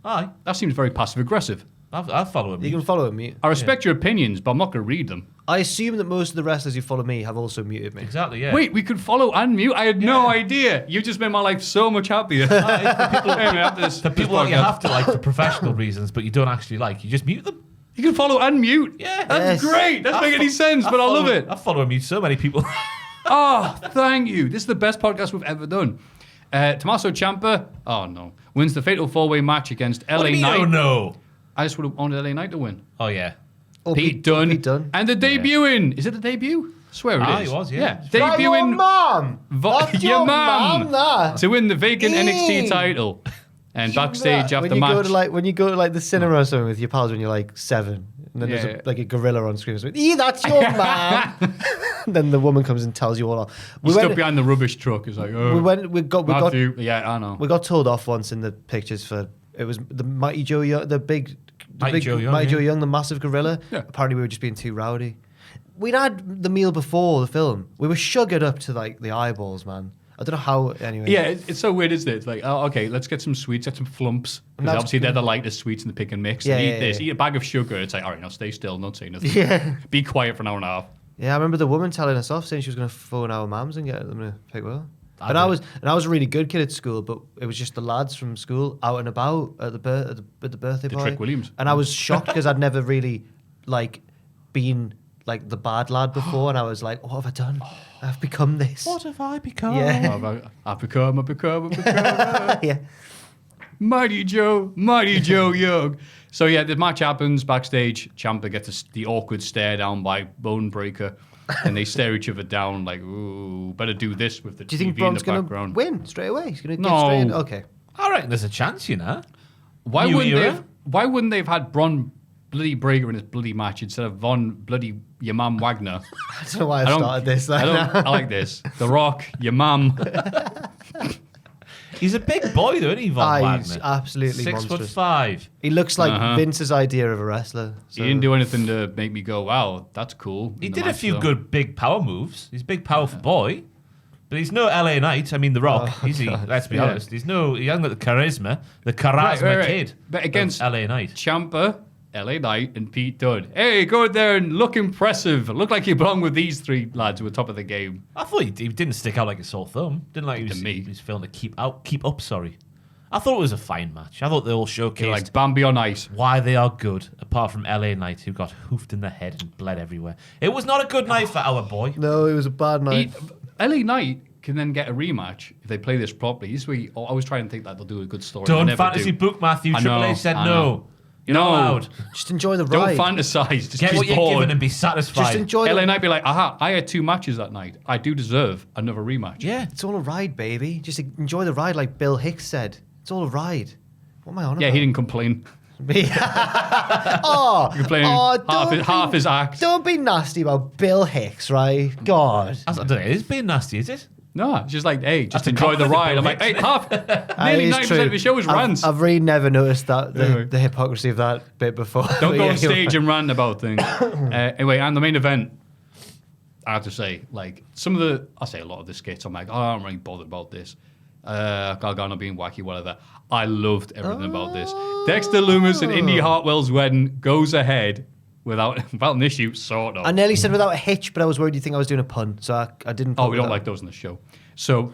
Aye, That seems very passive-aggressive. I'll follow him. You can follow me. I respect your opinions, but I'm not going to read them. I assume that most of the wrestlers who follow me have also muted me. Exactly, yeah. Wait, we could follow and mute? I had no idea. You just made my life so much happier. It's for people, Hey, man, after this people that you podcast. have to like for professional reasons, but you don't actually like. You just mute them. You can follow and mute. Yeah. That's Yes. great. Doesn't make any sense, but I love it. I follow and mute so many people. Oh, thank you. This is the best podcast we've ever done. Tommaso Ciampa, oh no, wins the fatal four-way match against LA What do you mean, Knight. oh no. I just would have wanted LA Knight to win. Oh yeah. Oh, Pete Dunne. Pete Dunne. And the debuting. Is it the debut? I swear it is. It was, yeah. Debuting mom. That's your your mum. mum, that. to win the vacant NXT Eee. title. And backstage after when the you match. go to when you go to like the cinema or something with your pals when you're like 7, And then Yeah. there's like a gorilla on screen. Like, that's your mom. Then the woman comes and tells you all. You stood behind the rubbish truck. It's like, oh, We got Maffew. Yeah, I know. we got told off once in the pictures for it was the Mighty Joe Young, Mighty Joe Young, the massive gorilla. Yeah. Apparently, we were just being too rowdy. We'd had the meal before the film. We were sugared up to like the eyeballs, man. I don't know how. Anyway. Yeah, it's so weird, isn't it? It's like, oh, okay, let's get some sweets, get some flumps. Because obviously they're the lightest sweets in the pick and mix. Yeah, eat yeah, this, yeah. eat a bag of sugar. It's like, all right, now stay still, not say nothing. Yeah. Be quiet for an hour and a half. Yeah, I remember the woman telling us off, saying she was going to phone our mums and get them to pick well. And I was a really good kid at school, but it was just the lads from school out and about at the birthday party. Trick Williams. And I was shocked because I'd never really like been like the bad lad before, and I was like, what have I done? I've become this. What have I become? Yeah. I've become. Yeah. Mighty Joe Young. So yeah, the match happens backstage. Ciampa gets the awkward stare down by Bonebreaker, and they stare each other down like, ooh, better do this with the Do you think TV in the Braun's going background. to win straight away? He's going to get No. straight in? Okay. I reckon there's a chance, you know. Why New wouldn't era? they have had Braun bloody Breaker in his bloody match instead of Von bloody your mum Wagner? I don't know why I started this. I like this. The Rock, your mum. He's a big boy, though, isn't he, Von He's Wagner? absolutely 6'5". monstrous. He looks like Uh-huh. Vince's idea of a wrestler. He didn't do anything to make me go, wow, that's cool. He in the did a match, few though. good big power moves. He's a big, powerful boy. But he's no LA Knight. I mean, The Rock. Oh, Is he? God. Let's be Yeah. honest. He hasn't got the charisma. The charisma Right. kid. But against of LA Knight. Ciampa, LA Knight, and Pete Dunne. Hey, go in there and look impressive. Look like you belong with these three lads who are top of the game. I thought he didn't stick out like a sore thumb. Didn't like he To was, me. he was feeling to keep up. Sorry. I thought it was a fine match. I thought they all showcased You're like Bambi on ice. why they are good, apart from LA Knight, who got hoofed in the head and bled everywhere. It was not a good night for our boy. No, it was a bad night. LA Knight can then get a rematch if they play this properly. This week, I always try and think that they'll do a good story. They Don't never fantasy do. book, Matthew. I Triple know, H said I no. know. You're not No. allowed. Just enjoy the Don't ride. fantasize. Just Get be what you're bored. given and be satisfied. Just enjoy LA the Knight be like, aha, I had 2 matches that night. I do deserve another rematch. Yeah. It's all a ride, baby. Just enjoy the ride, like Bill Hicks said. It's all a ride. What am I on Yeah, about? he didn't complain. Oh, Complain half his act. Don't be nasty about Bill Hicks, right? God. I don't know. It's being nasty, is it? No, it's just like, hey, just That's a enjoy the compliment, ride. I'm Bill like, hey, Hicks. nearly It's 90% true. of the show is rants. I've really never noticed that Anyway. the hypocrisy of that bit before. Don't But go yeah, on stage and rant about things. Anyway, and the main event, I have to say, like, I say a lot of the skits, I'm like, oh, I'm really bothered about this. Gargano being wacky, whatever. I loved everything about this. Dexter Lumis and Indy Hartwell's wedding goes ahead without an issue, sort of. I nearly said without a hitch, but I was worried you think I was doing a pun, so I didn't. Oh, put we that. don't like those in the show. So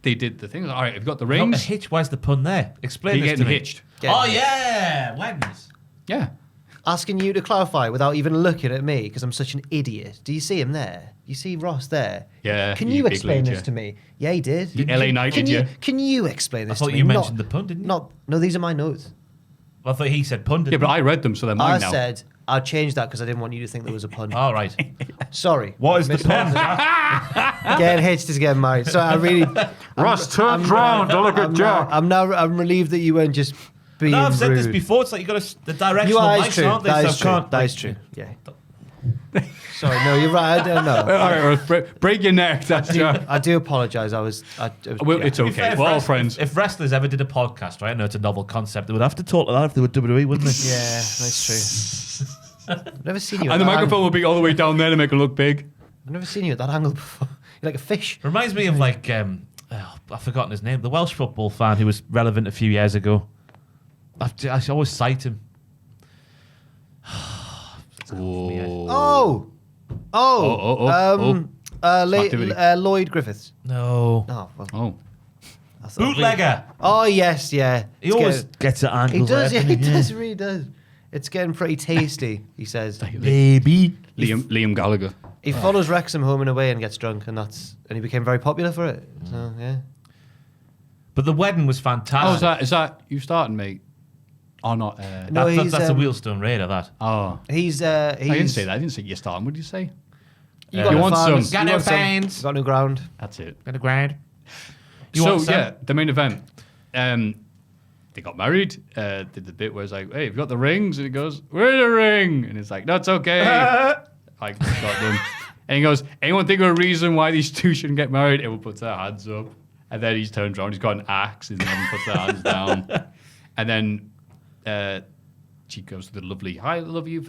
they did the thing. All right, we've got the Not a rings. hitch. Why's the pun there? Explain You're this getting to me. hitched. Oh, yeah. Weddings. Yeah. Asking you to clarify without even looking at me because I'm such an idiot. Do you see him there? You see Ross there? Yeah, Can you you big explain lead, this yeah. to me? Yeah, he did. The LA Knight, Can did you? Can you explain I this to thought me? you mentioned the pun, didn't you? No, these are my notes. I thought he said pun, didn't Yeah, but I read them, so they're I mine now. said I'll change that because I didn't want you to think there was a pun. he? All right. Sorry. What is the Missed pun? that. Getting hitched is getting married. So I really. Ross turns round to look at Jack. I'm relieved that you weren't just being No, I've said this rude. before. It's like you got the directional You are, mics, it's true. aren't they? That So is I true. can't, That like- is true. Yeah. Sorry, no, you're right. I don't know. All right, Ross, break your neck. That's I do apologise. Well, it's To be okay. fair, if We're all wrest- friends. If wrestlers ever did a podcast, right? I know it's a novel concept. They would have to talk like that if they were WWE, wouldn't they? Yeah, that's true. I've never seen you. And at the that microphone angle. will be all the way down there to make it look big. I've never seen you at that angle before. You're like a fish. Reminds me of like I've forgotten his name. The Welsh football fan who was relevant a few years ago. I always cite him. Oh, Activity. Lloyd Griffiths. No. Oh, well, Oh. that's not Bootlegger. Oh yes, yeah. He It's always getting- gets at angles. He does. Yeah, like he that, does. Really does. It's getting pretty tasty. He says. Baby. Liam Gallagher. He follows Wrexham home and away and gets drunk, and he became very popular for it. So yeah. But the wedding was Oh, fantastic. is that you starting, mate? Oh, not. No, that's a he's, Wheelstone Raider, that. Oh. He's. I didn't say that. I didn't say you're starting. What did you say? You You want some? fans. Got You no want some. fans. Got no ground. That's it. Got a grind. You So want some? yeah, the main event. they got married. Did the bit where it's like, hey, you've got the rings? And he goes, where's the ring? And it's like, no, it's okay. Like, got them. And he goes, anyone think of a reason why these two shouldn't get married? Everyone puts their hands up. And then he turns around, he's got an axe, and then puts their hands down. And then she goes to the lovely, I love you,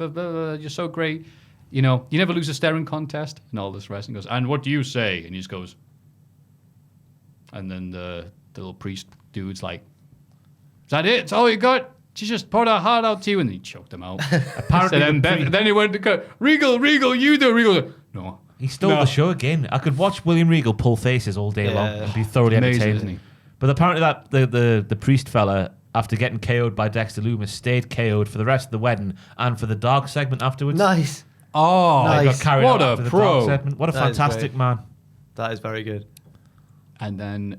you're so great. You know, you never lose a staring contest. And all this rest. And goes, and what do you say? And he just goes, and then the little priest dude's like, is that it? It's all you got? She just poured her heart out to you. And he choked him out. Apparently, then he went to go, Regal, you do. Regal, no. He stole the show again. I could watch William Regal pull faces all day long and be thoroughly Amazing, entertained. isn't he? But apparently that the priest fella, after getting KO'd by Dexter Lumis, stayed KO'd for the rest of the wedding and for the dark segment afterwards. Nice. Oh, They Nice. got carried What out a after the pro. dark segment. What a That is fantastic great. man. That is very good. And then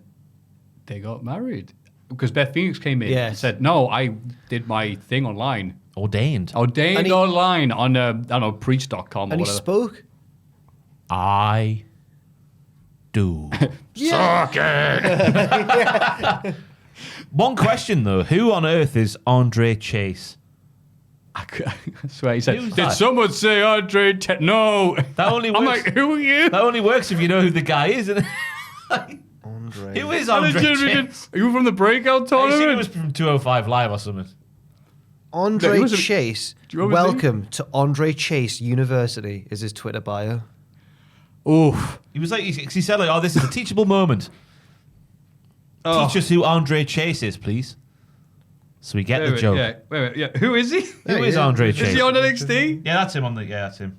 they got married. Because Beth Phoenix came in and Yes. said, no, I did my thing online. Ordained. Ordained And he- online on, I don't know, preach.com or And he whatever. spoke. I do. Suck it! One question though: who on earth is Andre Chase? I swear he said, Who's did that? someone say Andre? No. That only I'm works. like, who are you? That only works if you know who the guy is. Isn't it? Andre. Who is I Andre legitimately Chase? Are you from the breakout I assume it tournament? was from 205 Live or something. Andre He was a- Chase. Do you remember his Welcome to Andre Chase University is his Twitter bio. Oof. He was like, he said like, "Oh, this is a teachable moment. Oh. Teach us who Andre Chase is, please." So we get the joke. Yeah. Who is he? Who is Andre Chase? Is he on NXT? Yeah, that's him on the. Yeah, that's him.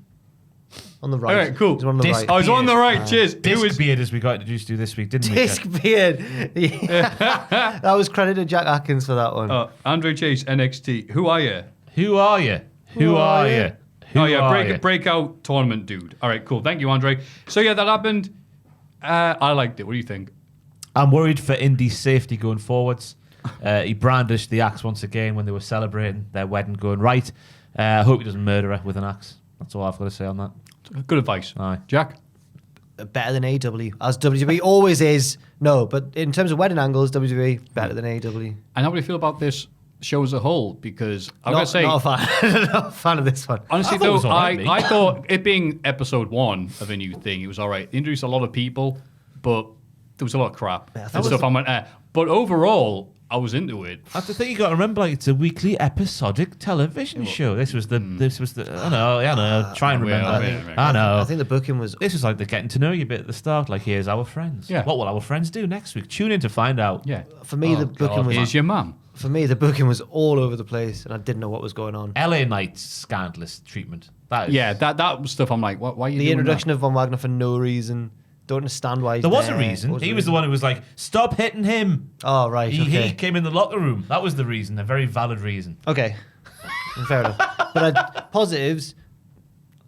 On the right. All right, cool. He's on the Disc- right. I was on the right. Cheers. Who Disc is? beard, as we got introduced to this week, didn't we? Disc beard. Yeah. That was credited Jack Atkins for that one. Andre Chase, NXT. Who are you? Who are you? Who are you? Oh yeah, breakout tournament dude. All right, cool. Thank you, Andre. So yeah, that happened. I liked it. What do you think? I'm worried for Indy's safety going forwards. He brandished the axe once again when they were celebrating their wedding going right. I hope he doesn't murder her with an axe. That's all I've got to say on that. Good advice. Aye. Jack? Better than AEW, as WWE always is. No, but in terms of wedding angles, WWE better than AEW. And how do you feel about this show as a whole? Because I'm going to say, not a fan. Not a fan of this one. honestly I thought it though, was all right, mate. I thought it being episode 1 of a new thing, it was all right. They introduced a lot of people, but there was a lot of crap. Yeah, and stuff. I went, But overall, I was into it. That's the thing you got to remember. Like, it's a weekly episodic television show. This was the. I know. Try and remember. yeah. I know. I think the booking was. This was like the getting to know you bit at the start. Like, here's our friends. Yeah. What will our friends do next week? Tune in to find out. Yeah. For me, the booking was. Here's your mum. For me, the booking was all over the place, and I didn't know what was going on. LA Knight's scandalous treatment. That is. Yeah, that stuff. I'm like, why are you The doing introduction that? of Von Wagner for no reason. Don't understand why he's There was there. a reason. What He the was the reason? one who was like, "Stop hitting him." Oh, right. He Okay. came in the locker room. That was the reason. A very valid reason. Okay. Fair enough. But positives,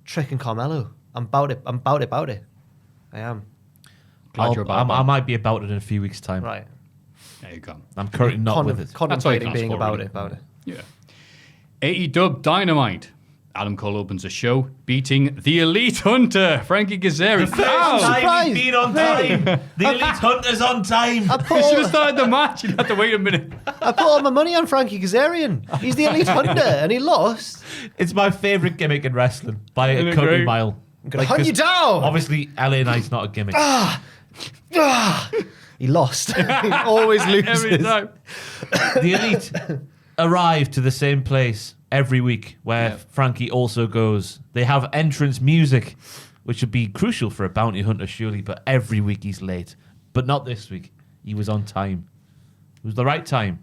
Trick and Carmelo. I'm about it. I am. Glad you're about I that. might be about it in a few weeks' time. Right. There you go. I'm currently not with it. Contemplating That's being what you about can it. Yeah. AEW Dynamite. Adam Cole opens a show beating the Elite Hunter, Frankie Kazarian. Ow! surprise! He's been on time. The Elite Hunter's on time. I You should have put, started the match. You'd have to wait a minute. I put all my money on Frankie Kazarian. He's the elite hunter, and he lost. It's my favourite gimmick in wrestling by Isn't a it country great? mile. I'm gonna hunt you down. Obviously, LA Knight's not a gimmick. He lost. He always loses. Every time. The Elite arrive to the same place every week where Yeah. Frankie also goes. They have entrance music, which would be crucial for a bounty hunter, surely, but every week he's late. But not this week. He was on time. It was the right time.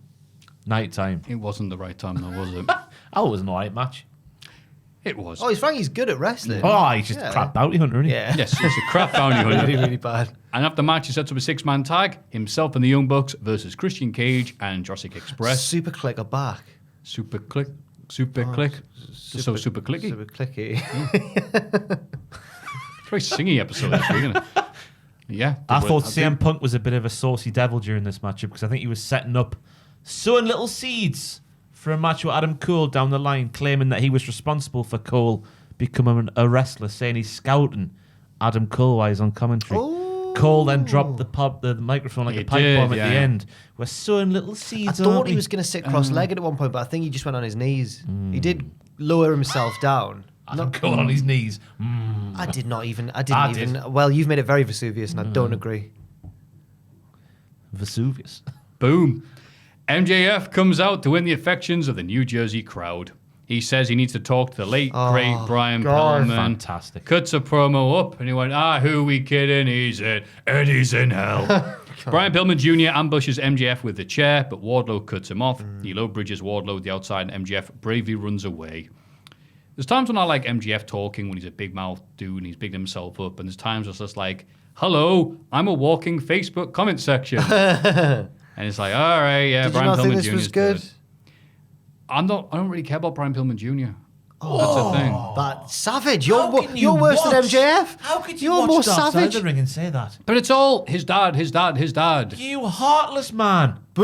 Night time. It wasn't the right time, though, was it? Oh, it was an alright match. It was. Oh, Frankie's good at wrestling. Oh, he's just Yeah. a crap bounty hunter, isn't he? Yeah. Yes, it's a crap bounty Really, hunter. really bad. And after the match, he sets up a 6-man tag, himself and the Young Bucks versus Christian Cage and Jurassic Express. Super click are back. Super click. Super click. So super clicky. Super clicky. It's a very singy episode this week, isn't it? Yeah. I thought CM Punk was a bit of a saucy devil during this matchup because I think he was setting up, sowing little seeds for a match with Adam Cole down the line, claiming that he was responsible for Cole becoming a wrestler, saying he's scouting Adam Cole while he's on commentary. Cole then dropped the microphone like He a pipe did, bomb at yeah. the end. We're sowing little I seeds. thought aren't he we? was going to sit cross-legged at one point, but I think he just went on his knees. He did lower himself down. Adam Cole on his knees. I didn't I even. did. Well, you've made it very Vesuvius, and I don't agree. Vesuvius. Boom. MJF comes out to win the affections of the New Jersey crowd. He says he needs to talk to the late, great Brian God. Pillman. Fantastic. Cuts a promo up, and he went, who we kidding? He's in Eddie's in hell. Brian Pillman Jr. ambushes MJF with the chair, but Wardlow cuts him off. He low bridges Wardlow at the outside, and MJF bravely runs away. There's times when I like MJF talking when he's a big mouth dude and he's bigging himself up, and there's times it's just like, hello, I'm a walking Facebook comment section. And it's like, all right, yeah, Did you Brian not Pillman think this Jr. was is good? I don't really care about Brian Pillman Jr. That's the thing. But savage, How can you you're worse than watch- MJF. How could you You're watch more Dark Side of savage. the Ring and say that? But it's all his dad. You heartless man. Boo!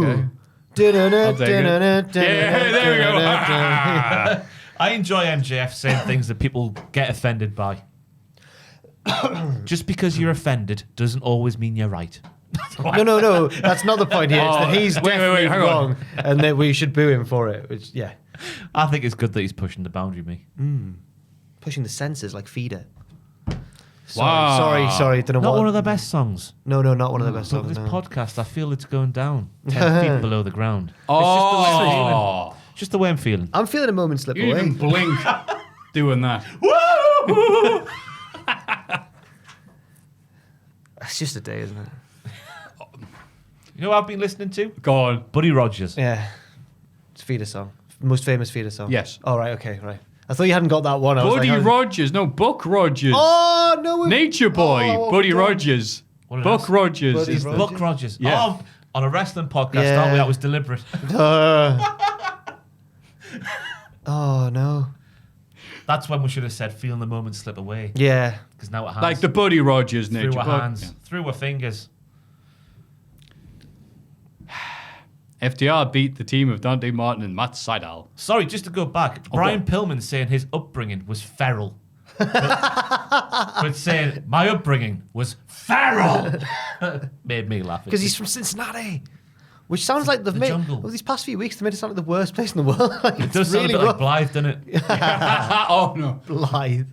Okay. Yeah, Yeah, there we go. I enjoy MJF saying things that people get offended by. Just because you're offended doesn't always mean you're right. No. That's not the point here. It's that he's wait, definitely hang on. wrong, and that we should boo him for it. Which, yeah, I think it's good that he's pushing the boundary, me. pushing the senses like feeder. Wow. Sorry. Don't know Not what. one of the best songs. No, not one of the best Look at songs. this no. podcast. I feel it's going down 10 feet below the ground. Oh, It's just the way I'm feeling. I'm feeling a moment slip you didn't away. even blink doing that. It's just a day, isn't it? You know what I've been listening to? Go on. Buddy Rogers. Yeah, it's feeder song. Most famous feeder song. Yes. Oh right, okay, right. I thought you hadn't got that one. I was Buddy like, Rogers. No, Buck Rogers. Oh no! Nature Boy. Oh, Buddy God. Rogers. What did I Buck say? Rogers. Buddy is Rogers. Buck Rogers. Yeah. Oh, on a wrestling podcast, Yeah. aren't we? That was deliberate. Oh no! That's when we should have said, feeling the moment slip away. Yeah. Because now it has. Like the Buddy Rogers through Nature our Boy. hands, through our fingers. FTR beat the team of Dante Martin and Matt Sydal. Sorry, just to go back. Brian Pillman saying his upbringing was feral. but saying my upbringing was feral made me laugh. Because he's from Cincinnati, which sounds like they've the made. jungle. Well, these past few weeks, they made it sound like the worst place in the world. Like, It it's does sound really a bit like rough. Blythe, doesn't it? Oh, no. Blythe.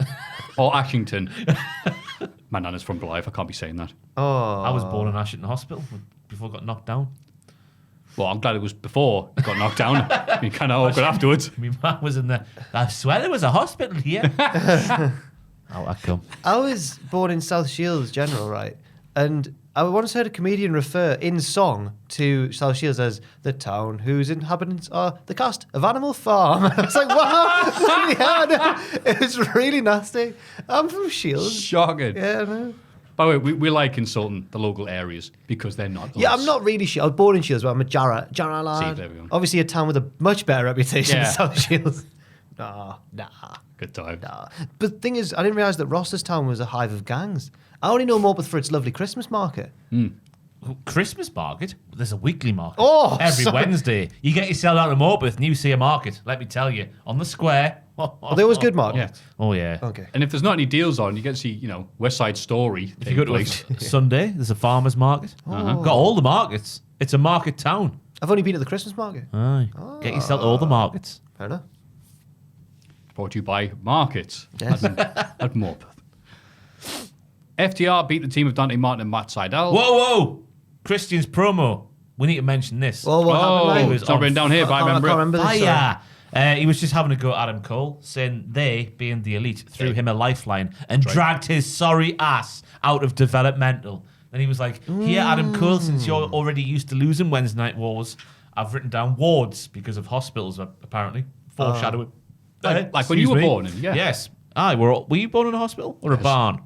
Or Ashington. My nana's from Blythe. I can't be saying that. Oh. I was born in Ashington Hospital before I got knocked down. Well, I'm glad it was before it got knocked down. You kind of awkward afterwards. My man was in there. I swear there was a hospital here. Out I come. I was born in South Shields General, right? And I once heard a comedian refer in song to South Shields as the town whose inhabitants are the cast of Animal Farm. I was like, wow. Yeah, no, it was really nasty. I'm from Shields. Shocking. Yeah, no. By the way, we like insulting the local areas because they're not. Yeah, us. I'm not really Shields. I was born in Shields, but I'm a Jarrah lad. there we go. Obviously, a town with a much better reputation Yeah. than South Shields. Nah. Good time. But the thing is, I didn't realise that Rosterstown was a hive of gangs. I only know Morpeth for its lovely Christmas market. Christmas market? There's a weekly market. Oh, every sorry. Wednesday. You get yourself out of Morpeth and you see a market, let me tell you. On the square. Are they always good markets? Oh, yeah. Okay. And if there's not any deals on, you get to see, West Side Story. If you go to a Sunday, there's a farmer's market. Uh-huh. Got all the markets. It's a market town. I've only been at the Christmas market. Aye. Get yourself all the markets. Fair enough. Brought to you by Markets Yes. at Morpeth. FTR beat the team of Dante Martin and Matt Sydal. Whoa! Christian's promo. We need to mention this. Well, what happened? Oh, Mate? was it's not on written down here, but I I remember can't it. remember this. sorry. Fire! He was just having a go at Adam Cole, saying they, being the elite, threw him a lifeline and dragged his sorry ass out of developmental. Then he was like, here, Adam Cole, since you're already used to losing Wednesday Night Wars, I've written down wards because of hospitals, apparently. Foreshadowing. Like when you were born, yeah. Yes. Aye, were you born in a hospital or a barn?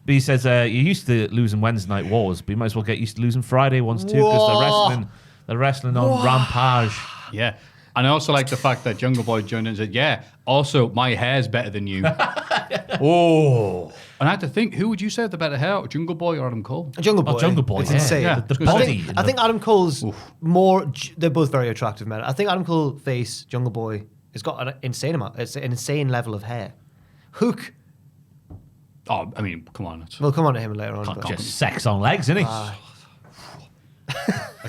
But he says, you're used to losing Wednesday Night Wars, but you might as well get used to losing Friday ones too, because they're wrestling on Rampage. Yeah. And I also like the fact that Jungle Boy joined in and said, yeah, also, my hair's better than you. Oh. And I had to think, who would you say had the better hair, Jungle Boy or Adam Cole? Jungle Boy. Jungle Boy, It's yeah. insane. Yeah. The I body. think, I think Adam Cole's more. They're both very attractive men. I think Adam Cole face Jungle Boy has got an insane amount. It's an insane level of hair. Hook Oh, I mean, come on. We'll come on to him later on. Can't- but- Just sex on legs, isn't he? I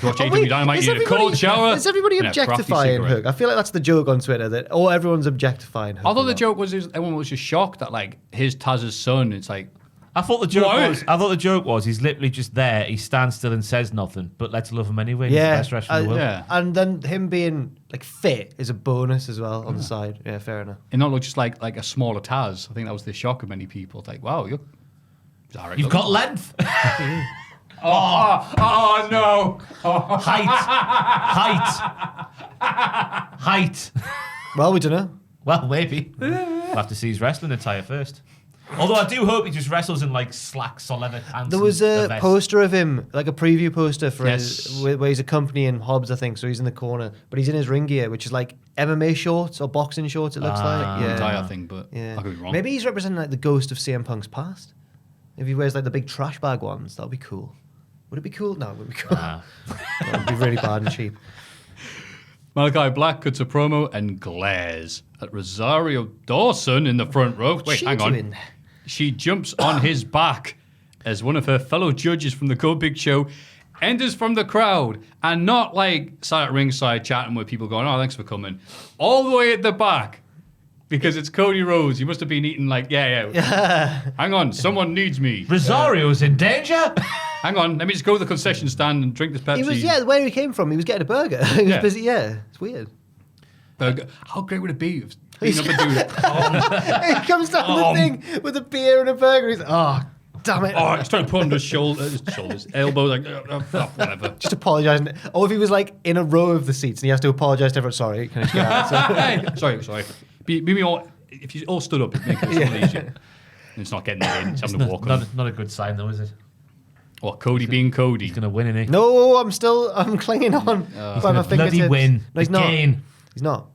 watch Oh, AEW wait, Dynamite, is you need a everybody- cold shower. Is everybody and a frothy objectifying cigarette. Hook? I feel like that's the joke on Twitter that everyone's objectifying Hook. Although a the lot. joke was, everyone was just shocked that like his Taz's son. It's like, I thought the joke What? was he's literally just there. He stands still and says nothing, but let's love him anyway. He's Yeah, the best wrestler in the world. yeah. And then him being like fit is a bonus as well on the side. Yeah, fair enough. it not look just like a smaller Taz. I think that was the shock of many people. It's like, wow, you're. You've got length, Oh no! height. Well, we don't know. Well, maybe. We'll have to see his wrestling attire first. Although I do hope he just wrestles in like slacks or leather pants. There was and a vest. poster of him, like a preview poster for Yes. his, where he's accompanying Hobbs, I think. So he's in the corner, but he's in his ring gear, which is like MMA shorts or boxing shorts. It looks like. The Yeah. entire thing, but Yeah. I could be wrong. Maybe he's representing like the ghost of CM Punk's past. If he wears like the big trash bag ones, that would be cool. Would it be cool? No, it wouldn't be cool. That would be really bad and cheap. Malachi Black cuts a promo and glares at Rosario Dawson in the front row. What's Wait, she hang on. doing? She jumps on his back as one of her fellow judges from the Go Big Show enters from the crowd and not like sat at ringside chatting with people going, oh, thanks for coming. All the way at the back because it's Cody Rhodes. He must have been eating like, yeah. Hang on, someone needs me. Rosario's in danger. Hang on, let me just go to the concession stand and drink this Pepsi. He was, where he came from, he was getting a burger. He was Yeah. busy, it's weird. Burger. How great would it be if being up a dude? He comes down the thing with a beer and a burger. He's like, oh, damn it. Oh, he's trying to put on his shoulders, elbows, like, whatever. Just apologising. Or if he was like in a row of the seats and he has to apologise to everyone. Sorry, can I just get out? Sorry. Be all, if you all stood up, it'd make it so easier. And it's not getting in, it's having to walk on. Not a good sign, though, is it? Well, Cody being Cody. He's going to win, isn't he? No, I'm clinging on by my Bloody fingertips. win. No, he's not. Again. He's not.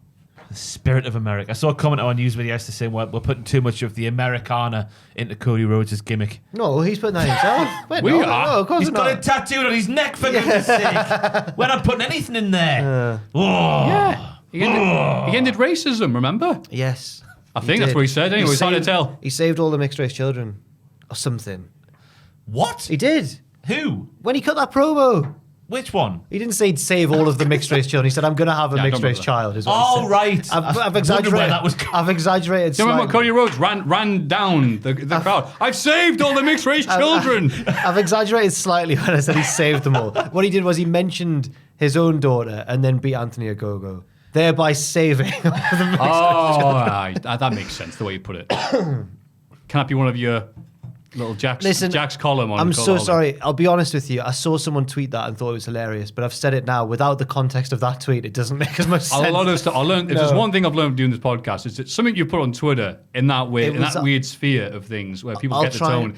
The spirit of America. I saw a comment on our news video yesterday saying we're putting too much of the Americana into Cody Rhodes' gimmick. No, he's putting that himself. Wait, We no, are. No, of course He's got not. it tattooed on his neck, for goodness sake. We're not putting anything in there. Oh. Yeah. He ended racism, remember? Yes. I think that's what he said. Anyway, it's hard to saved- tell. He saved all the mixed race children. Or something. What? He did. Who? When he cut that promo. Which one? He didn't say he'd save all of the mixed race children. He said, I'm going to have a Yeah, I mixed don't race remember child. Is what he Oh, said. right. I've wondered where exaggerated. that was going. I've exaggerated Do you remember when slightly. Cody Rhodes ran down the crowd? I've saved all the mixed race children. I've exaggerated slightly when I said he saved them all. What he did was he mentioned his own daughter and then beat Anthony Ogogo, thereby saving all the mixed Oh, right. That makes sense, the way you put it. Can that be one of your little Jack's column on I'm so Cultaholic? sorry. I'll be honest with you. I saw someone tweet that and thought it was hilarious, but I've said it now. Without the context of that tweet, it doesn't make as much sense. A lot of stuff I learned. If there's No. one thing I've learned doing this podcast, is that something you put on Twitter in that way, It in was that a- weird sphere of things where people I'll get the try- tone,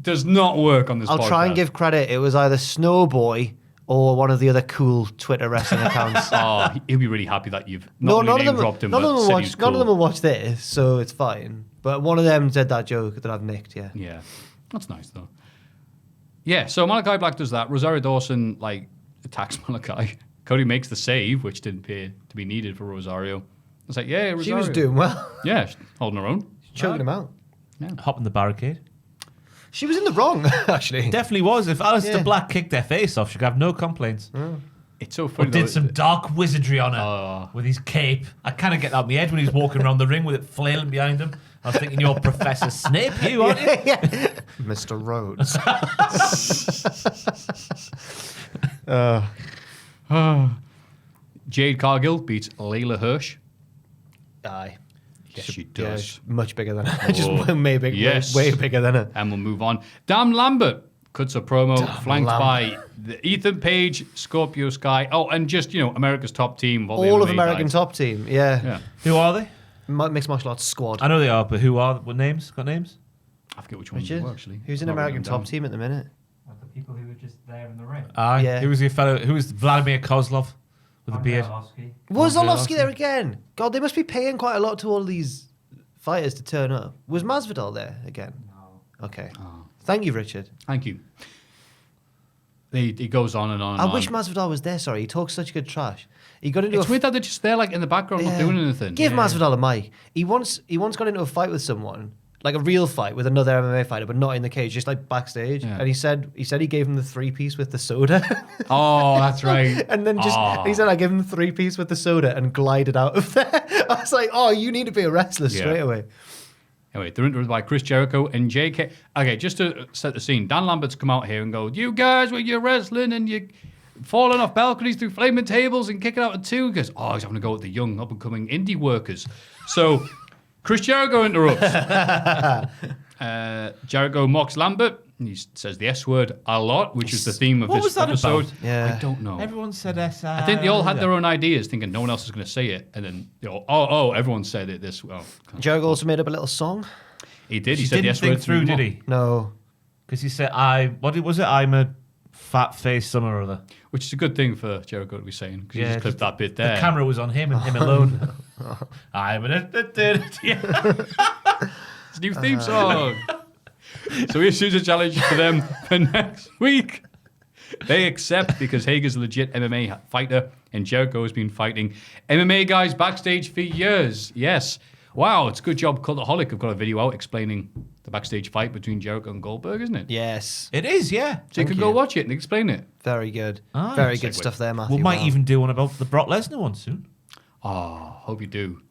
does not work on this podcast. I'll try and give credit. It was either Snowboy or one of the other cool Twitter wrestling accounts. Oh, he'll be really happy that you've No, not only name dropped him, none but of them said will he's watch. cool. None of them will watch this, so it's fine. But one of them said that joke that I've nicked. Yeah. Yeah, that's nice though. Yeah, so Malachi Black does that. Rosario Dawson like attacks Malachi. Cody makes the save, which didn't appear to be needed for Rosario. It's like, yeah, Rosario. She was doing well. Yeah, she's holding her own. Choking him out. Hopping the barricade. She was in the wrong, actually. Definitely was. If Alistair Yeah. Black kicked their face off, she could have no complaints. It's so Or funny. did though, some dark wizardry on her with his cape. I kind of get that out of my head when he's walking around the ring with it flailing behind him. I was thinking, you're Professor Snape, you, aren't you? Mr. Rhodes. Jade Cargill beats Layla Hirsch. Aye. Yes, she Yeah, does. she's much bigger than her. Just Oh, way, big, yes. way bigger than her. And we'll move on. Damn Lambert cuts a promo flanked Lambert. by the Ethan Page, Scorpio Sky. Oh, and just, America's top team. All of MMA American guys. top team. Yeah. Yeah. Who are they? Mixed martial arts squad. I know they are, but who are? What names? Got names? I forget which ones Richard, they were, actually. who's in Not American written top down. team at the minute? Like the people who were just there in the ring. Aye. Yeah. Who was the fellow? Who was Vladimir Kozlov with the beard? Arlovsky. Was Andre Orlovsky there Arlovsky. again? God, they must be paying quite a lot to all these fighters to turn up. Was Masvidal there again? No. Okay. Oh. Thank you, Richard. Thank you. He goes on and on and I on. wish Masvidal was there. Sorry, he talks such good trash. He got into It's weird that they're just there, like, in the background, not Yeah. doing anything. Give Masvidal a mic. He once got into a fight with someone, like a real fight with another MMA fighter, but not in the cage, just like backstage. Yeah. And he said he gave him the 3-piece with the soda. Oh, that's right. And then he said, I gave him the 3-piece with the soda and glided out of there. I was like, oh, you need to be a wrestler straight away. Anyway, they're interrupted by Chris Jericho and JK. Okay, just to set the scene, Dan Lambert's come out here and go, you guys, when you're wrestling and you're falling off balconies through flaming tables and kicking out a two, he goes, oh, he's having to go with the young, up-and-coming indie workers. So Chris Jericho interrupts. Jericho mocks Lambert. And he says the S word a lot, which is the theme of What this was that episode. about? Yeah. I don't know. Everyone said S. I think they all had their own ideas, thinking no one else is going to say it. And then, everyone said it this well. Jericho also made up a little song. He did. He He said the didn't S think word through, did he? No. Because he said, what was it? I'm a fat face, some or other. Which is a good thing for Jericho to be saying, because he just clipped that bit there. The camera was on him and him alone. I'm an It's a new theme song. So he issues a challenge for them for next week. They accept because Hager's a legit MMA fighter and Jericho has been fighting MMA guys backstage for years. Yes. Wow, it's a good job Cultaholic have got a video out explaining the backstage fight between Jericho and Goldberg, isn't it? Yes. It is, yeah. So you can go watch it and explain it. Very good. Ah, Very segue. good stuff there, Maffew. We might Wow. even do one about the Brock Lesnar one soon. Oh, hope you do.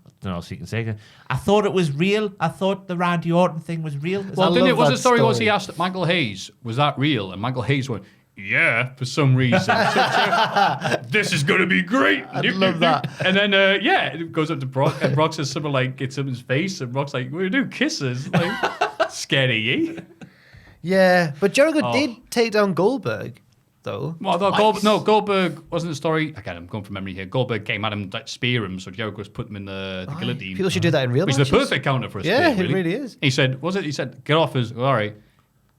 I don't know if you can say. I thought it was real. I thought the Randy Orton thing was real. Well, I didn't it? love Was that the story was story. he asked Michael Hayes, was that real? And Michael Hayes went, yeah, for some reason. This is going to be great. I love that. And then, it goes up to Brock, and Brock says something like, gets him in his face, and Brock's like, we do kisses. Like, scared of Yeah, but Jericho Oh. did take down Goldberg, though. Well, I thought Goldberg wasn't the story. Again, I'm going from memory here. Goldberg came at him, to spear him, so Jericho was putting him in the guillotine. People should do that in real Which is the matches. perfect counter for a Yeah, spear, it really is. He said, He said, get off us. All right.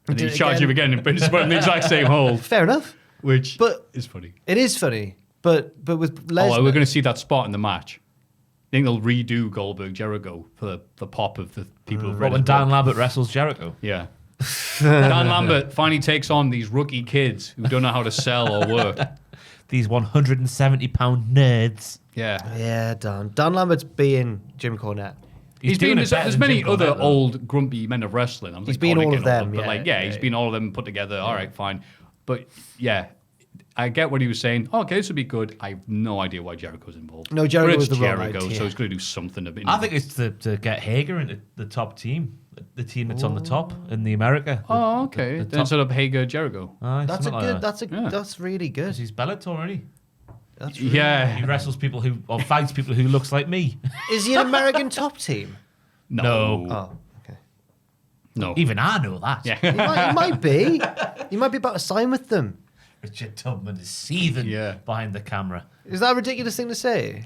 And then Did he it charged him again and put him in the exact same hole, Fair enough. which But- is funny. It is funny, but with Lesnar, Oh, we're going to see that spot in the match. I think they'll redo Goldberg Jericho for the pop of the people who've read When his Dan book. Lambert wrestles Jericho. Yeah. Dan Lambert finally takes on these rookie kids who don't know how to sell or work. These 170-pound nerds. Yeah. Yeah, Dan Lambert's being Jim Cornette. He's doing been, it better there's than many Jim other Cornette, though. old grumpy men of wrestling. I'm He's like been all Cornick of and them, but yeah, like, yeah, he's yeah. been all of them put together. All right, fine. But yeah, I get what he was saying. Oh, okay, this would be good. I have no idea why Jericho's involved. No, Jericho But was it's the wrong Jericho, idea. so he's going to do something a bit. I think it's to get Hager into the top team. The team that's on the top in the America. Oh, okay. the Then top- set up Hager Jericho. Aye, That's a something good. like that. Yeah. That's really good. He's Bellator already. That's really Yeah. He wrestles people or fights people who looks like me. Is he an American top team? No. Oh, okay. No. Even I know that. Yeah. He might be. He might be about to sign with them. Richard Tubman is seething behind the camera. Is that a ridiculous thing to say?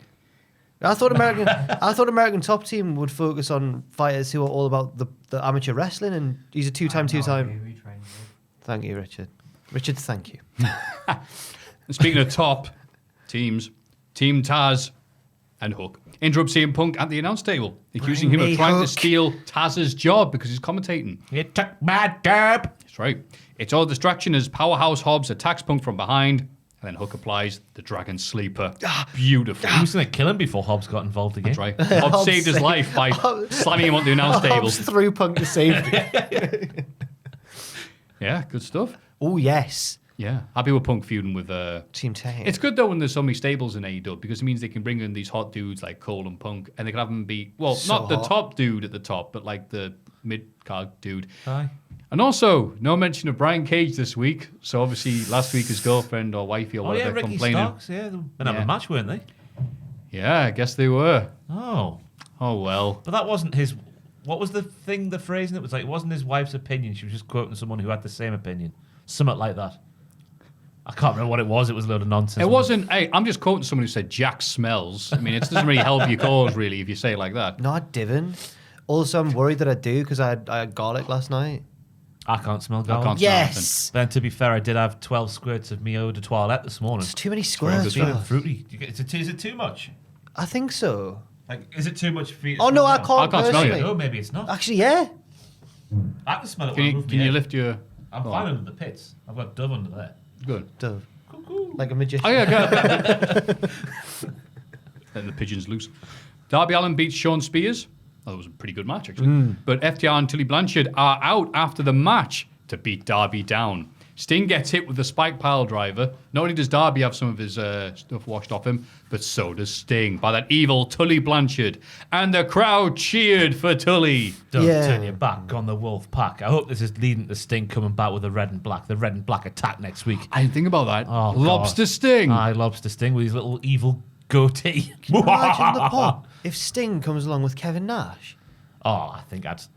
I thought American Top Team would focus on fighters who are all about the amateur wrestling, and he's a two-time. We trained with. Thank you, Richard. Richard, thank you. And speaking of top teams, Team Taz and Hook interrupt CM Punk at the announce table, accusing him Bring of me trying to Hook. steal Taz's job because he's commentating. You took my job. That's right. It's all distraction as Powerhouse Hobbs attacks Punk from behind, and then Hook applies the Dragon Sleeper. Beautiful. He was going to kill him before Hobbs got involved again. That's right. Hobbs saved his life by slamming him onto the announce table. Hobbs threw Punk to safety. Yeah, good stuff. Oh yes, Yeah. Happy with Punk feuding with... Team 10. It's good though when there's so many stables in AEW because it means they can bring in these hot dudes like Cole and Punk, and they can have them be not the hot. top dude at the top, but like the mid card dude. Aye. And also, no mention of Brian Cage this week. So obviously, last week his girlfriend or wifey or Oh, yeah, whatever Ricky complaining. Starks. Yeah, they were having Yeah. a match, weren't they? Yeah, I guess they were. Oh. Oh well. But that wasn't his... What was the thing, the phrasing? It was like, it wasn't his wife's opinion. She was just quoting someone who had the same opinion. Something like that. I can't remember what it was. It was a load of nonsense. It wasn't. Hey, I'm just quoting someone who said Jack smells. I mean, it doesn't really help your cause really if you say it like that. No, I didn't. Also, I'm worried that I do because I had garlic last night. I can't smell I garlic. can't smell Yes. Then, to be fair, I did have 12 squirts of Mio de Toilette this morning. It's too many It's squares. feeling Ross. fruity. Is it too much? I think so. Like, is it too much for you? to Oh no, smell I now? can't. I can't smell you. personally. Oh, maybe it's not. Actually, yeah. I can smell it. Can when I you move can my you head. lift your? I'm fine under the pits. I've got Dove under there. Good. Dove. Cuckoo. Like a magician. Oh yeah, go. Letting the pigeons loose. Darby Allin beats Sean Spears That was a pretty good match, actually. But FTR and Tully Blanchard are out after the match to beat Darby down. Sting gets hit with the spike pile driver. Not only does Darby have some of his stuff washed off him, but so does Sting by that evil Tully Blanchard. And the crowd cheered for Tully. Don't turn your back on the Wolf Pack. I hope this is leading to Sting coming back with the red and black attack next week. I didn't think about that. Oh, Lobster God. Sting. Aye, Lobster Sting with his little evil goatee. Imagine the pop if Sting comes along with Kevin Nash. Oh, I think that's...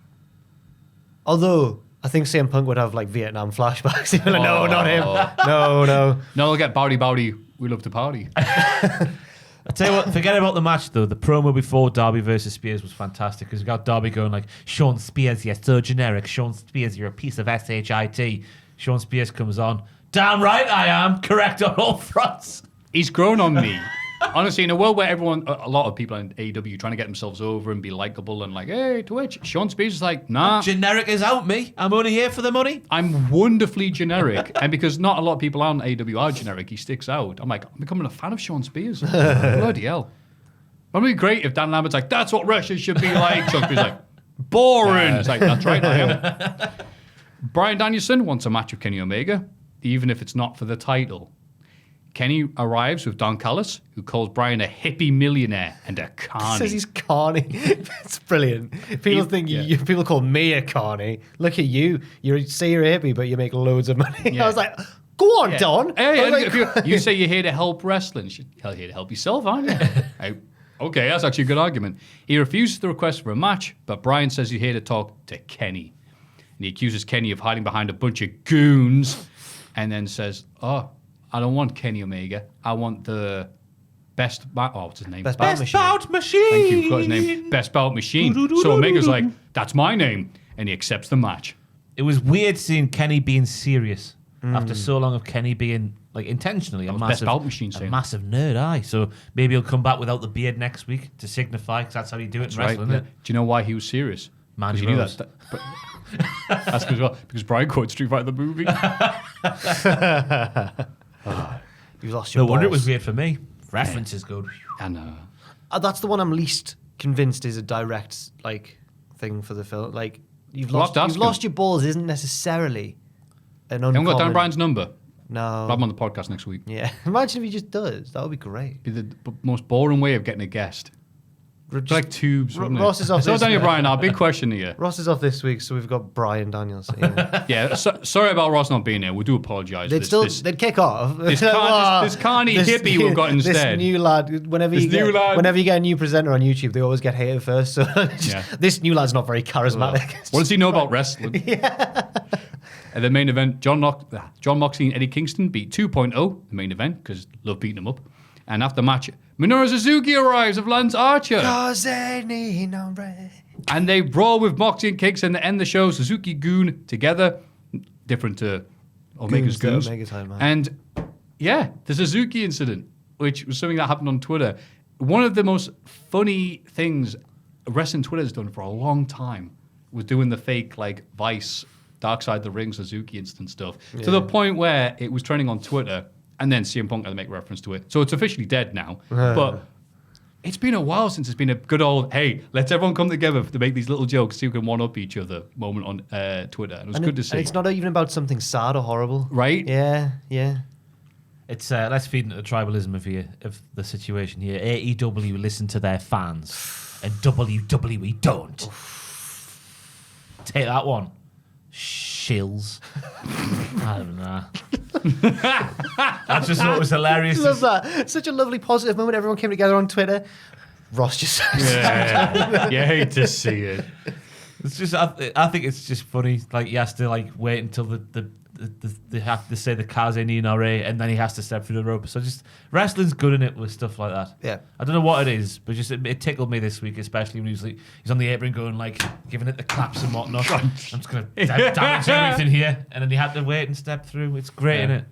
Although, I think CM Punk would have like Vietnam flashbacks. Like, no, not him. No. No, they'll get Bowdy. We love to party. I tell you what, forget about the match though. The promo before Darby versus Spears was fantastic because we got Darby going like, Sean Spears, you're so generic. Sean Spears, you're a piece of shit. Sean Spears comes on. Damn right I am. Correct on all fronts. He's grown on me. Honestly, in a world where a lot of people in AEW trying to get themselves over and be likable and like, hey, to which Sean Spears is like, nah. Generic is out me. I'm only here for the money. I'm wonderfully generic. And because not a lot of people on AEW are generic, he sticks out. I'm like, I'm becoming a fan of Sean Spears. Bloody hell. Wouldn't it be great if Dan Lambert's like, that's what wrestlers should be like? Sean Spears like, boring. It's like, that's right, I am. Bryan Danielson wants a match with Kenny Omega, even if it's not for the title. Kenny arrives with Don Callis, who calls Bryan a hippie millionaire and a carny. Says he's carny. It's brilliant. People people call me a carny. Look at you. You say you're a hippie, but you make loads of money. Yeah. I was like, go on, Don. Hey, Like, you say you're here to help wrestling. You're here to help yourself, aren't you? Okay, that's actually a good argument. He refuses the request for a match, but Bryan says he's here to talk to Kenny. And he accuses Kenny of hiding behind a bunch of goons and then says, I don't want Kenny Omega. I want the best... what's his name? Best bout Machine. Thank you. Forgot his name. Best Bout Machine. So Omega's like, that's my name. And he accepts the match. It was weird seeing Kenny being serious after so long of Kenny being like intentionally a Best Bout Machine saying. massive nerd. Aye, so maybe he'll come back without the beard next week to signify because that's how you do it in wrestling. Right. Isn't it? Do you know why he was serious? Mandy Because he knew Rose. That's as well. Because Brian quoted Street Fighter the movie. You've lost your No wonder it was balls. weird for me. Reference is good. I know. That's the one I'm least convinced is a direct like thing for the film. Like you've We'll have lost to ask him. your balls isn't necessarily an You haven't got Dan uncommon. Bryan's number. No. I'll have him on the podcast next week. Yeah. Imagine if he just does. That would be great. Be the most boring way of getting a guest. It's like tubes, wouldn't it? Ross is off So this Daniel week. Bryan, our big question here. Ross is off this week, so we've got Bryan Danielson. Yeah. Yeah, sorry about Ross not being here. We do apologise. They'd kick off. this carny hippie we've got instead. This new lad. Whenever you get a new presenter on YouTube, they always get hated first. So this new lad's not very charismatic. What does he know about wrestling? At the main event, John Moxley and Eddie Kingston beat 2.0, the main event, because love beating them up. And after the match, Minoru Suzuki arrives of Lance Archer. And they brawl with Moxley and Kingston to end the show. Suzuki Goon together, different to Omega's Goons. Omega time, man. And yeah, the Suzuki incident, which was something that happened on Twitter. One of the most funny things wrestling Twitter has done for a long time was doing the fake like Vice, Dark Side of the Ring, Suzuki instant stuff. To the point where it was trending on Twitter. And then CM Punk had to make reference to it. So it's officially dead now. But it's been a while since it's been a good old, hey, let's everyone come together to make these little jokes so you can one-up each other moment on Twitter. And it was good to see. And it's not even about something sad or horrible. Right? Yeah. It's let's feed into the tribalism of the situation here. AEW listen to their fans, and WWE don't. Take that one, shills. I don't know. I just thought it was hilarious. Love that. Such a lovely positive moment. Everyone came together on Twitter. Ross just Yeah. You hate to see it. It's just I think it's just funny. Like he has to like wait until they have to say the cars in ENRA and then he has to step through the rope. So just wrestling's good in it with stuff like that. Yeah. I don't know what it is, but just it tickled me this week, especially when he's on the apron going like giving it the claps and whatnot. I'm just gonna damage everything here, and then he had to wait and step through. It's great, Yeah. isn't it?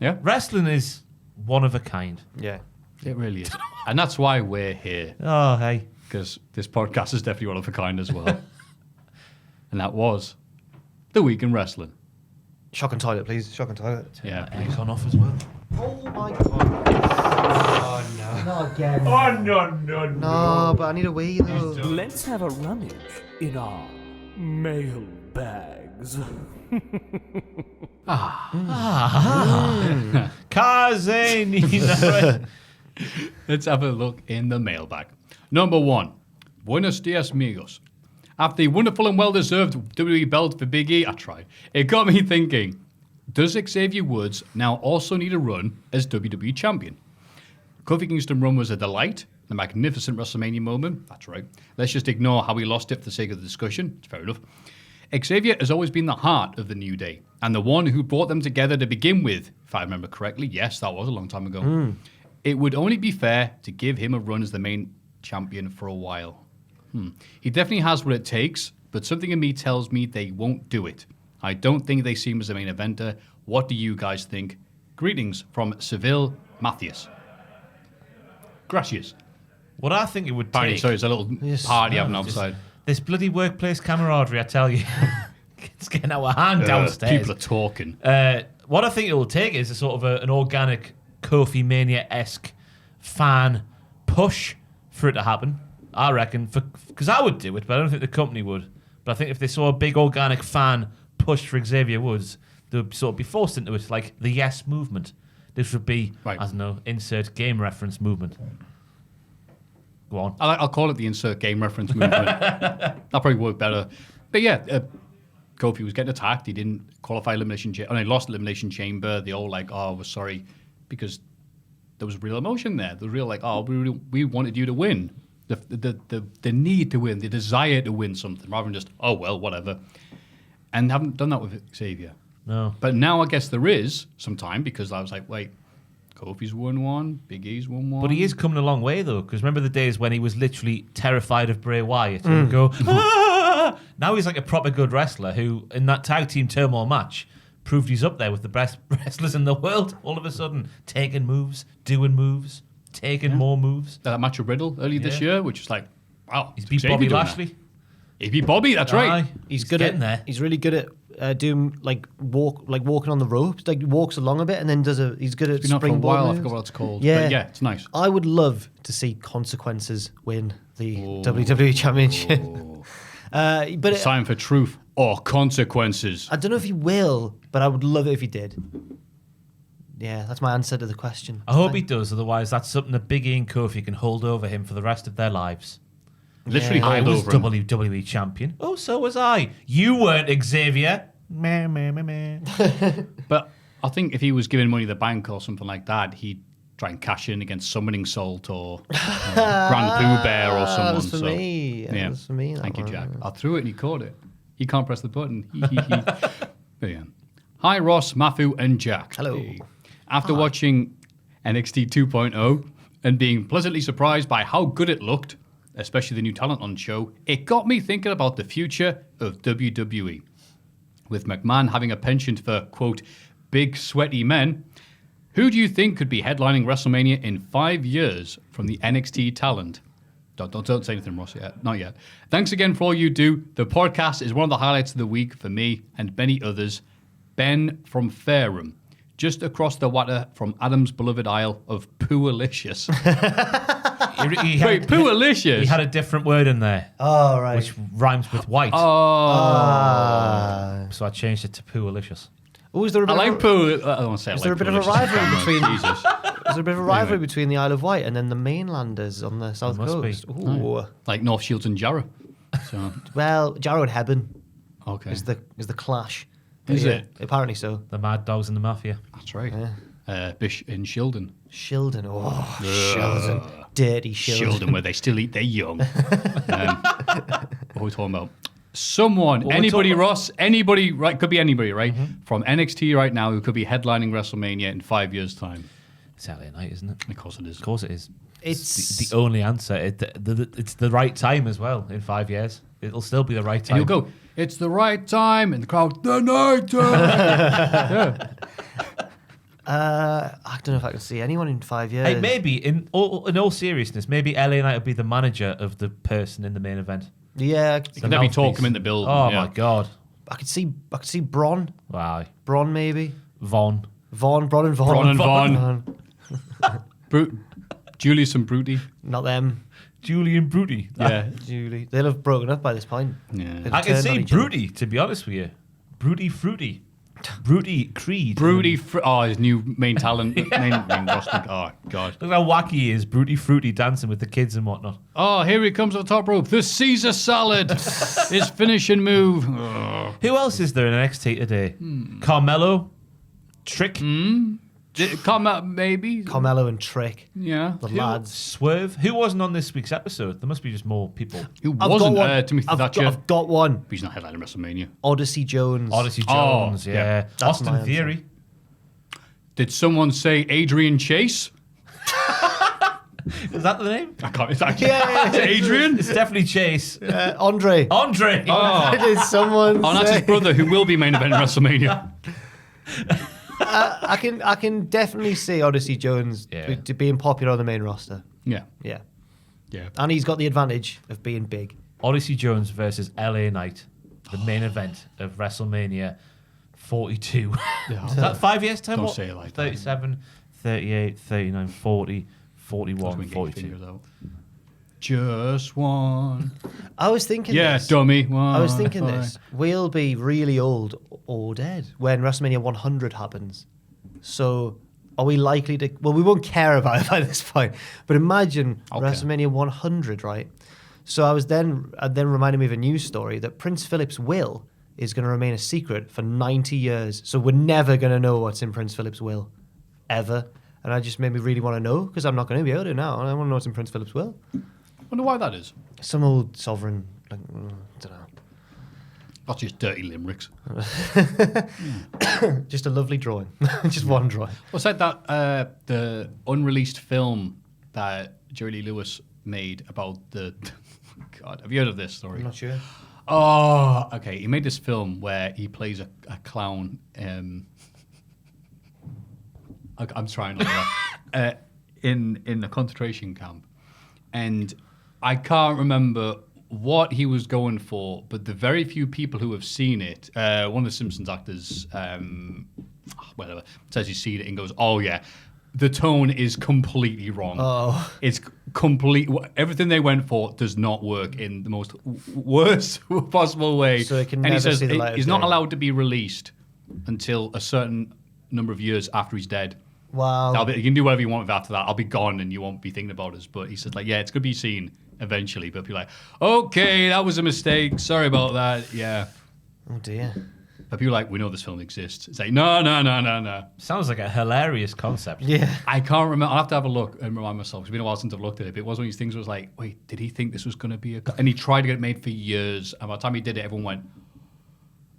Yeah. Wrestling is one of a kind. Yeah. It really is. And that's why we're here. Oh hey, Because this podcast is definitely one of a kind as well. And that was The Week in Wrestling. Shock and toilet, please. Shock and toilet. Yeah. aircon off as well. Oh my god. Oh Not again. Oh, no. No, but I need a wee though. Let's have a rummage in our mail bags. Kazeni. Let's have a look in the mailbag. Number 1. Buenos dias, amigos. After the wonderful and well-deserved WWE belt for Big E, I tried. It got me thinking, does Xavier Woods now also need a run as WWE Champion? Kofi Kingston's run was a delight, a magnificent WrestleMania moment. That's right. Let's just ignore how he lost it for the sake of the discussion. It's fair enough. Xavier has always been the heart of the New Day, and the one who brought them together to begin with, if I remember correctly. Yes, that was a long time ago. It would only be fair to give him a run as the main champion for a while. He definitely has what it takes, but something in me tells me they won't do it. I don't think they see him as the main eventer. What do you guys think? Greetings from Seville, Matthias. Gracias. What I think it would Party, take... sorry, it's a little party having just- outside. This bloody workplace camaraderie, I tell you. It's getting out of hand downstairs. People are talking. What I think it will take is a sort of an organic Kofi Mania-esque fan push for it to happen. I reckon, because I would do it, but I don't think the company would. But I think if they saw a big organic fan push for Xavier Woods, they would sort of be forced into it, like the Yes movement. This would be, I don't know, insert game reference movement. Go on. I'll call it the insert game reference movement. That'll probably work better. But yeah, Kofi was getting attacked. He didn't qualify Elimination Chamber. He lost Elimination Chamber. They all like, oh, we're sorry. Because there was real emotion there. There was real like, oh, we wanted you to win. The need to win, the desire to win something, rather than just, oh, well, whatever. And haven't done that with Xavier. No. But now I guess there is some time, because I was like, wait, Kofi's won one, Big E's won one. But he is coming a long way, though, because remember the days when he was literally terrified of Bray Wyatt and would go, ah! Now he's like a proper good wrestler who, in that tag team turmoil match, proved he's up there with the best wrestlers in the world. All of a sudden, taking moves, doing moves, taking more moves. That match with Riddle earlier this year, which was like, wow. He's beat Xavier Bobby doing Lashley. that. He beat Bobby, that's right. He's good getting at there. He's really good at doing walking on the ropes. Like walks along a bit and then he's good at Been out for a springboard while, I moves. forgot what it's called. Yeah, But yeah, it's nice. I would love to see Consequences win the WWE Championship. But It's time for truth or consequences. I don't know if he will, but I would love it if he did. Yeah, that's my answer to the question. I hope he does, otherwise that's something that Big E and Kofi can hold over him for the rest of their lives. Literally I hold was over him. WWE champion. Oh, so was I. You weren't Xavier. Meh, meh, meh, meh. But I think if he was giving money to the bank or something like that, he'd try and cash in against Summoning Salt or Grand Pooh Bear or someone. That was for so, me. That yeah. was for me. that Thank you, one. Jack. I threw it and he caught it. He can't press the button. But yeah. Hi, Ross, Maffew, and Jack. Hello. Hey. After watching NXT 2.0 and being pleasantly surprised by how good it looked, especially the new talent on the show, it got me thinking about the future of WWE. With McMahon having a penchant for, quote, big sweaty men, who do you think could be headlining WrestleMania in 5 years from the NXT talent? Don't say anything, Ross, yet. Not yet. Thanks again for all you do. The podcast is one of the highlights of the week for me and many others. Ben from Fareham, just across the water from Adam's beloved Isle of Pooalicious. Wait, Pooalicious? He had a different word in there, Oh, right. which rhymes with white. Oh. So I changed it to Pooalicious. Oh, is there a bit I of like Poo. I don't want to say Is I there a like bit of a Pooalicious. rivalry between? Jesus. Is there a bit of a rivalry between the Isle of Wight and then the mainlanders on the south must be. coast? Ooh. Like North Shields and Jarrah. So, Well, Jarrow and Hebben okay. is the clash. Is Yeah, it? Apparently so. The Mad Dogs and the Mafia. That's right. Bish in Shildon. Shildon. Oh, Shildon. Dirty Shildon. Shildon, where they still eat their young. What are we talking about? Someone, What we're anybody, talking about- Ross, anybody, right? Could be anybody, right? From NXT right now who could be headlining WrestleMania in 5 years' time. It's LA Night, isn't it? Of course it is. Of course it is. It's the only answer. It's the right time as well in 5 years. It'll still be the right time. And you'll go, it's the right time, and the crowd, the night time. I don't know if I can see anyone in 5 years. Hey, maybe in all seriousness, maybe LA Knight would be the manager of the person in the main event. Yeah, You can definitely talk him into building. Oh yeah. my god! I could see Bron. Wow, Bron maybe. Bron Bron and Vaughn. Bron and Vaughn. Bru- Julius and Bruty. Not them. Julian Bruty. Yeah. Julie. They'll have broken up by this point. Yeah. They've I can turned see on each other. Bruty, to be honest with you. Bruty Fruity. Bruty Creed. His new main talent. main roster. Oh, God. Look how wacky he is. Bruty Fruity dancing with the kids and whatnot. Oh, here he comes on the top rope. The Caesar salad. His finishing move. Oh. Who else is there in NXT today? Carmelo? Trick? Come out, maybe. Carmelo and Trick. Yeah. The lads. Swerve? Who wasn't on this week's episode? There must be just more people. Who I've wasn't got one. Timothy I've Thatcher? I've got one. He's not headlining WrestleMania. Odyssey Jones. Odyssey Oh, Jones, yeah. yeah. That's my Austin answer. Theory. Did someone say Adrian Chase? Is that the name? I can't. It's actually, Yeah. Is it Adrian? It's definitely Chase. Andre. Andre. Oh. Did someone Oh, that's say? his brother who will be main event WrestleMania. I can definitely see Odyssey Jones Yeah. to being popular on the main roster. Yeah. Yeah. Yeah. And he's got the advantage of being big. Odyssey Jones versus LA Knight. The main event of WrestleMania 42. Is that 5 years time? Don't What? say it like that. 37, 38, 39, 40, Just 41, wink your 42. fingers out. Just one. I was thinking Yeah, this. dummy. I was thinking Fine. this. We'll be really old or dead when WrestleMania 100 happens. So are we likely to... Well, we won't care about it by this point. But imagine Okay. WrestleMania 100, right? So I was then reminded me of a news story that Prince Philip's will is going to remain a secret for 90 years. So we're never going to know what's in Prince Philip's will. Ever. And I just made me really want to know because I'm not going to be able to now. I want to know what's in Prince Philip's will. Wonder why that is. Some old sovereign... Like, I don't know. That's just dirty limericks. Just a lovely drawing. Just one drawing. What's like that? The unreleased film that Jerry Lee Lewis made about the. God, have you heard of this story? I'm not sure. Oh, okay. He made this film where he plays a clown. I'm trying to in a concentration camp, and I can't remember what he was going for, but the very few people who have seen it, one of the Simpsons actors, whatever, says he's seen it and goes, "Oh yeah, the tone is completely wrong. Oh. It's complete. Everything they went for does not work in the most worst possible way." So it can and he never says see the light of he's not day. allowed to be released until a certain number of years after he's dead. Wow. You can do whatever you want with after that. I'll be gone and you won't be thinking about us. But he said, like, yeah, it's going to be seen eventually. But people are like, okay, that was a mistake. Sorry about that. Yeah. Oh dear. But people are like, we know this film exists. It's like, no. Sounds like a hilarious concept. Yeah. I can't remember. I'll have to have a look and remind myself. It's been a while since I've looked at it. But it was one of these things where it was like, wait, did he think this was going to be a... And he tried to get it made for years. And by the time he did it, everyone went...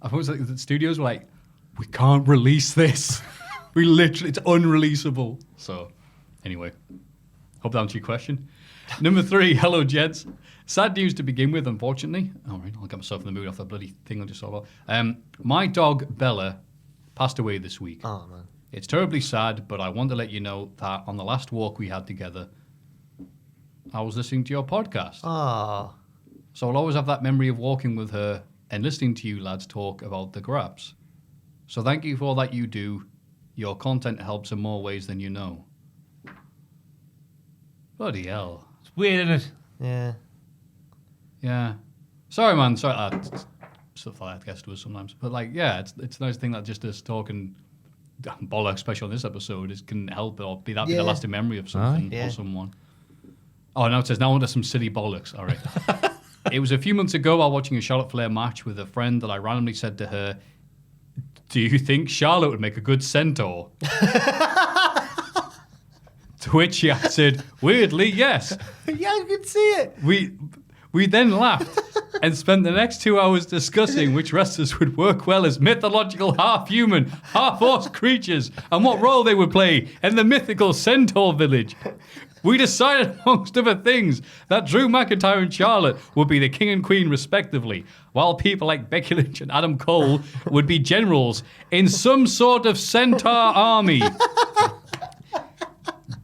I thought it was like the studios were like, we can't release this. We literally... It's unreleasable. So, anyway. Hope that answered your question. Number 3, hello, gents. Sad news to begin with, unfortunately. All right, I'll get myself in the mood off that bloody thing I just saw about. My dog, Bella, passed away this week. Oh man. It's terribly sad, but I want to let you know that on the last walk we had together, I was listening to your podcast. Ah. So I'll always have that memory of walking with her and listening to you lads talk about the graps. So thank you for all that you do. Your content helps in more ways than you know. Bloody hell. It's weird, isn't it? Yeah. Yeah. Sorry, man. Sorry. Stuff like that gets to us sometimes. But, like, yeah, it's a nice thing that just us talking bollocks, especially on this episode, can help or be that be the Yeah. lasting memory of something Yeah. or someone. Oh, now it says, now onto some silly bollocks. All right. It was a few months ago while watching a Charlotte Flair match with a friend that I randomly said to her, "Do you think Charlotte would make a good centaur?" To which she answered, weirdly, yes. Yeah, I can see it. We then laughed and spent the next 2 hours discussing which wrestlers would work well as mythological half-human, half-horse creatures and what role they would play in the mythical centaur village. We decided, amongst other things, that Drew McIntyre and Charlotte would be the king and queen respectively, while people like Becky Lynch and Adam Cole would be generals in some sort of centaur army.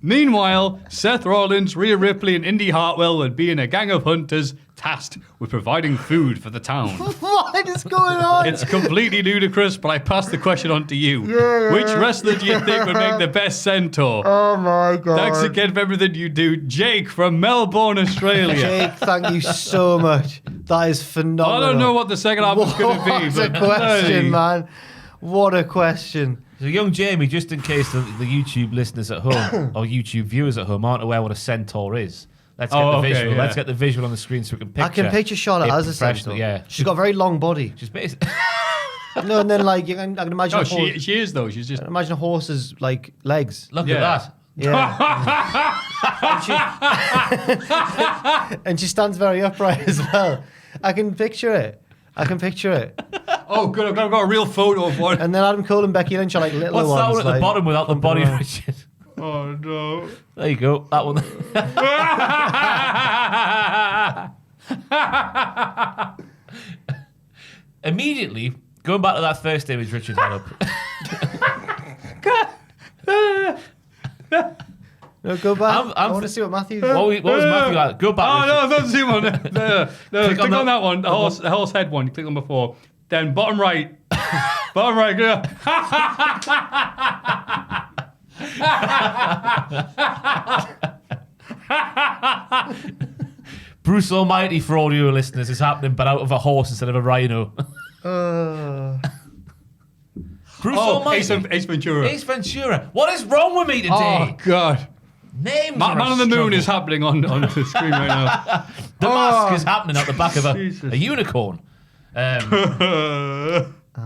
Meanwhile, Seth Rollins, Rhea Ripley, and Indy Hartwell would be in a gang of hunters tasked with providing food for the town. What is going on? It's completely ludicrous, but I pass the question on to you. Which wrestler do you think would make the best centaur? Oh my God. Thanks again for everything you do. Jake from Melbourne, Australia. Jake, thank you so much. That is phenomenal. I don't know what the second half is going to be. What a question, man. What a question. So, young Jamie, just in case the YouTube listeners at home or YouTube viewers at home aren't aware what a centaur is, let's get the visual. Yeah. Let's get the visual on the screen so we can picture. I can picture Charlotte it as a professionally, centaur. Yeah, She's got a very long body. she's basically. No, and then like I can imagine. No, a horse, she is though. She's just. imagine a horse's like legs. Look Yeah. at that. Yeah. And she stands very upright as well. I can picture it. Oh, good. I've got a real photo of one. And then Adam Cole and Becky Lynch are like little What's ones. that one at the like, bottom without the body, around. Richard? Oh no. There you go. That one. Immediately, going back to that first image Richard had up. No, go back. I'm I want to see what Matthew. What was Maffew like? Go back. Oh Richard. no, I don't see one. No, click on on that one. The horse head one. You click on before. Then bottom right. Bottom right. Go. Bruce Almighty for all you listeners is happening, but out of a horse instead of a rhino. Bruce Almighty. Ace Ventura. Ace Ventura. What is wrong with me today? Oh God. Names Man are a on the Moon struggle. is happening on the screen right now. The mask is happening at the back of Jesus. a unicorn.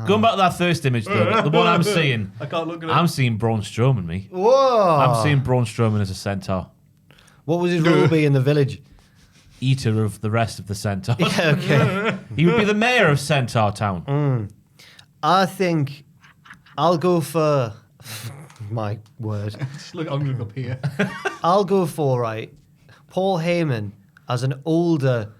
Going back to that first image, though, the one I'm seeing, I can't look at it. I'm seeing Braun Strowman, me. Whoa. I'm seeing Braun Strowman as a centaur. What was his role be in the village? Eater of the rest of the centaurs. Yeah, okay. He would be the mayor of Centaur Town. I think I'll go for. My word. Just look, I'm gonna look up here. I'll go for Paul Heyman as an older,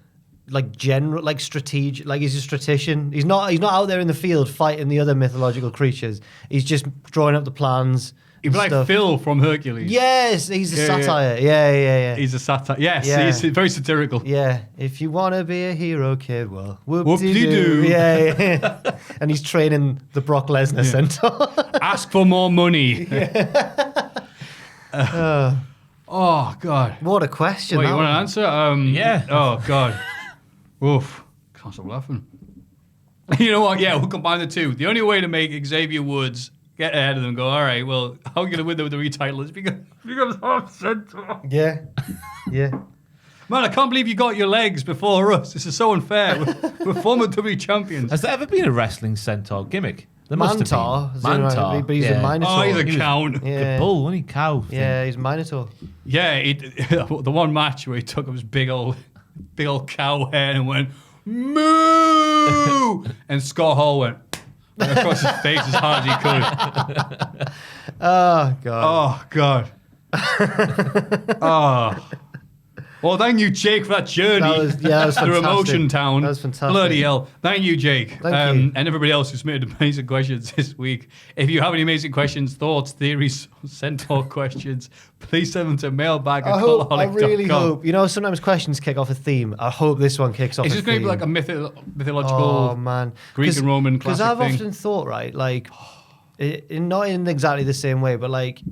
like general, like strategic, like he's a strategician. He's not out there in the field fighting the other mythological creatures. He's just drawing up the plans. He'd be like stuff. Phil from Hercules. Yes, he's a Yeah, satire. Yeah. He's a satire. Yes, Yeah. he's very satirical. Yeah, if you want to be a hero, kid, well, Whoop-de-doo. Yeah. And he's training the Brock Lesnar centaur. Ask for more money. Oh God. What a question. Wait, that you want an was. answer? Yeah. Oh God. Oof. Can't stop laughing. You know what? Yeah, we'll combine the two. The only way to make Xavier Woods get ahead of them, go, all right, well, how are you going to win the WWE title? Is because I'm centaur. Yeah. Man, I can't believe you got your legs before us. This is so unfair. We're former WWE champions. Has there ever been a wrestling centaur gimmick? There must Mantar. have been. Mantar. But he's a Minotaur. Oh, he's a He was- count. Yeah. The bull, wasn't he? Cow. thing. Yeah, he's Minotaur. Yeah, the one match where he took up his big old cow head and went, moo! And Scott Hall went across his face as hard as he could. Oh, God. Oh, God. Oh. Well, thank you, Jake, for that journey That was through fantastic. Emotion Town. That was fantastic. Bloody hell. Thank you, Jake. Thank you. And everybody else who submitted amazing questions this week. If you have any amazing questions, thoughts, theories, centaur questions, please send them to mailbag at I cultaholic.com. really hope. You know, sometimes questions kick off a theme. I hope this one kicks off Is a this theme. going to be like a mythological Oh, man. Greek and Roman Because classic I've thing? often thought, like, not in exactly the same way, but like,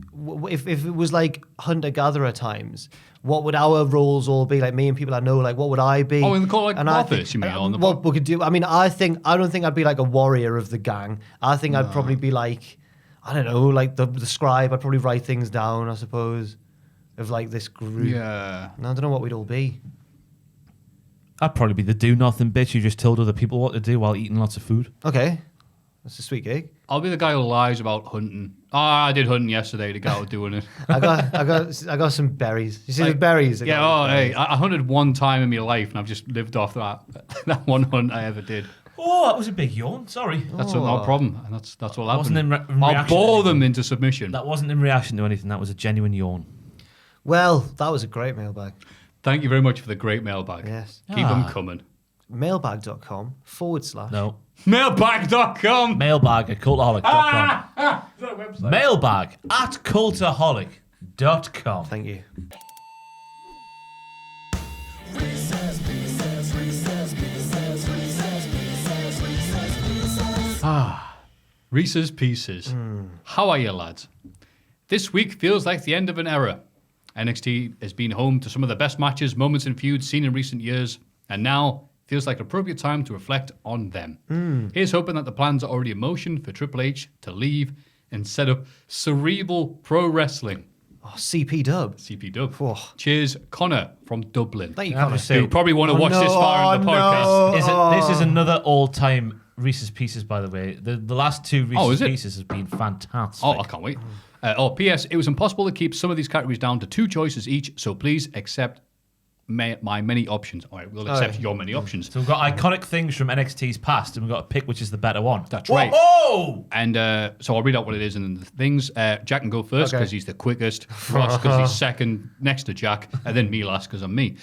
if it was like hunter-gatherer times, what would our roles all be? Like me and people I know, like what would I be? Oh, in the Cultaholic And I Office, you mean, on the what we could do? I mean, I don't think I'd be like a warrior of the gang. I think I'd probably be like, I don't know, like the scribe. I'd probably write things down, I suppose, of like this group. Yeah. And I don't know what we'd all be. I'd probably be the do-nothing bitch who just told other people what to do while eating lots of food. Okay, that's a sweet gig. I'll be the guy who lies about hunting. Oh, I did hunting yesterday to get out doing it. I got some berries. You see the berries? Yeah, oh, hey, I hunted one time in my life and I've just lived off that one hunt I ever did. Oh, that was a big yawn. Sorry. That's no problem. And that's what Wasn't happened. in I'll reaction bore to them into submission. That wasn't in reaction to anything. That was a genuine yawn. Well, that was a great mailbag. Thank you very much for the great mailbag. Yes. Keep them coming. Mailbag.com / No. Mailbag.com. Mailbag at cultaholic.com. Mailbag at cultaholic.com. Thank you. Reese's Pieces. How are you, lads? This week feels like the end of an era. NXT has been home to some of the best matches, moments, and feuds seen in recent years, and now feels like an appropriate time to reflect on them. Here's hoping that the plans are already in motion for Triple H to leave and set up cerebral pro wrestling. Oh, CP Dub. CP Dub. Oh. Cheers, Connor from Dublin. Thank you, I have Connor. to say, You probably want to watch this far in the podcast. This is another all-time Reese's Pieces, by the way. The last two Reese's is it? Pieces has been fantastic. Oh, I can't wait. P.S. It was impossible to keep some of these categories down to 2 choices each, so please accept my many options. All right, we'll accept your many options. So we've got iconic things from NXT's past, and we've got to pick which is the better one. That's right. Whoa! And so I'll read out what it is and the things. Jack can go first because Okay. he's the quickest. Ross because he's second next to Jack. And then me last because I'm me.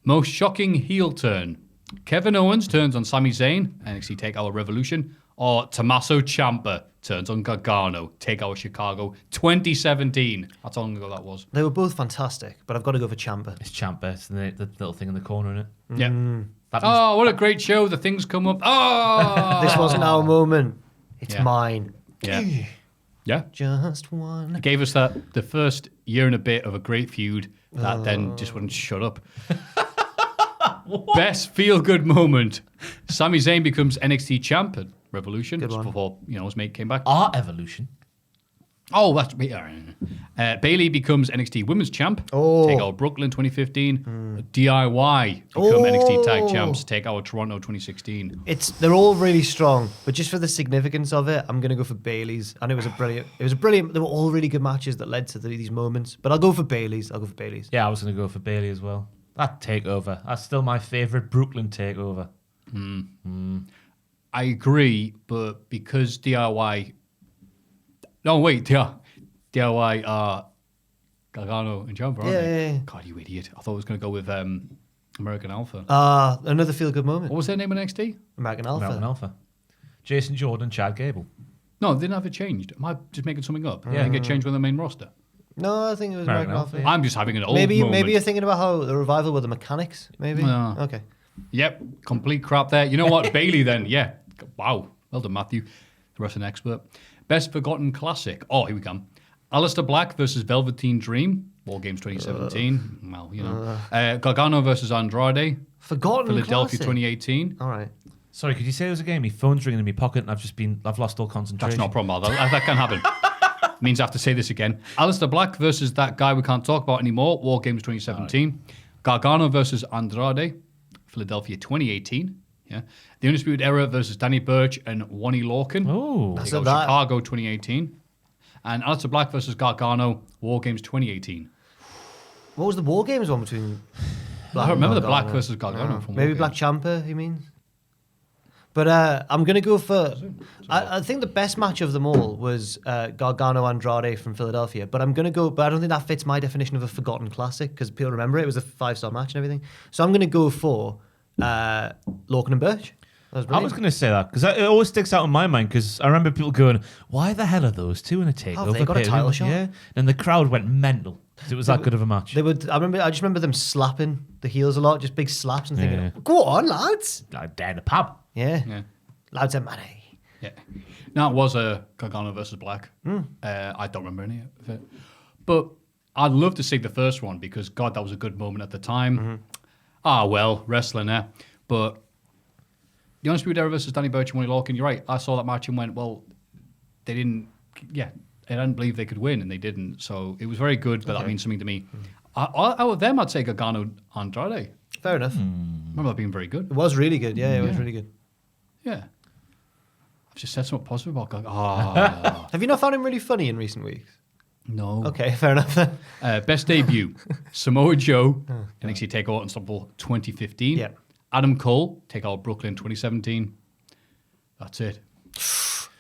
Most shocking heel turn. Kevin Owens turns on Sami Zayn, NXT TakeOver Revolution. Or Tommaso Ciampa turns on Gargano, TakeOver Chicago 2017. That's how long ago that was. They were both fantastic, but I've got to go for Ciampa. It's Ciampa. It's the little thing in the corner, isn't it? Yeah. That means- Oh, what a great show. The things come up. Oh! This wasn't our moment. It's Yeah. mine. Yeah. Yeah. Just one. It gave us the first year and a bit of a great feud that then just wouldn't shut up. Best feel-good moment. Sami Zayn becomes NXT champion. Revolution. Good Just one. before, his mate came back. Our evolution. Oh, that's... Bailey becomes NXT Women's Champ. Oh. Take out Brooklyn 2015. DIY become NXT Tag Champs. Take out Toronto 2016. They're all really strong, but just for the significance of it, I'm gonna go for Bailey's. And it was a brilliant. They were all really good matches that led to these moments. But I'll go for Bailey's. Yeah, I was going to go for Bailey as well. That takeover. That's still my favourite Brooklyn takeover. I agree, but because DIY... No, wait, DIY are Gargano and Ciampa, aren't they? Yeah. God, you idiot. I thought I was going to go with American Alpha. Another feel-good moment. What was their name in NXT? American Alpha. Mountain Alpha. Jason Jordan, Chad Gable. No, they didn't have it changed. Am I just making something up? Mm. Yeah, get changed with the main roster. No, I think it was American American Alpha. Alpha. I'm just having an old Maybe moment. you're thinking about how the revival were the mechanics. Maybe. No. Okay. Yep, complete crap there. You know what? Bailey then, yeah. Wow. Well done, Maffew, the wrestling expert. Best forgotten classic. Oh, here we come. Aleister Black versus Velveteen Dream. War Games 2017. Gargano versus Andrade. Forgotten Philadelphia classic. 2018. All right. Sorry, could you say it was a game? My phone's ringing in my pocket and I've lost all That's concentration. not a problem. That can happen. Means I have to say this again. Aleister Black versus that guy we can't talk about anymore. War Games 2017. Right. Gargano versus Andrade. Philadelphia 2018. Yeah. The Undisputed Era versus Danny Burch and Wonnie Lorcan. Oh. That's They go that. Chicago 2018. And Aleister Black versus Gargano. War Games 2018. What was the War Games one between? I don't remember the Gargano? Black versus Gargano from Maybe War Black Games. Ciampa, he means. But I'm going to go for... I think the best match of them all was Gargano Andrade from Philadelphia. But I'm going to go... But I don't think that fits my definition of a forgotten classic because people remember it. It was a 5-star match and everything. So I'm going to go for Lorcan and Burch. That was I brilliant. was going to say that because it always sticks out in my mind because I remember people going, why the hell are those two in a takeover? they got a title shot? Yeah. And the crowd went mental because it was that good of a match. They would. I just remember them slapping the heels a lot, just big slaps and thinking, Yeah. "Go on, lads!" Like down the pub. Yeah, lads and money. Yeah. No, it was Gargano versus Black. I don't remember any of it. But I'd love to see the first one because, God, that was a good moment at the time. Well, wrestling there. But the Undisputed Era versus Danny Burch and Wonnie Lorcan, you're right. I saw that match and went, well, they didn't, I didn't believe they could win, and they didn't. So it was very good, but that means something to me. Out of them, I'd say Gargano Andrade. Fair enough. Remember that being very good. It was really good. Yeah, it was really good. Yeah. I've just said something positive about Gargano. Have you not found him really funny in recent weeks? No. Okay, fair enough. Best debut, Samoa Joe, NXT TakeOver Unstoppable 2015. Yeah. Adam Cole, TakeOver Brooklyn 2017. That's it.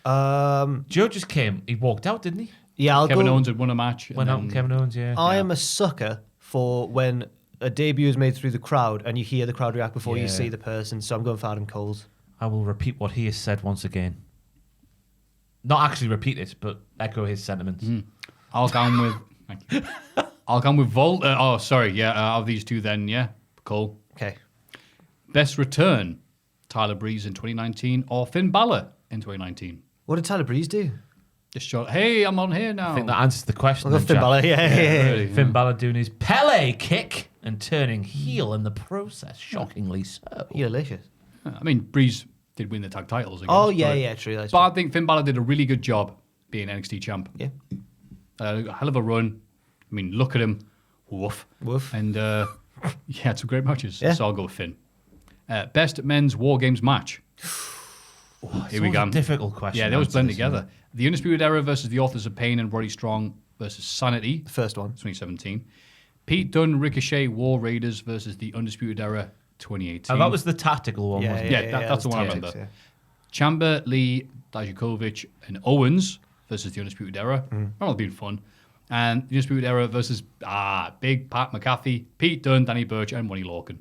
Joe just came. He walked out, didn't he? Yeah, I'll Kevin go. Owens had won a match. Went out with Kevin Owens, yeah. I am a sucker for when a debut is made through the crowd and you hear the crowd react before you Yeah. see the person. So I'm going for Adam Cole's. I will repeat what he has said once again. Not actually repeat it, but echo his sentiments. I'll go with... Thank you. I'll go with Volt. Out of these two then, yeah. Cole. Okay. Best return, Tyler Breeze in 2019 or Finn Balor in 2019? What did Tyler Breeze do? Just show, hey, I'm on here now. I think that answers the question. I'll go then, Finn Jack. Balor. Yeah. Really, Finn Balor doing his Pele kick and turning heel in the process. Shockingly so. You're delicious. I mean, Breeze did win the tag titles. I guess, Oh, yeah, but- yeah, true. That's But true. I think Finn Balor did a really good job being NXT champ. Yeah. A hell of a run. I mean, look at him. Woof. Woof. And he had some great matches. Yeah. So I'll go with Finn. Best men's War Games match. Here we It's go. always a difficult question. Yeah, they always to blend answer, together. The Undisputed Era versus the Authors of Pain and Roddy Strong versus Sanity, The first one. 2017. Pete Dunne, Ricochet, War Raiders versus the Undisputed Era, 2018. Oh, that was the tactical one, wasn't it? Yeah, that's the one I tactics, remember. Chamber, Lee, Dijakovic, and Owens versus the Undisputed Era. That all been fun. And the Undisputed Era versus Big Pat McAfee, Pete Dunne, Danny Burch, and Ronnie Lorcan.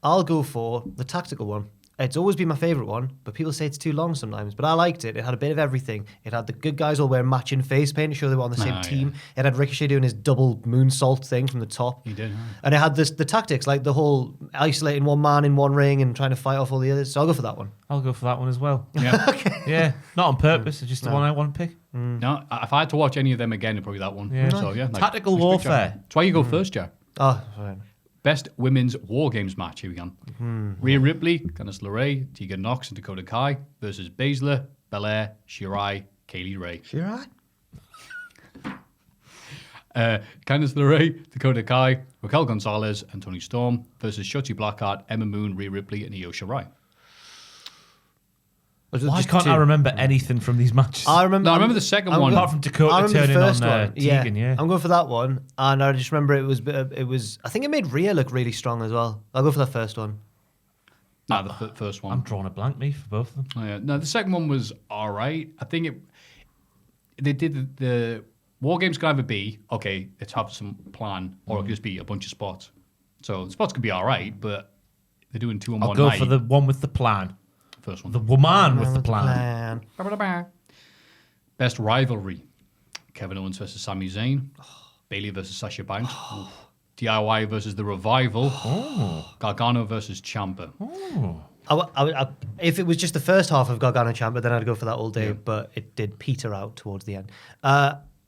I'll go for the tactical one. It's always been my favourite one, but people say it's too long sometimes. But I liked it. It had a bit of everything. It had the good guys all wearing matching face paint to show they were on the same team. It had Ricochet doing his double moonsault thing from the top. He did, huh? And it had the tactics, like the whole isolating one man in one ring and trying to fight off all the others. So I'll go for that one. I'll go for that one as well. Yeah. Yeah, not on purpose. It's just the one I want to pick. No, if I had to watch any of them again, it'd probably be that one. Yeah. So, yeah. Tactical respect, Jack. warfare. That's why you go first, Jack. Oh, fine. Best women's War Games match. Here we go. Rhea Ripley, Candice LeRae, Tegan Knox, and Dakota Kai versus Baszler, Belair, Shirai, Kaylee Ray. She right? Candice LeRae, Dakota Kai, Raquel Gonzalez, and Toni Storm versus Shotzi Blackheart, Emma Moon, Rhea Ripley, and Io Shirai. Why can't I remember anything from these matches? I remember. No, I remember the second one. Apart from Dakota I remember turning the first on one. Tegan, yeah. I'm going for that one, and I just remember it was. I think it made Rhea look really strong as well. I'll go for that first one. No, the first one. I'm drawing a blank, me, for both of them. Oh, yeah. No, the second one was all right. I think they did the War Games could either be, okay, let's have some plan, or it could just be a bunch of spots. So the spots could be all right, but they're doing two on I'll one go night. for the one with the plan. First one. The woman with the plan. Best rivalry. Kevin Owens versus Sami Zayn. Bayley versus Sasha Banks. DIY versus The Revival. Gargano versus Ciampa. If it was just the first half of Gargano Ciampa, then I'd go for that all day. But it did peter out towards the end.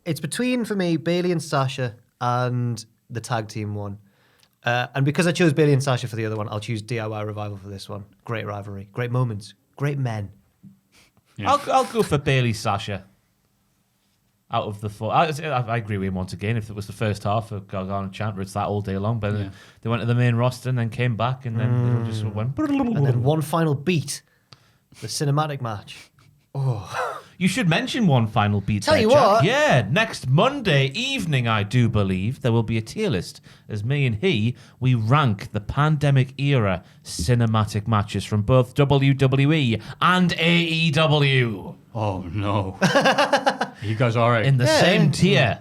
It's between, for me, Bayley and Sasha and the tag team one. And because I chose Bayley and Sasha for the other one, I'll choose DIY Revival for this one. Great rivalry, great moments, great men. Yeah. I'll go for Bailey Sasha. Out of the four, I agree with him once again. If it was the first half of Gargano Ciampa, it's that all day long. But they went to the main roster and then came back, and then they just sort of went. And then one final beat, the cinematic match. You should mention one final beat. Tell there, you Jack. what. Yeah, next Monday evening, I do believe, there will be a tier list as me and we rank the pandemic era cinematic matches from both WWE and AEW Oh, no. You guys all right? in the same tier.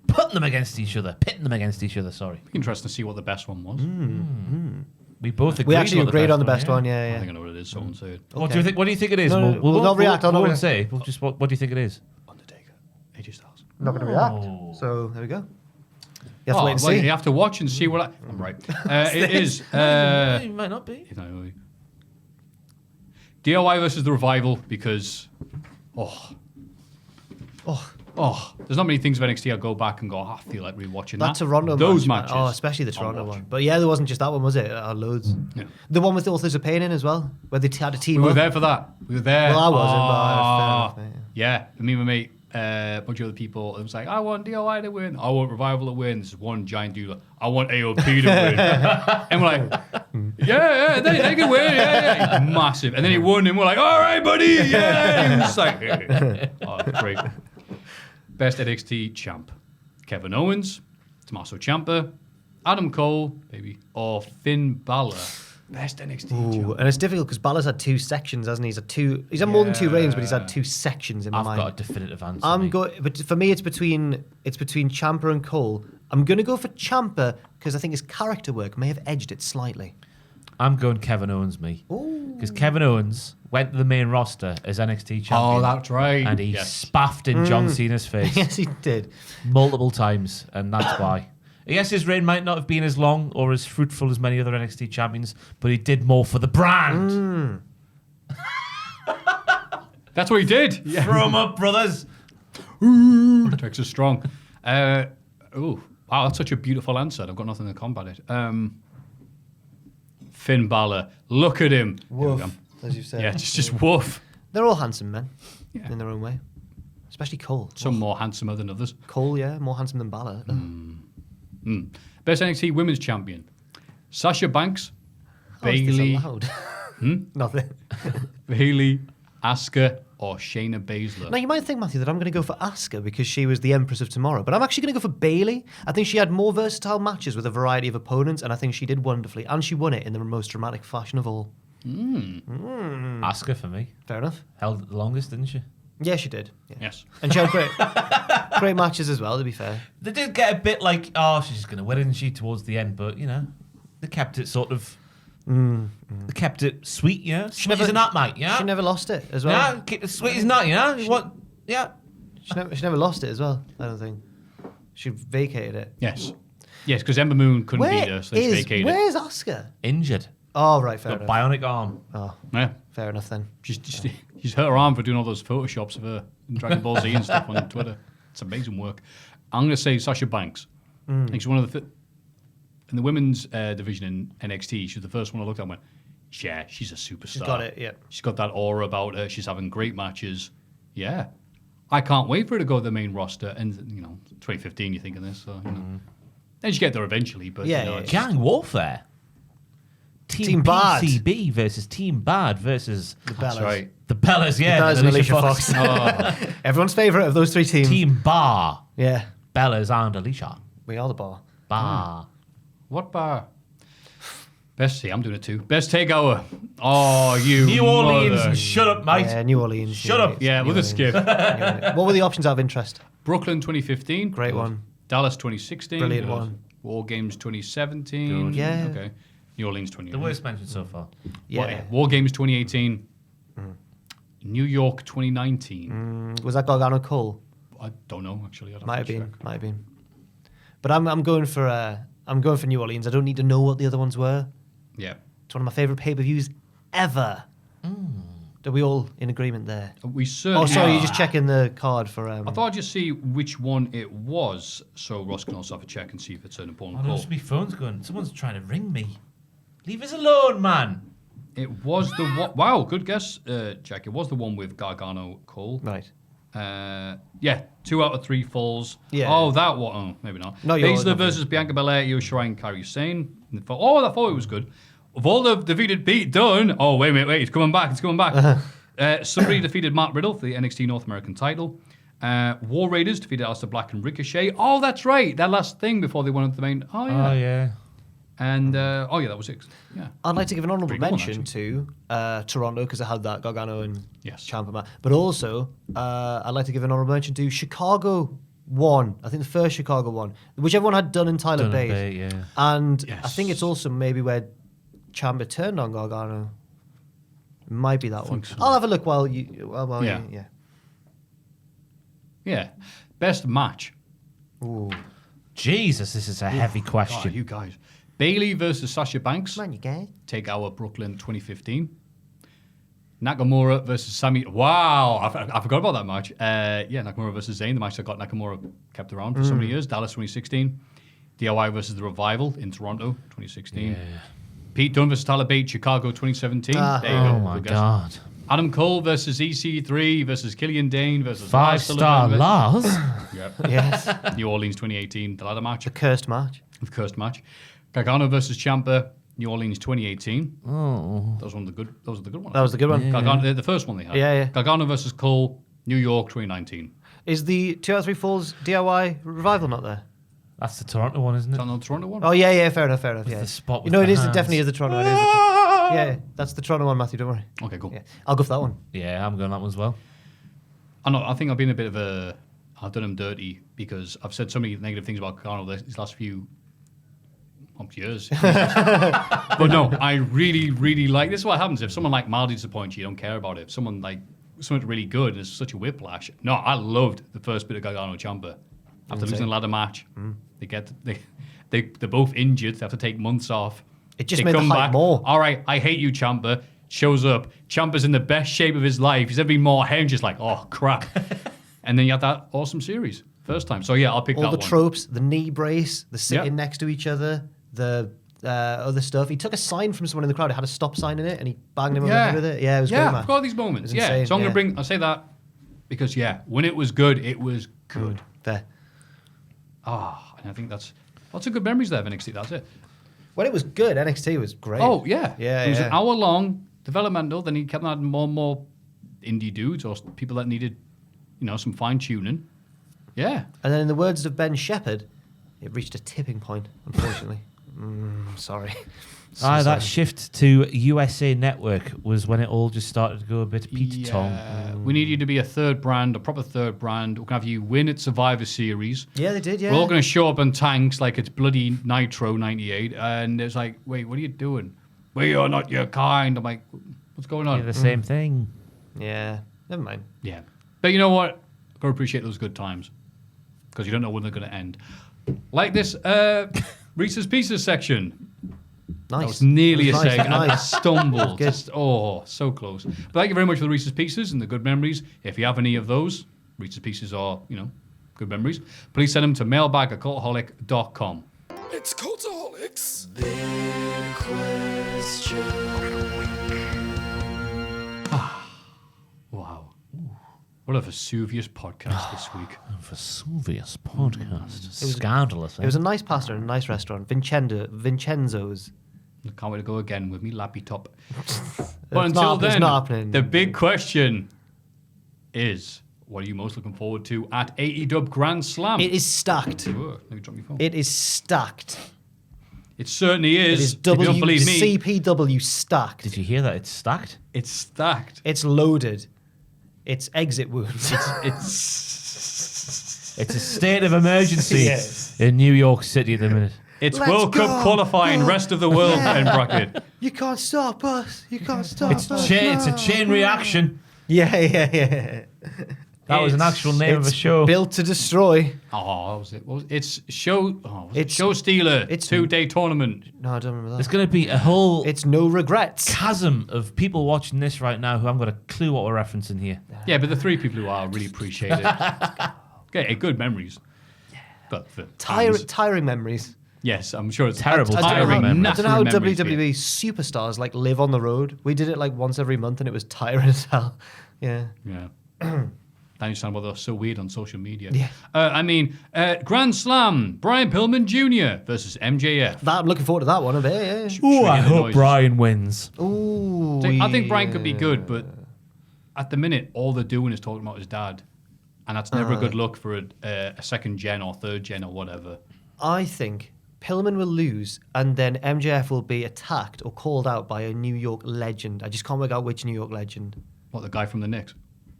Putting them against each other. Pitting them against each other, sorry. Interesting to see what the best one was. We both agreed. We actually what agreed on the one, best yeah. one, I yeah. think I know what it is. Someone say it. What do you think? What do you think it is? No, we'll not react, I'll not We won't react. say. We'll just. What do you think it is? Undertaker. AJ Styles. I'm not going to react. So there we go. You have to wait and well, see. you have to watch and see what I'm right. It is. It might not be. DIY versus The Revival because, there's not many things of NXT I'll go back and go, I feel like rewatching That that. Toronto Those match, matches. man. Oh, especially the Toronto I'll watch. one. But yeah, there wasn't just that one, was it? Loads. Yeah. The one with the Authors of Pain in as well, where they had a team We were up. there for that. We were there. Well, I wasn't, but Ah, fair enough, mate. yeah, me and my mate, a bunch of other people. It was like, I want DIY to win. I want Revival to win. This is one giant dude. Like, I want AOP to win. And we're like, yeah, they can win. Yeah. Massive. And then he won, and we're like, all right, buddy. Yeah. He was just like, oh, great. Best NXT champ. Kevin Owens, Tommaso Ciampa, Adam Cole, baby, or Finn Balor. Best NXT Ooh, champ. and it's difficult because Balor's had two sections, hasn't he? He's had more than two reigns, but he's had two sections in my I've mind. got a definitive answer. I'm mate. going, but for me, it's between Ciampa and Cole. I'm going to go for Ciampa because I think his character work may have edged it slightly. I'm going Kevin Owens, me. Because Kevin Owens went to the main roster as NXT champion. Oh, that's right. And he Yes. spaffed in John Cena's face Yes, he did. multiple times, and that's why. Yes, his reign might not have been as long or as fruitful as many other NXT champions, but he did more for the brand. That's what he did. Yeah. Throw him up, brothers. Tricks are strong. Wow, that's such a beautiful answer. I've got nothing to combat it. Finn Balor, look at him. Woof, as you said. Yeah, just woof. They're all handsome men Yeah. in their own way. Especially Cole. Some more handsomer than others. Cole, yeah, more handsome than Balor. Best NXT Women's Champion: Sasha Banks, How is this Bayley, allowed? Nothing. Bayley, Asuka, or Shayna Baszler. Now, you might think, Matthew, that I'm going to go for Asuka because she was the Empress of Tomorrow, but I'm actually going to go for Bayley. I think she had more versatile matches with a variety of opponents, and I think she did wonderfully, and she won it in the most dramatic fashion of all. Asuka for me. Fair enough. Held it the longest, didn't she? Yeah, she did. Yeah. Yes. And she had great matches as well, to be fair. They did get a bit like, oh, she's going to win, isn't she, towards the end, but, they kept it sort of... They kept it sweet, Sweet as a nut, mate, She never lost it as well. Yeah, keep it sweet as a nut, Yeah. She never lost it as well, I don't think. She vacated it. Yes. Yes, because Ember Moon couldn't beat her, so they vacated it. Where's Asuka? Injured. Oh, right, fair Got enough. bionic arm. Oh, Yeah. fair enough then. She's hurt her arm for doing all those photoshops of her in Dragon Ball Z and stuff on Twitter. It's amazing work. I'm going to say Sasha Banks. I think she's one of the... In the women's division in NXT, she's the first one I looked at and went, yeah, she's a superstar. She's got it, yeah. She's got that aura about her. She's having great matches. Yeah. I can't wait for her to go to the main roster. And, 2015, you think of this. So, Then she get there eventually. But, Yeah, it's Gang warfare. Team Bad. PCB versus Team Bad versus... The Bellas. That's right. The Bellas, yeah. Bellas and Alicia Fox. Oh, Everyone's favourite of those three teams. Team Bar. Yeah. Bellas and Alicia. We are the bar. Bar. what bar? Best, I'm doing it too. Best takeover. Oh, you New Orleans. mother. Shut up, mate. Yeah, New Orleans. Shut New up. Orleans, Yeah, New we'll just Orleans. skip. What were the options out of interest? Brooklyn 2015. Great one. Dallas 2016. Brilliant one. War Games 2017. Good. Yeah. Okay. New Orleans 2018. The worst mentioned so far. Yeah. War Games 2018. New York 2019. Was that Gargano Cole? I don't know actually. I'd Might have to been. check. Might have been. But I'm going for New Orleans. I don't need to know what the other ones were. Yeah. It's one of my favourite pay-per-views ever. Are we all in agreement there? We certainly. Oh, sorry, are. you're just checking the card for. I thought I'd just see which one it was, so Ross can also have a check and see if it's an important Oh, call. no, my phone's going. Someone's trying to ring me. Leave us alone, man. It was the one. Wow, good guess, Jack. It was the one with Gargano Cole. Right. Yeah, 2 out of 3 falls. Yeah. Oh, that one. Oh, maybe not. No, you're Baszler not. versus Bianca Belair, Io Shirai, and Kairi Sane. Oh, I thought it was good. Of all the defeated Pete Dunne. Oh, wait, it's coming back. It's coming back. Somebody defeated Matt Riddle for the NXT North American title. War Raiders defeated Aleister Black and Ricochet. Oh, that's right. That last thing before they went into the main. Oh, yeah. Oh, yeah. And, that was it. Yeah. I'd like to give an honourable Pretty good one, mention to Toronto because I had that Gargano and Yes. Ciampa match. But also, I'd like to give an honourable mention to Chicago one. I think the first Chicago one, whichever one had Dunn and Tyler Dunn and Bate. Bate, yeah. And Yes. I think it's also maybe where Ciampa turned on Gargano. It might be that one. so. I'll have a look while you. Yeah. Yeah. Yeah. Best match. Ooh. Jesus, this is a heavy God, question. you guys. Bayley versus Sasha Banks. Come on, you guys. Take our Brooklyn 2015. Nakamura versus Sami. Wow, I forgot about that match. Nakamura versus Zayn, the match that got Nakamura kept around for so many years. Dallas 2016. DIY versus The Revival in Toronto 2016. Pete Dunne versus Tyler Bate, Chicago 2017. There you go. Oh, my Good guess. God. Adam Cole versus EC3 versus Killian Dane versus 5-star Lars Lars. Yep. Yes. New Orleans 2018, the ladder match, The cursed match. the cursed match. Gargano versus Ciampa, New Orleans 2018. Oh. Those were the good ones. That was the good one. Gargano, the first one they had. Yeah, yeah. Gargano versus Cole, New York 2019. Is the 2 out of 3 falls DIY revival not there? That's the Toronto one, isn't Is it? that not the Toronto one? Oh yeah, fair enough. Yeah. the spot with it the is. It hands. definitely is the Toronto. Yeah, that's the Toronto one, Matthew. Don't worry. Okay, cool. Yeah, I'll go for that one. Yeah, I'm going that one as well. I think I've been a bit of a... I've done him dirty because I've said so many negative things about Gargano these last few years. But no, I really, really like... This is what happens if someone like mildly disappoints you, don't care about it. If someone like... Something really good and it's such a whiplash. No, I loved the first bit of Gargano Ciampa. After losing the ladder match, They're both injured. They have to take months off. It just They made the come hype back. more. All right, I hate you, Ciampa. Shows up. Ciampa's in the best shape of his life. He's ever been more hair and just like, oh, crap. And then you had that awesome series. First time. So, yeah, I'll pick All that the one. tropes, the knee brace, the sitting Yep. next to each other, the other stuff. He took a sign from someone in the crowd. It had a stop sign in it, and he banged him over the head with it. Yeah, it was great, Yeah, man. I've got all these moments. It was Yeah, insane, so I'm yeah. I'll say that because, yeah, when it was good, it was good. Fair. And I think that's lots of good memories there of NXT. That's it. When it was good, NXT was great. Oh, yeah. Yeah, It was yeah. an hour long, developmental. Then he kept adding more and more indie dudes or people that needed, some fine tuning. Yeah. And then in the words of Ben Shepherd, it reached a tipping point, unfortunately. Sorry. That sorry. shift to USA Network was when it all just started to go a bit Peter Tom. We need you to be a third brand, a proper third brand. We're going to have you win at Survivor Series. Yeah, they did, yeah. We're all going to show up in tanks like it's bloody Nitro 98. And it's like, wait, what are you doing? We are not your kind. I'm like, what's going on? Yeah, the same thing. Yeah, never mind. Yeah. But you know what? I've got to appreciate those good times because you don't know when they're going to end. Like this Reese's Pieces section. Nice. That was nearly It was a nice, second. I nice. stumbled. Good. Just, so close. But thank you very much for the Reese's Pieces and the good memories. If you have any of those, Reese's Pieces are, good memories, please send them to mailbag@cultaholic.com. It's Cultaholics. Wow. What a Vesuvius podcast this week. Vesuvius podcast. Scandalous. It was a nice pasta and a nice restaurant. Vincenzo's. I can't wait to go again with me lappy top. It's But until not- it's then, not happening. the big question is, what are you most looking forward to at AEW Grand Slam? It is stacked. Whoa, let me drop my phone. It is stacked. It certainly It is. is If you don't believe me, CPW stacked. Did you hear that? It's stacked. it's stacked. It's loaded. It's exit wounds. It's It's a state of emergency Yes. in New York City at the minute. it's Let's World Cup go. qualifying, rest of the world in bracket. You can't stop us. You can't stop It's us. it's a chain reaction. Yeah. That was an actual name of a It's show. Built to destroy. Oh, what was it? What was it's show. Oh, was it It's- Show Stealer. it's- 2-day tournament. No, I don't remember There's that. going to be a whole It's no regrets. chasm of people watching this right now who haven't got a clue what we're referencing here. Yeah, but the three people who are really appreciate it. Okay, good memories. But for fans, Tiring memories. yes, I'm sure it's Terrible, I don't know tiring how- memories. I don't know how nattering memories, WWE superstars live on the road. We did it once every month, and it was tiring as hell. Yeah. Yeah. I understand why they're so weird on social media. Yeah. Grand Slam, Brian Pillman Jr. versus MJF. I'm looking forward to that one a bit. Yeah. Oh, I Trigger the hope noises. Brian wins. Ooh. I think Brian could be good, but at the minute, all they're doing is talking about his dad. And that's never a good look for a second gen or third gen or whatever. I think Pillman will lose, and then MJF will be attacked or called out by a New York legend. I just can't work out which New York legend. What, the guy from the Knicks?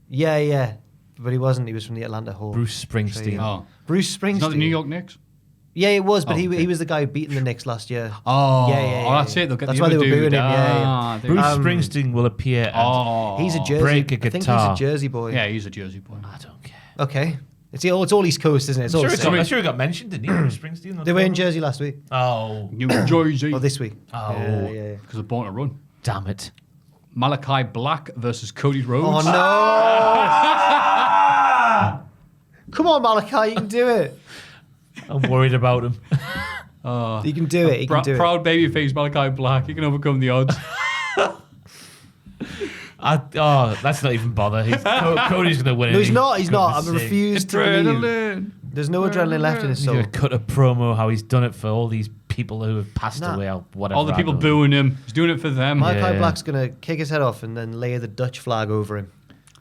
Yeah. But he wasn't. He was from the Atlanta Hawks. Bruce Springsteen. Oh. Bruce Springsteen. It's not the New York Knicks? Yeah, it was, but Oh, okay. he was the guy beating the Knicks last year. Oh, Yeah. that's it. They'll get That's the why they other were booing dude. him. Yeah. they- Bruce Springsteen will appear and Oh. He's a Jersey. break a I think he's guitar. a Jersey boy. Yeah, he's a Jersey boy. I don't care. Okay. It's all East Coast, isn't it? It's all Sure, the it same. got, I'm sure it got mentioned, didn't he? Bruce Springsteen. They were in Jersey last week. Oh, New Jersey. Or this week. Oh. Yeah. Because they're born to run. damn it. Malachi Black versus Cody Rhodes. Oh, no. Come on, Malachi. You can do it. I'm worried about him. You can do it. You can do it. Proud babyface Malachi Black. He can overcome the odds. Let's not even bother. Cody's going to win. No, he's it. not. He's not. Goodness I'm sake. refused to believe. Adrenaline. There's no adrenaline left in his He's soul. going to cut a promo how he's done it for all these people who have passed Nah. away or whatever. All the I people don't know. booing him. He's doing it for them. Malachi Yeah. Black's going to kick his head off and then lay the Dutch flag over him.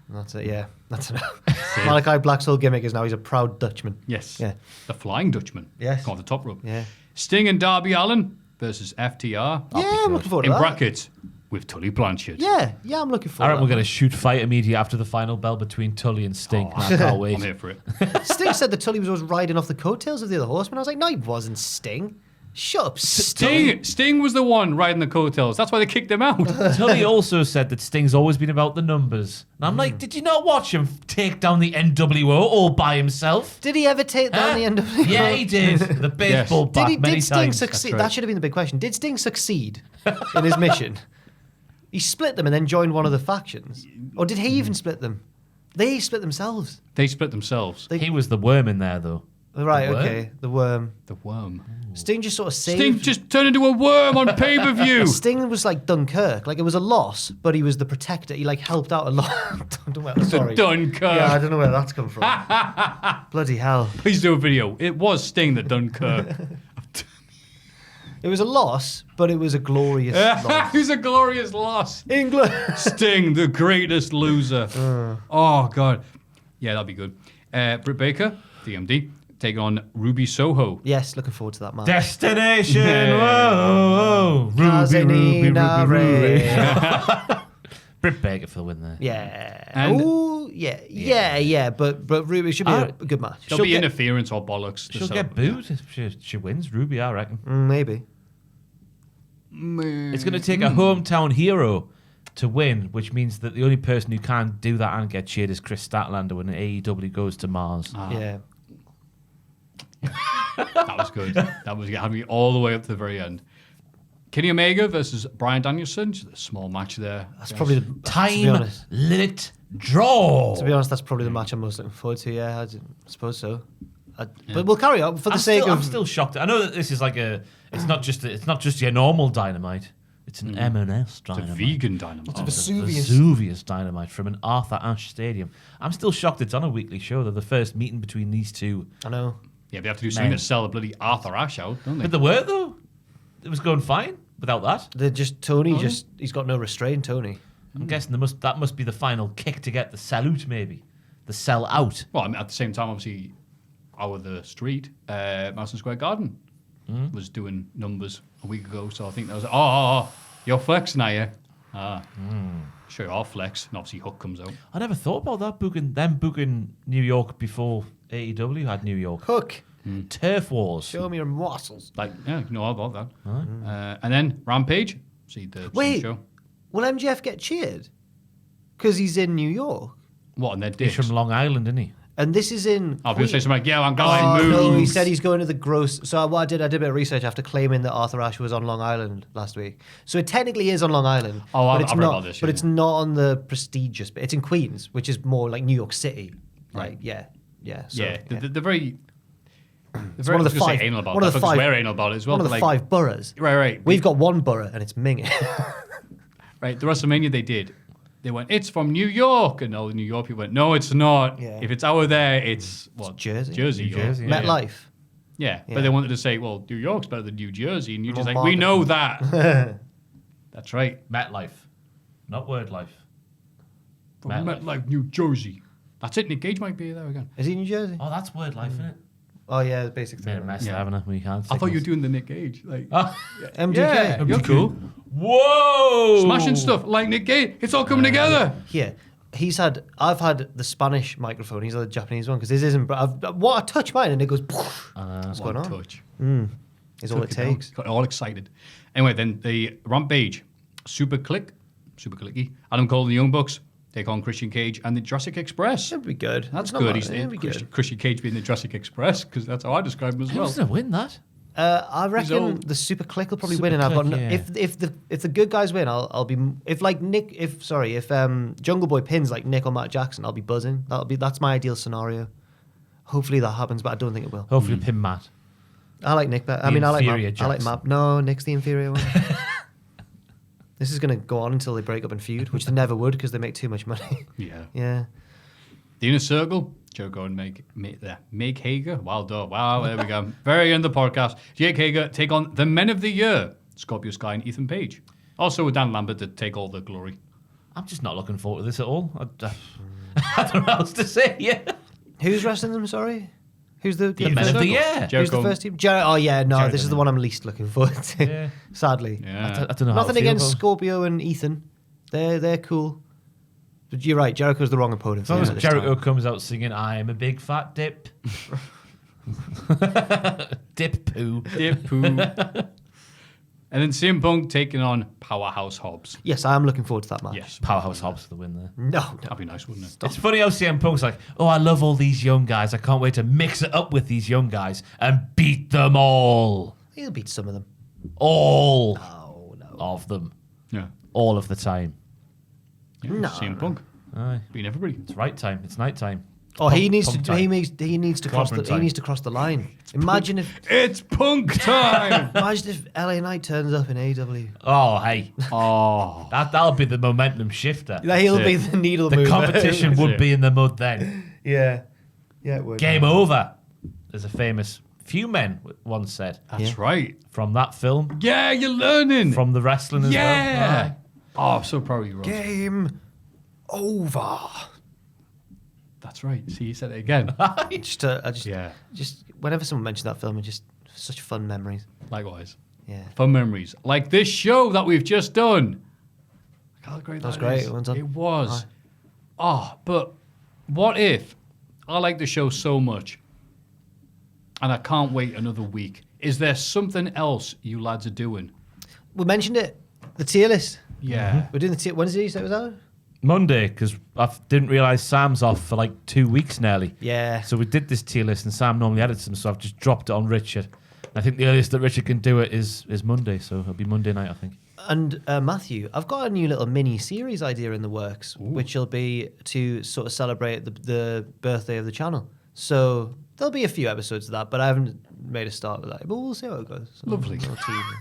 And that's it, yeah. That's enough. Malachi Black's whole gimmick is now he's a proud Dutchman. Yes. Yeah. The Flying Dutchman. Yes. Go on the top rope. Yeah. Sting and Darby Allin versus FTR. Yeah, I'm looking forward to In that. brackets with Tully Blanchard. Yeah, I'm looking I forward reckon we're to going to shoot fight immediately after the final bell between Tully and Sting. Oh, I can't wait. I'm here for it. that. Sting said that Tully was riding off the coattails of the other horsemen. I was like, no, he wasn't Sting. Shut up, Sting. Sting was the one riding the coattails. That's why they kicked him out. Tully also said that Sting's always been about the numbers. And I'm like, did you not watch him take down the NWO all by himself? Did he ever take down the end of Yeah, he did. The baseball bat many did Sting times. succeed? right. That should have been the big question. Did Sting succeed in his mission? He split them and then joined one of the factions. Or did he even split them? They split themselves. They split themselves. He was the worm in there, though. Right, The worm? okay. The worm. The worm. Sting just sort of saved. Sting just turned into a worm on pay-per-view. Sting was like Dunkirk. Like, it was a loss, but he was the protector. He, like, helped out a lot. Sorry. Dunkirk. Yeah, I don't know where that's come from. Bloody hell. Please do a video. It was Sting that Dunkirk. It was a loss, but it was a glorious loss. It was a glorious loss. England. Sting, the greatest loser. Oh, God. Yeah, that'd be good. Britt Baker, DMD, taking on Ruby Soho. Yes, looking forward to that match. Destination. Whoa. Ruby, Casanina Ray. Britt Baker for the win there. Yeah. And- Oh, yeah. But Ruby should be a good match. There'll be interference or bollocks. to She'll get celebrate. booed if she wins. Ruby, I reckon. Maybe. It's going to take a hometown hero to win, which means that the only person who can do that and get cheered is Chris Statlander when AEW goes to Mars. Yeah. That was good. That was had me all the way up to the very end. Kenny Omega versus Bryan Danielson. Just a small match there. That's probably the Time limit draw. To be honest, that's probably the match I'm most looking forward to. Yeah, I suppose so. But we'll carry on for the sake of. I'm still shocked. I know that this is like a. It's not just your normal Dynamite. It's an M&S It's a Dynamite. vegan Dynamite. Vesuvius Dynamite from an Arthur Ashe Stadium. I'm still shocked it's on a weekly show. They're the first meeting between these two. I know. Yeah, they have to do something to sell the bloody Arthur Ashe out, don't they? But they were, though. It was going fine without that. They're just Tony. He's got no restraint. Tony. I'm guessing that must be the final kick to get the salute, maybe. The sell out. Well, I mean, at the same time, obviously, the street, Madison Square Garden, was doing numbers a week ago. So I think that was, you're flexing, are you? Sure, I'll flex. And obviously, Hook comes out. I never thought about that, booking New York before AEW had New York. Hook. Turf Wars. Show me your muscles. Like, yeah, you know all about that. And then Rampage. See the Wait. show. Will MJF get cheered? Because he's in New York. What, and their He's dicks? from Long Island, isn't he? And this is in. I'll be say something like, yeah, I'm Oh, going no, he moves. said he's going to the gross. So what I did a bit of research after claiming that Arthur Ashe was on Long Island last week. So it technically is on Long Island. Oh, but I've it's read not, about this, But yeah. it's not on the prestigious bit. It's in Queens, which is more like New York City. Right. Like, yeah. So, Yeah, they're very. It's one of the five. Anal about One of that the because five. we're anal about it as well. One of the but, 5 boroughs. Right. We've got one borough, and it's Ming. Right, the WrestleMania they did. They went, it's from New York. And all the New York people went, no, it's not. Yeah. If it's out there, it's what? Jersey. Jersey. New Jersey, Yeah. MetLife. Yeah. Yeah. But they wanted to say, well, New York's better than New Jersey. And you're just More like, we know market. that. That's right. MetLife. Not Word Life. From MetLife. MetLife, New Jersey. That's it. Nick Gage might be there again. Is he in New Jersey? Oh, that's Word Life, isn't it? Oh, yeah, basically. Made a mess Yeah. there, haven't I? We can't. I thought you were doing the Nick Gage. Like, MDK. yeah, you're cool. Whoa! Smashing stuff like Nick Gage. It's all coming together. Yeah. I've had the Spanish microphone. He's had the Japanese one because this isn't. I touch mine and it goes. What's going on? Touch. Is all it takes. Got all excited. Anyway, then the Rampage, Super Clicky, Adam Cole and the Young Bucks take on Christian Cage and the Jurassic Express. It'd be good. That's It's not good. bad. He's It'd be good. Christian Cage being the Jurassic Express because that's how I describe him as well. Who's going to win that? I reckon old. the Super Click will probably Super win, and I've got Click, yeah. if the good guys win, I'll be if Jungle Boy pins like Nick or Matt Jackson, I'll be buzzing. That's my ideal scenario. Hopefully that happens, but I don't think it will. Hopefully, pin Matt. I like Nick better. The I mean, I like inferior Jackson. Matt. No, Nick's the inferior one. This is going to go on until they break up and feud, which they never would because they make too much money. Yeah. Yeah. The Inner Circle, Jericho and Meg Hager. Wild dog. Wow, there we go. Very end of the podcast. Jake Hager take on the Men of the Year, Scorpio Sky and Ethan Page. Also with Dan Lambert to take all the glory. I'm just not looking forward to this at all. I don't know what else to say. Yeah. Who's wrestling them? Sorry. Who's the The Men of the Year. Who's Jericho. the first team? Oh yeah, no, Jericho, this is the one I'm least looking forward to. Yeah. Sadly. Yeah. I don't know how Nothing to feel against about it. Scorpio and Ethan. They're cool. But you're right, Jericho's the wrong opponent. As long for as him at this Jericho time. comes out singing "I'm a big fat dip," Dip poo. Dip poo. And then CM Punk taking on Powerhouse Hobbs. Yes, I am looking forward to that match. Yes. Powerhouse Hobbs for the win there. No. That'd be nice, wouldn't it? It's funny how CM Punk's like, oh, I love all these young guys. I can't wait to mix it up with these young guys and beat them all. He'll beat some of them. All No. of them. Yeah. All of the time. Yeah, No, CM Punk. Aye. Beating everybody. It's right time. It's night time. Oh, he needs Punk to. time. He needs to cross the. Clobbering time. He needs to cross the line. Imagine if. It's Punk time! Imagine if LA Knight turns up in AEW. Oh, hey. Oh. That'll be the momentum shifter. He'll That's be it. the needle The mover. competition That's would it. be in the mud then. Yeah. Yeah, it would. Game over, as a famous few men once said. That's right. From that film, Yeah, you're learning. from the wrestling as yeah. well. Oh, I'm so proud of you, Ross. Game over. That's right. See, you said it again. I just Yeah. just whenever someone mentions that film, it's just such fun memories. Likewise. Yeah. Fun memories. Like this show that we've just done. Look how great That was that great. is. Well done. It was. Aye. Oh, but what if I like the show so much and I can't wait another week? Is there something else you lads are doing? We mentioned it. The tier list. Yeah. We're doing the tier. When did you say it was out? Monday, because I didn't realise Sam's off for like 2 weeks nearly. Yeah. So we did this tier list, and Sam normally edits them, so I've just dropped it on Richard. I think the earliest that Richard can do it is Monday, so it'll be Monday night, I think. And Maffew, I've got a new little mini series idea in the works, which will be to sort of celebrate the birthday of the channel. So there'll be a few episodes of that, but I haven't made a start with that. But we'll see how it goes. So Lovely. little teaser.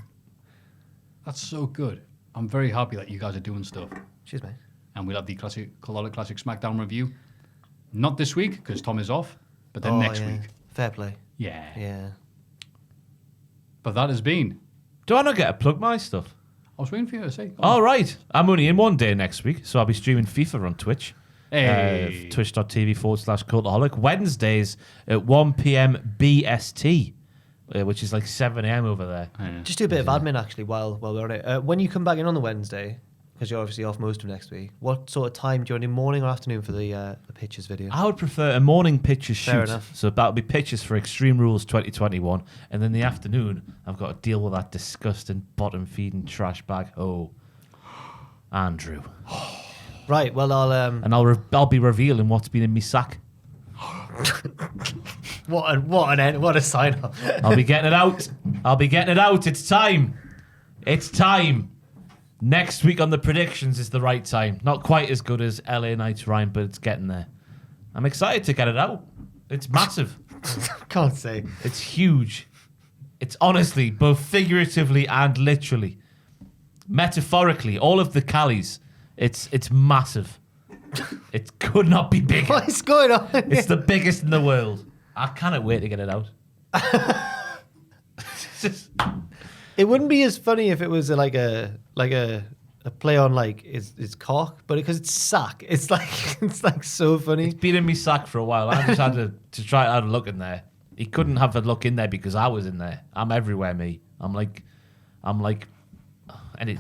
That's so good. I'm very happy that you guys are doing stuff. Cheers, mate. And we'll have the Cultaholic Classic SmackDown review. Not this week, because Tom is off, but then next yeah. week. Fair play. Yeah. Yeah. But that has been. Do I not get to plug my stuff? I was waiting for you to say. All right. I'm only in one day next week, so I'll be streaming FIFA on Twitch. Hey. Twitch.tv/Cultaholic. Wednesdays at 1 p.m. BST, which is like 7 a.m. over there. Yeah. Just do a bit of admin actually while we're on it. When you come back in on the Wednesday, because you're obviously off most of next week, what sort of time do you want to do, morning or afternoon for the pictures video? I would prefer a morning pictures shoot. Fair enough. So that'll be pictures for Extreme Rules 2021. And then the afternoon, I've got to deal with that disgusting bottom feeding trash bag. Oh, Andrew. Right. Well, I'll And I'll be revealing what's been in me sack. what a sign off. I'll be getting it out. It's time. It's time. Next week on the predictions is the right time. Not quite as good as LA Knight's Rhyme, but it's getting there. I'm excited to get it out. It's massive. Can't say. It's huge. It's honestly, both figuratively and literally, metaphorically, all of the Callies. It's massive. It could not be bigger. What is going on? It's the biggest in the world. I cannot wait to get it out. It's just- It wouldn't be as funny if it was like a play on like it's cock, but because it's sack, it's like so funny. It's been in me sack for a while. I just had to try to have a look in there. He couldn't have a look in there because I was in there. I'm everywhere, me. I'm like, and it.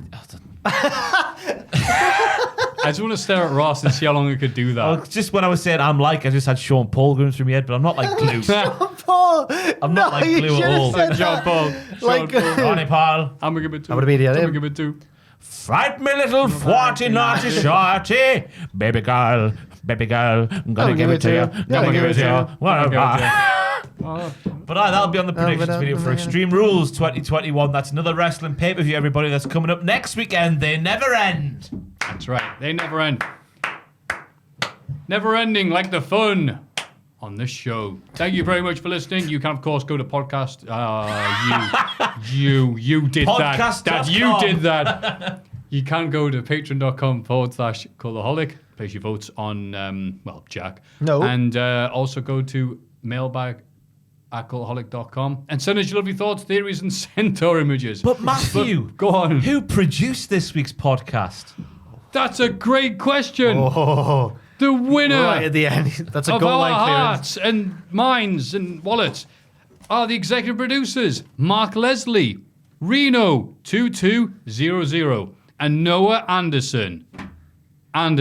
I just want to stare at Ross and see how long I could do that. Oh, just when I was saying I just had Sean Paul going through my head, but I'm not like glue. Paul, I'm not like you glue at should've all. said John Paul. Like- Sean Paul. Ronnie Paul. I'm going to give it two. I would've made it I'm him. going to give it two. Fight me, little forty naughty shorty, baby girl, gonna give it to you, gonna give it to you. Whatever. But that'll be on the predictions video for Extreme Rules 2021. That's another wrestling pay-per-view, everybody. That's coming up next weekend. They never end. That's right. They never end. Never ending like the fun on this show. Thank you very much for listening. You can, of course, go to podcast. You did Podcast.com. that. You did that. You can go to patreon.com/Cultaholic. Place your votes on, Jack. No. And also go to mailbag@cultaholic.com and send us your lovely thoughts, theories, and centaur images. But Maffew, Go on. who produced this week's podcast? That's a great question. Oh, The winner right at the end. That's a of goal our line clearance. hearts and minds and wallets are the executive producers Mark Leslie, Reno 2200, and Noah Anderson. Are the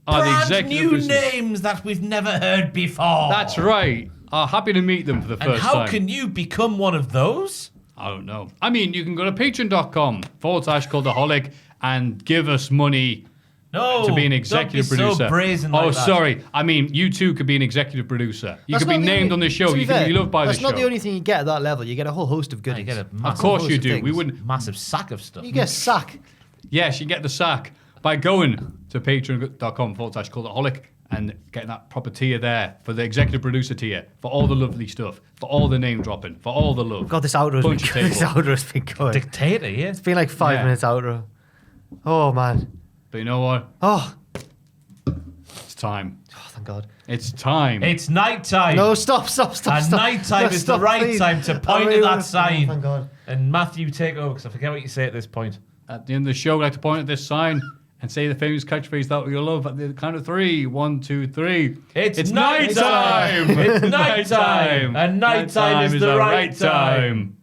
Brand executive new producers. names that we've never heard before. That's right. are happy to meet them for the And first how time. can you become one of those? I don't know. I mean, you can go to patreon.com/Cultaholic and give us money No, to be an executive don't be producer. So brazen like that. Sorry. I mean, you too could be an executive producer. You That's could be not the named only- on the show. to be You can fair, be loved by the that's show. not the only thing you get at that level. You get a whole host of You goodies. get a Of massive, course host you of do. things. We wouldn't. massive sack of stuff. You get a sack. Yes, you get the sack by going to patreon.com/Cultaholic and getting that proper tier there for the executive producer tier, for all the lovely stuff, for all the name dropping, for all the love. God, this outro's been Punch good. This table. outro's been good. Dictator, yeah. It's been like 5 Yeah. minutes outro. Oh, man. But you know what? Oh, It's time. thank God. It's time. It's night time. No, stop. And night time No, is stop, the right please. time to I point really at that wanna- sign. Oh, thank God. And Maffew, take over because I forget what you say at this point. At the end of the show, we like to point at this sign and say the famous catchphrase that we love at the count of 3. 1, 2, 3. It's night nighttime. time. It's nighttime. And nighttime is the right time.